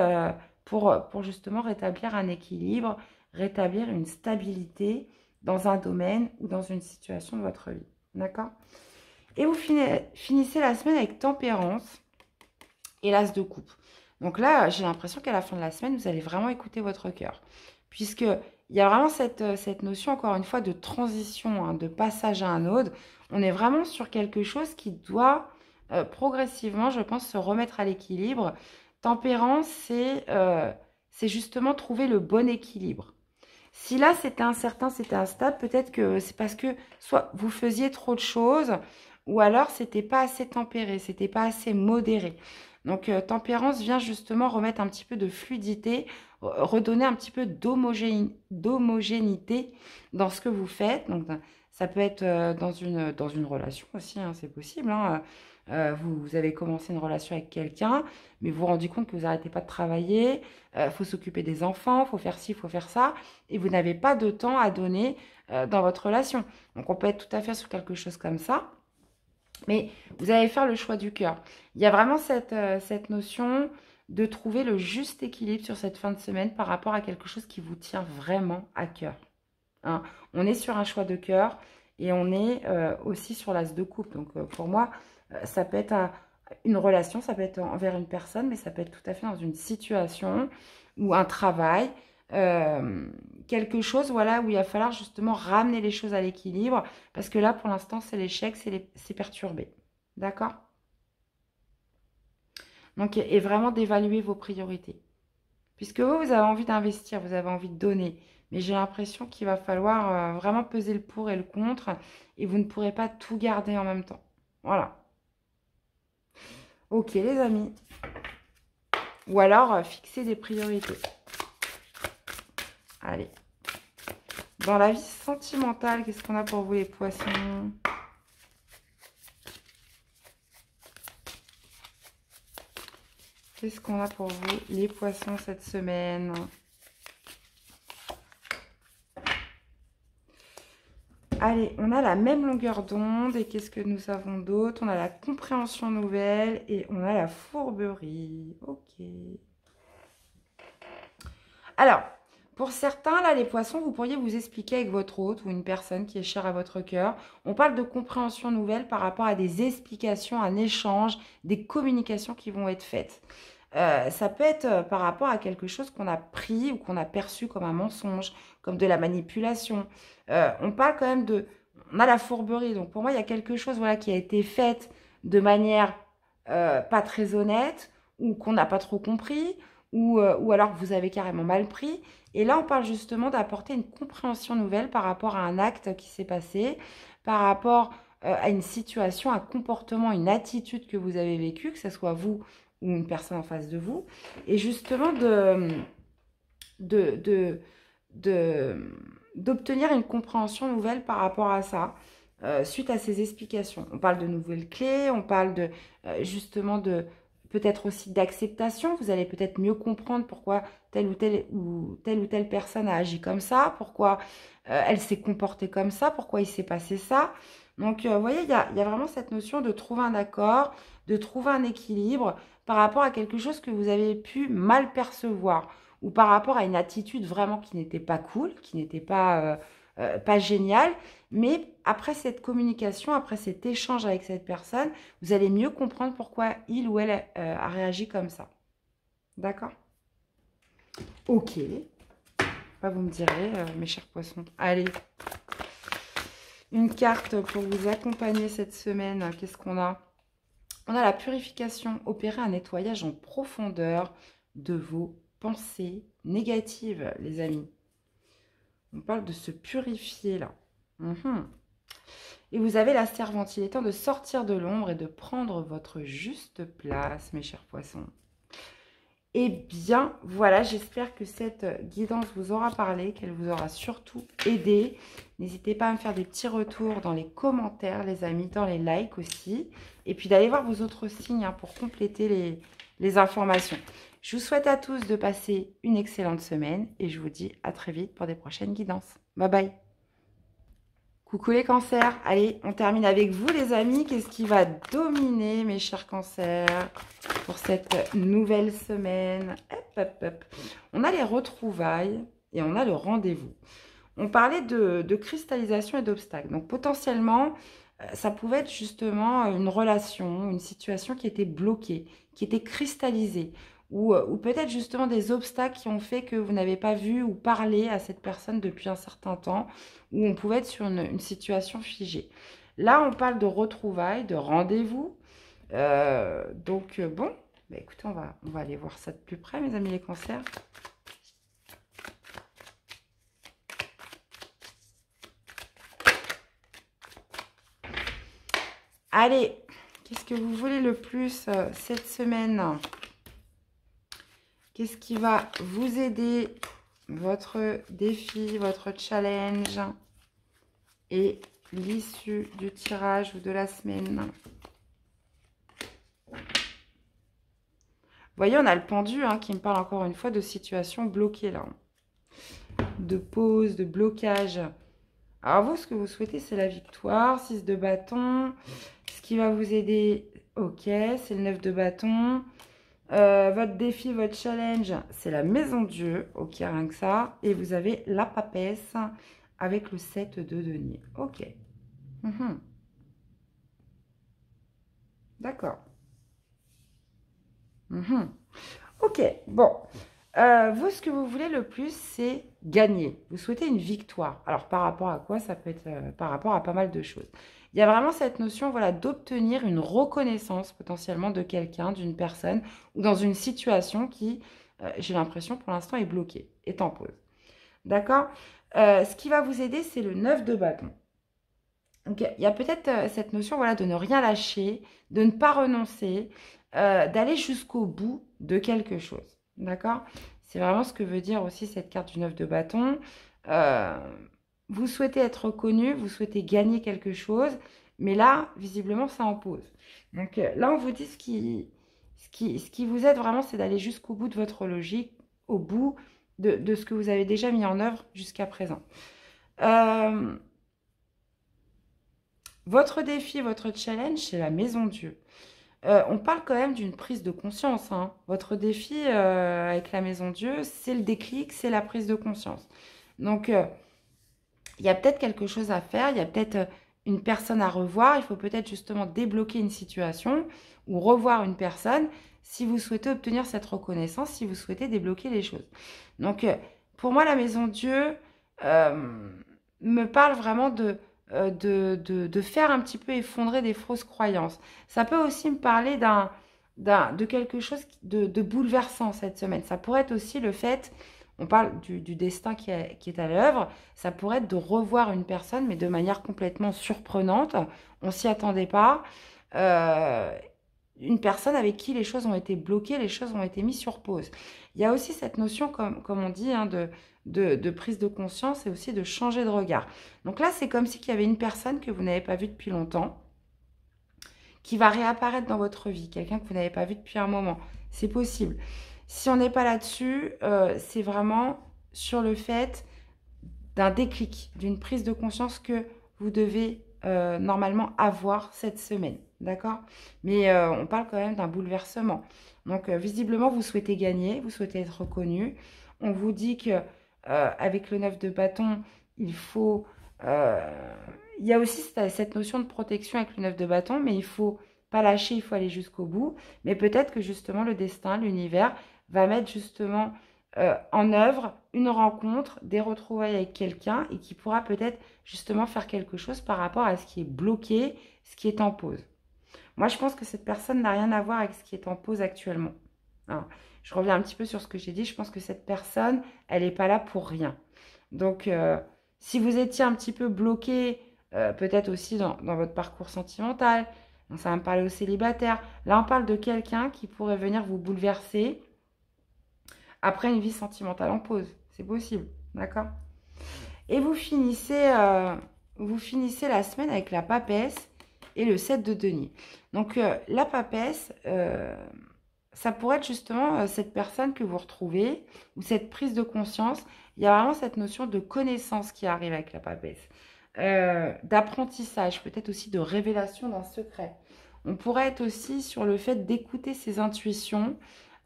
pour justement rétablir un équilibre, rétablir une stabilité dans un domaine ou dans une situation de votre vie. D'accord? Et vous finissez la semaine avec tempérance et l'as de coupe. Donc là, j'ai l'impression qu'à la fin de la semaine, vous allez vraiment écouter votre cœur. Puisqu'il y a vraiment cette notion, encore une fois, de transition, hein, de passage à un autre. On est vraiment sur quelque chose qui doit progressivement, je pense, se remettre à l'équilibre. Tempérance, c'est justement trouver le bon équilibre. Si là, c'était incertain, c'était instable, peut-être que c'est parce que soit vous faisiez trop de choses, ou alors c'était pas assez tempéré, c'était pas assez modéré. Donc, tempérance vient justement remettre un petit peu de fluidité, redonner un petit peu d'homogénéité dans ce que vous faites. Donc, ça peut être dans une relation aussi, hein, c'est possible. Hein. Vous avez commencé une relation avec quelqu'un, mais vous vous rendez compte que vous n'arrêtez pas de travailler, il faut s'occuper des enfants, il faut faire ci, il faut faire ça, et vous n'avez pas de temps à donner dans votre relation. Donc, on peut être tout à fait sur quelque chose comme ça. Mais vous allez faire le choix du cœur. Il y a vraiment cette notion de trouver le juste équilibre sur cette fin de semaine par rapport à quelque chose qui vous tient vraiment à cœur. Hein. On est sur un choix de cœur et on est aussi sur l'as de coupe. Donc pour moi, ça peut être une relation, ça peut être envers une personne, mais ça peut être tout à fait dans une situation ou un travail. Quelque chose voilà, où il va falloir justement ramener les choses à l'équilibre parce que là, pour l'instant, c'est l'échec, c'est perturbé. D'accord? Donc, et vraiment d'évaluer vos priorités. Puisque vous avez envie d'investir, vous avez envie de donner. Mais j'ai l'impression qu'il va falloir vraiment peser le pour et le contre et vous ne pourrez pas tout garder en même temps. Voilà. Ok, les amis. Ou alors, fixer des priorités. Allez. Dans la vie sentimentale, qu'est-ce qu'on a pour vous les poissons? Qu'est-ce qu'on a pour vous les poissons cette semaine? Allez, on a la même longueur d'onde. Et qu'est-ce que nous avons d'autre? On a la compréhension nouvelle et on a la fourberie. Ok. Alors, pour certains, là, les poissons, vous pourriez vous expliquer avec votre hôte ou une personne qui est chère à votre cœur. On parle de compréhension nouvelle par rapport à des explications, un échange, des communications qui vont être faites. Ça peut être par rapport à quelque chose qu'on a pris ou qu'on a perçu comme un mensonge, comme de la manipulation. On parle quand même de... On a la fourberie. Donc, pour moi, il y a quelque chose voilà, qui a été fait de manière pas très honnête ou qu'on n'a pas trop compris ou alors que vous avez carrément mal pris. Et là, on parle justement d'apporter une compréhension nouvelle par rapport à un acte qui s'est passé, par rapport à une situation, un comportement, une attitude que vous avez vécue, que ce soit vous ou une personne en face de vous, et justement d'obtenir une compréhension nouvelle par rapport à ça, suite à ces explications. On parle de nouvelles clés, on parle de justement de peut-être aussi d'acceptation. Vous allez peut-être mieux comprendre pourquoi telle ou telle personne a agi comme ça, pourquoi elle s'est comportée comme ça, pourquoi il s'est passé ça. Donc, vous voyez, il y a vraiment cette notion de trouver un accord, de trouver un équilibre par rapport à quelque chose que vous avez pu mal percevoir ou par rapport à une attitude vraiment qui n'était pas cool, qui n'était pas géniale. Mais après cette communication, après cet échange avec cette personne, vous allez mieux comprendre pourquoi il ou elle a réagi comme ça. D'accord? Ok. Bah, vous me direz, mes chers poissons. Allez. Une carte pour vous accompagner cette semaine. Qu'est-ce qu'on a? On a la purification. Opérer un nettoyage en profondeur de vos pensées négatives, les amis. On parle de se purifier, là. Et vous avez la servante. Il est temps de sortir de l'ombre et de prendre votre juste place, mes chers poissons. Eh bien, voilà, j'espère que cette guidance vous aura parlé, qu'elle vous aura surtout aidé. N'hésitez pas à me faire des petits retours dans les commentaires, les amis, dans les likes aussi. Et puis d'aller voir vos autres signes hein, pour compléter les informations. Je vous souhaite à tous de passer une excellente semaine et je vous dis à très vite pour des prochaines guidances. Bye bye. Coucou les cancers, allez, on termine avec vous les amis. Qu'est-ce qui va dominer mes chers cancers pour cette nouvelle semaine? Hop, hop, hop. On a les retrouvailles et on a le rendez-vous. On parlait de cristallisation et d'obstacles. Donc potentiellement, ça pouvait être justement une relation, une situation qui était bloquée, qui était cristallisée. Ou peut-être justement des obstacles qui ont fait que vous n'avez pas vu ou parlé à cette personne depuis un certain temps, où on pouvait être sur une situation figée. Là, on parle de retrouvailles, de rendez-vous. Bon, bah, écoutez, on va aller voir ça de plus près, mes amis les cancers. Allez, qu'est-ce que vous voulez le plus cette semaine ? Qu'est-ce qui va vous aider, votre défi, votre challenge et l'issue du tirage ou de la semaine? Vous voyez, on a le pendu hein, qui me parle encore une fois de situation bloquée là. De pause, de blocage. Alors vous, ce que vous souhaitez, c'est la victoire. 6 de bâton. Ce qui va vous aider, ok, c'est le 9 de bâton. Votre défi, votre challenge, c'est la maison Dieu. Ok, rien que ça. Et vous avez la papesse avec le 7 de denier. Ok. D'accord. Ok, bon. Vous, ce que vous voulez le plus, c'est gagner. Vous souhaitez une victoire. Alors, par rapport à quoi? Ça peut être par rapport à pas mal de choses. Il y a vraiment cette notion, voilà, d'obtenir une reconnaissance potentiellement de quelqu'un, d'une personne, ou dans une situation qui, j'ai l'impression, pour l'instant, est bloquée, est en pause. D'accord? Ce qui va vous aider, c'est le 9 de bâton. Donc, il y a peut-être cette notion, voilà, de ne rien lâcher, de ne pas renoncer, d'aller jusqu'au bout de quelque chose. D'accord? C'est vraiment ce que veut dire aussi cette carte du 9 de bâton. Vous souhaitez être reconnu, vous souhaitez gagner quelque chose, mais là, visiblement, ça en pause. Donc là, on vous dit ce qui vous aide vraiment, c'est d'aller jusqu'au bout de votre logique, au bout de ce que vous avez déjà mis en œuvre jusqu'à présent. Votre défi, votre challenge, c'est la maison Dieu. On parle quand même d'une prise de conscience. Hein. Votre défi avec la maison Dieu, c'est le déclic, c'est la prise de conscience. Donc, il y a peut-être quelque chose à faire, il y a peut-être une personne à revoir. Il faut peut-être justement débloquer une situation ou revoir une personne si vous souhaitez obtenir cette reconnaissance, si vous souhaitez débloquer les choses. Donc, pour moi, la maison Dieu me parle vraiment de faire un petit peu effondrer des fausses croyances. Ça peut aussi me parler de quelque chose de bouleversant cette semaine. Ça pourrait être aussi le fait on parle du destin qui est à l'œuvre. Ça pourrait être de revoir une personne, mais de manière complètement surprenante. On s'y attendait pas. Une personne avec qui les choses ont été bloquées, les choses ont été mises sur pause. Il y a aussi cette notion, comme on dit, hein, de prise de conscience et aussi de changer de regard. Donc là, c'est comme si il y avait une personne que vous n'avez pas vue depuis longtemps, qui va réapparaître dans votre vie, quelqu'un que vous n'avez pas vu depuis un moment. C'est possible. Si on n'est pas là-dessus, c'est vraiment sur le fait d'un déclic, d'une prise de conscience que vous devez normalement avoir cette semaine. D'accord? Mais on parle quand même d'un bouleversement. Donc, visiblement, vous souhaitez gagner, vous souhaitez être reconnu. On vous dit que avec le 9 de bâton, il faut... il y a aussi cette notion de protection avec le 9 de bâton, mais il ne faut pas lâcher, il faut aller jusqu'au bout. Mais peut-être que justement, le destin, l'univers, va mettre justement en œuvre une rencontre, des retrouvailles avec quelqu'un et qui pourra peut-être justement faire quelque chose par rapport à ce qui est bloqué, ce qui est en pause. Moi, je pense que cette personne n'a rien à voir avec ce qui est en pause actuellement. Alors, je reviens un petit peu sur ce que j'ai dit. Je pense que cette personne, elle n'est pas là pour rien. Donc, si vous étiez un petit peu bloqué, peut-être aussi dans votre parcours sentimental, ça va me parler aux célibataires. Là, on parle de quelqu'un qui pourrait venir vous bouleverser après une vie sentimentale en pause. C'est possible, d'accord? Et vous finissez la semaine avec la papesse et le 7 de denier. Donc, la papesse, ça pourrait être justement cette personne que vous retrouvez ou cette prise de conscience. Il y a vraiment cette notion de connaissance qui arrive avec la papesse. D'apprentissage, peut-être aussi de révélation d'un secret. On pourrait être aussi sur le fait d'écouter ses intuitions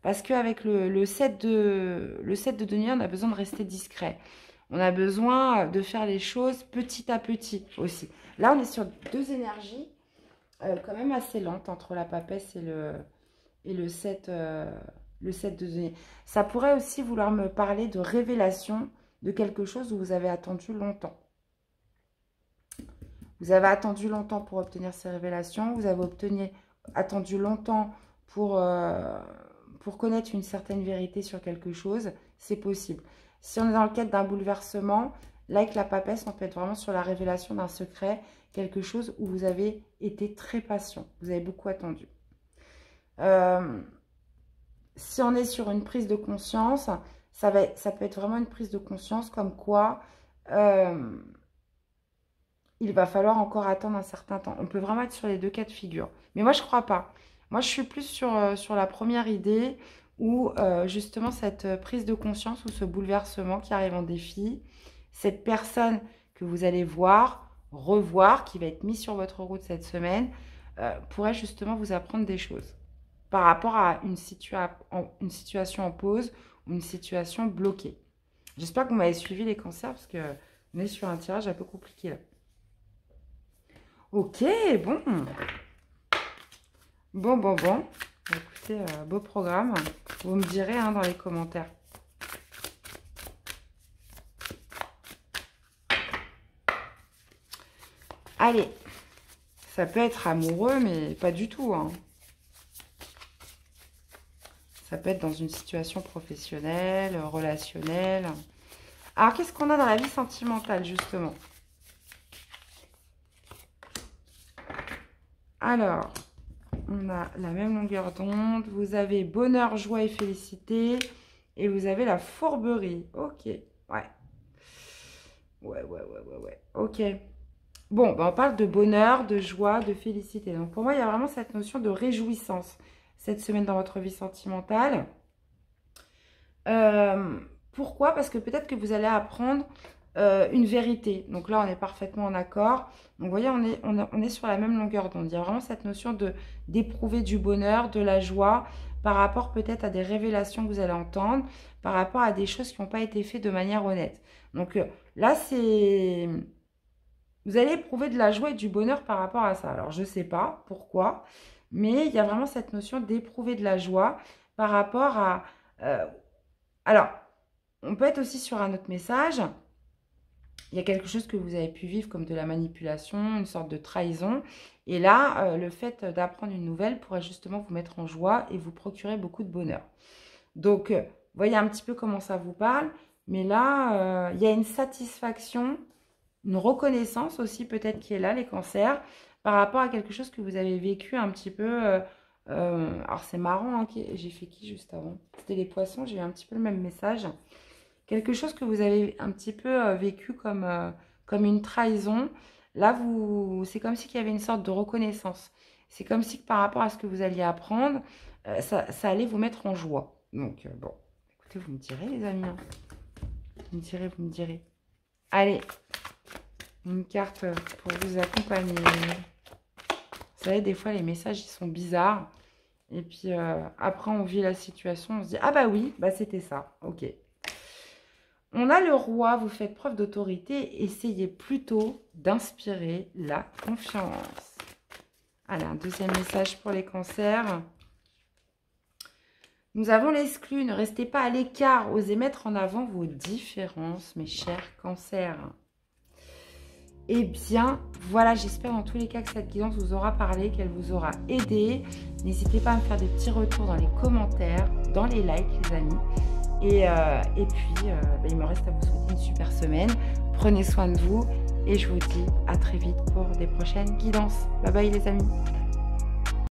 parce qu'avec le 7 de denier, on a besoin de rester discret. On a besoin de faire les choses petit à petit aussi. Là, on est sur deux énergies quand même assez lentes entre la papesse et le 7 de denier. Ça pourrait aussi vouloir me parler de révélation de quelque chose où vous avez attendu longtemps. Vous avez attendu longtemps pour obtenir ces révélations. Vous avez attendu longtemps pour connaître une certaine vérité sur quelque chose. C'est possible. Si on est dans le cadre d'un bouleversement, là, avec la papesse, on peut être vraiment sur la révélation d'un secret, quelque chose où vous avez été très patient. Vous avez beaucoup attendu. Si on est sur une prise de conscience, ça peut être vraiment une prise de conscience comme quoi il va falloir encore attendre un certain temps. On peut vraiment être sur les deux cas de figure. Mais moi, je ne crois pas. Moi, je suis plus sur la première idée où justement cette prise de conscience ou ce bouleversement qui arrive en défi, cette personne que vous allez voir, revoir, qui va être mise sur votre route cette semaine, pourrait justement vous apprendre des choses par rapport à une situation en pause ou une situation bloquée. J'espère que vous m'avez suivi les cancers parce qu'on est sur un tirage un peu compliqué là. Ok, bon. Bon. Écoutez, beau programme. Vous me direz hein, dans les commentaires. Allez. Ça peut être amoureux, mais pas du tout. Hein. Ça peut être dans une situation professionnelle, relationnelle. Alors, qu'est-ce qu'on a dans la vie sentimentale, justement ? Alors, on a la même longueur d'onde. Vous avez bonheur, joie et félicité. Et vous avez la fourberie. Ok, ouais. Ouais. Ok. Bon, ben on parle de bonheur, de joie, de félicité. Donc, pour moi, il y a vraiment cette notion de réjouissance cette semaine dans votre vie sentimentale. Pourquoi? Parce que peut-être que vous allez apprendre une vérité. Donc là, on est parfaitement en accord. Donc, vous voyez, on est sur la même longueur d'onde. Il y a vraiment cette notion d'éprouver du bonheur, de la joie, par rapport peut-être à des révélations que vous allez entendre, par rapport à des choses qui n'ont pas été faites de manière honnête. Donc là, c'est... Vous allez éprouver de la joie et du bonheur par rapport à ça. Alors, je ne sais pas pourquoi, mais il y a vraiment cette notion d'éprouver de la joie par rapport à... alors, on peut être aussi sur un autre message. Il y a quelque chose que vous avez pu vivre comme de la manipulation, une sorte de trahison. Et là, le fait d'apprendre une nouvelle pourrait justement vous mettre en joie et vous procurer beaucoup de bonheur. Donc, voyez un petit peu comment ça vous parle. Mais là, il y a une satisfaction, une reconnaissance aussi peut-être qui est là, les cancers, par rapport à quelque chose que vous avez vécu un petit peu. Alors c'est marrant, hein, j'ai fait qui juste avant? C'était les poissons, j'ai eu un petit peu le même message. Quelque chose que vous avez un petit peu vécu comme une trahison. Là, c'est comme si il y avait une sorte de reconnaissance. C'est comme si par rapport à ce que vous alliez apprendre, ça allait vous mettre en joie. Donc, bon, écoutez, vous me direz, les amis. Hein. Vous me direz, vous me direz. Allez, une carte pour vous accompagner. Vous savez, des fois, les messages, ils sont bizarres. Et puis, après, on vit la situation. On se dit, ah bah oui, bah c'était ça. Ok. On a le roi, vous faites preuve d'autorité. Essayez plutôt d'inspirer la confiance. Allez, un deuxième message pour les cancers. Nous avons l'exclu. Ne restez pas à l'écart. Osez mettre en avant vos différences, mes chers cancers. Eh bien, voilà, j'espère dans tous les cas que cette guidance vous aura parlé, qu'elle vous aura aidé. N'hésitez pas à me faire des petits retours dans les commentaires, dans les likes, les amis. Et puis, il me reste à vous souhaiter une super semaine. Prenez soin de vous et je vous dis à très vite pour des prochaines guidances. Bye bye les amis.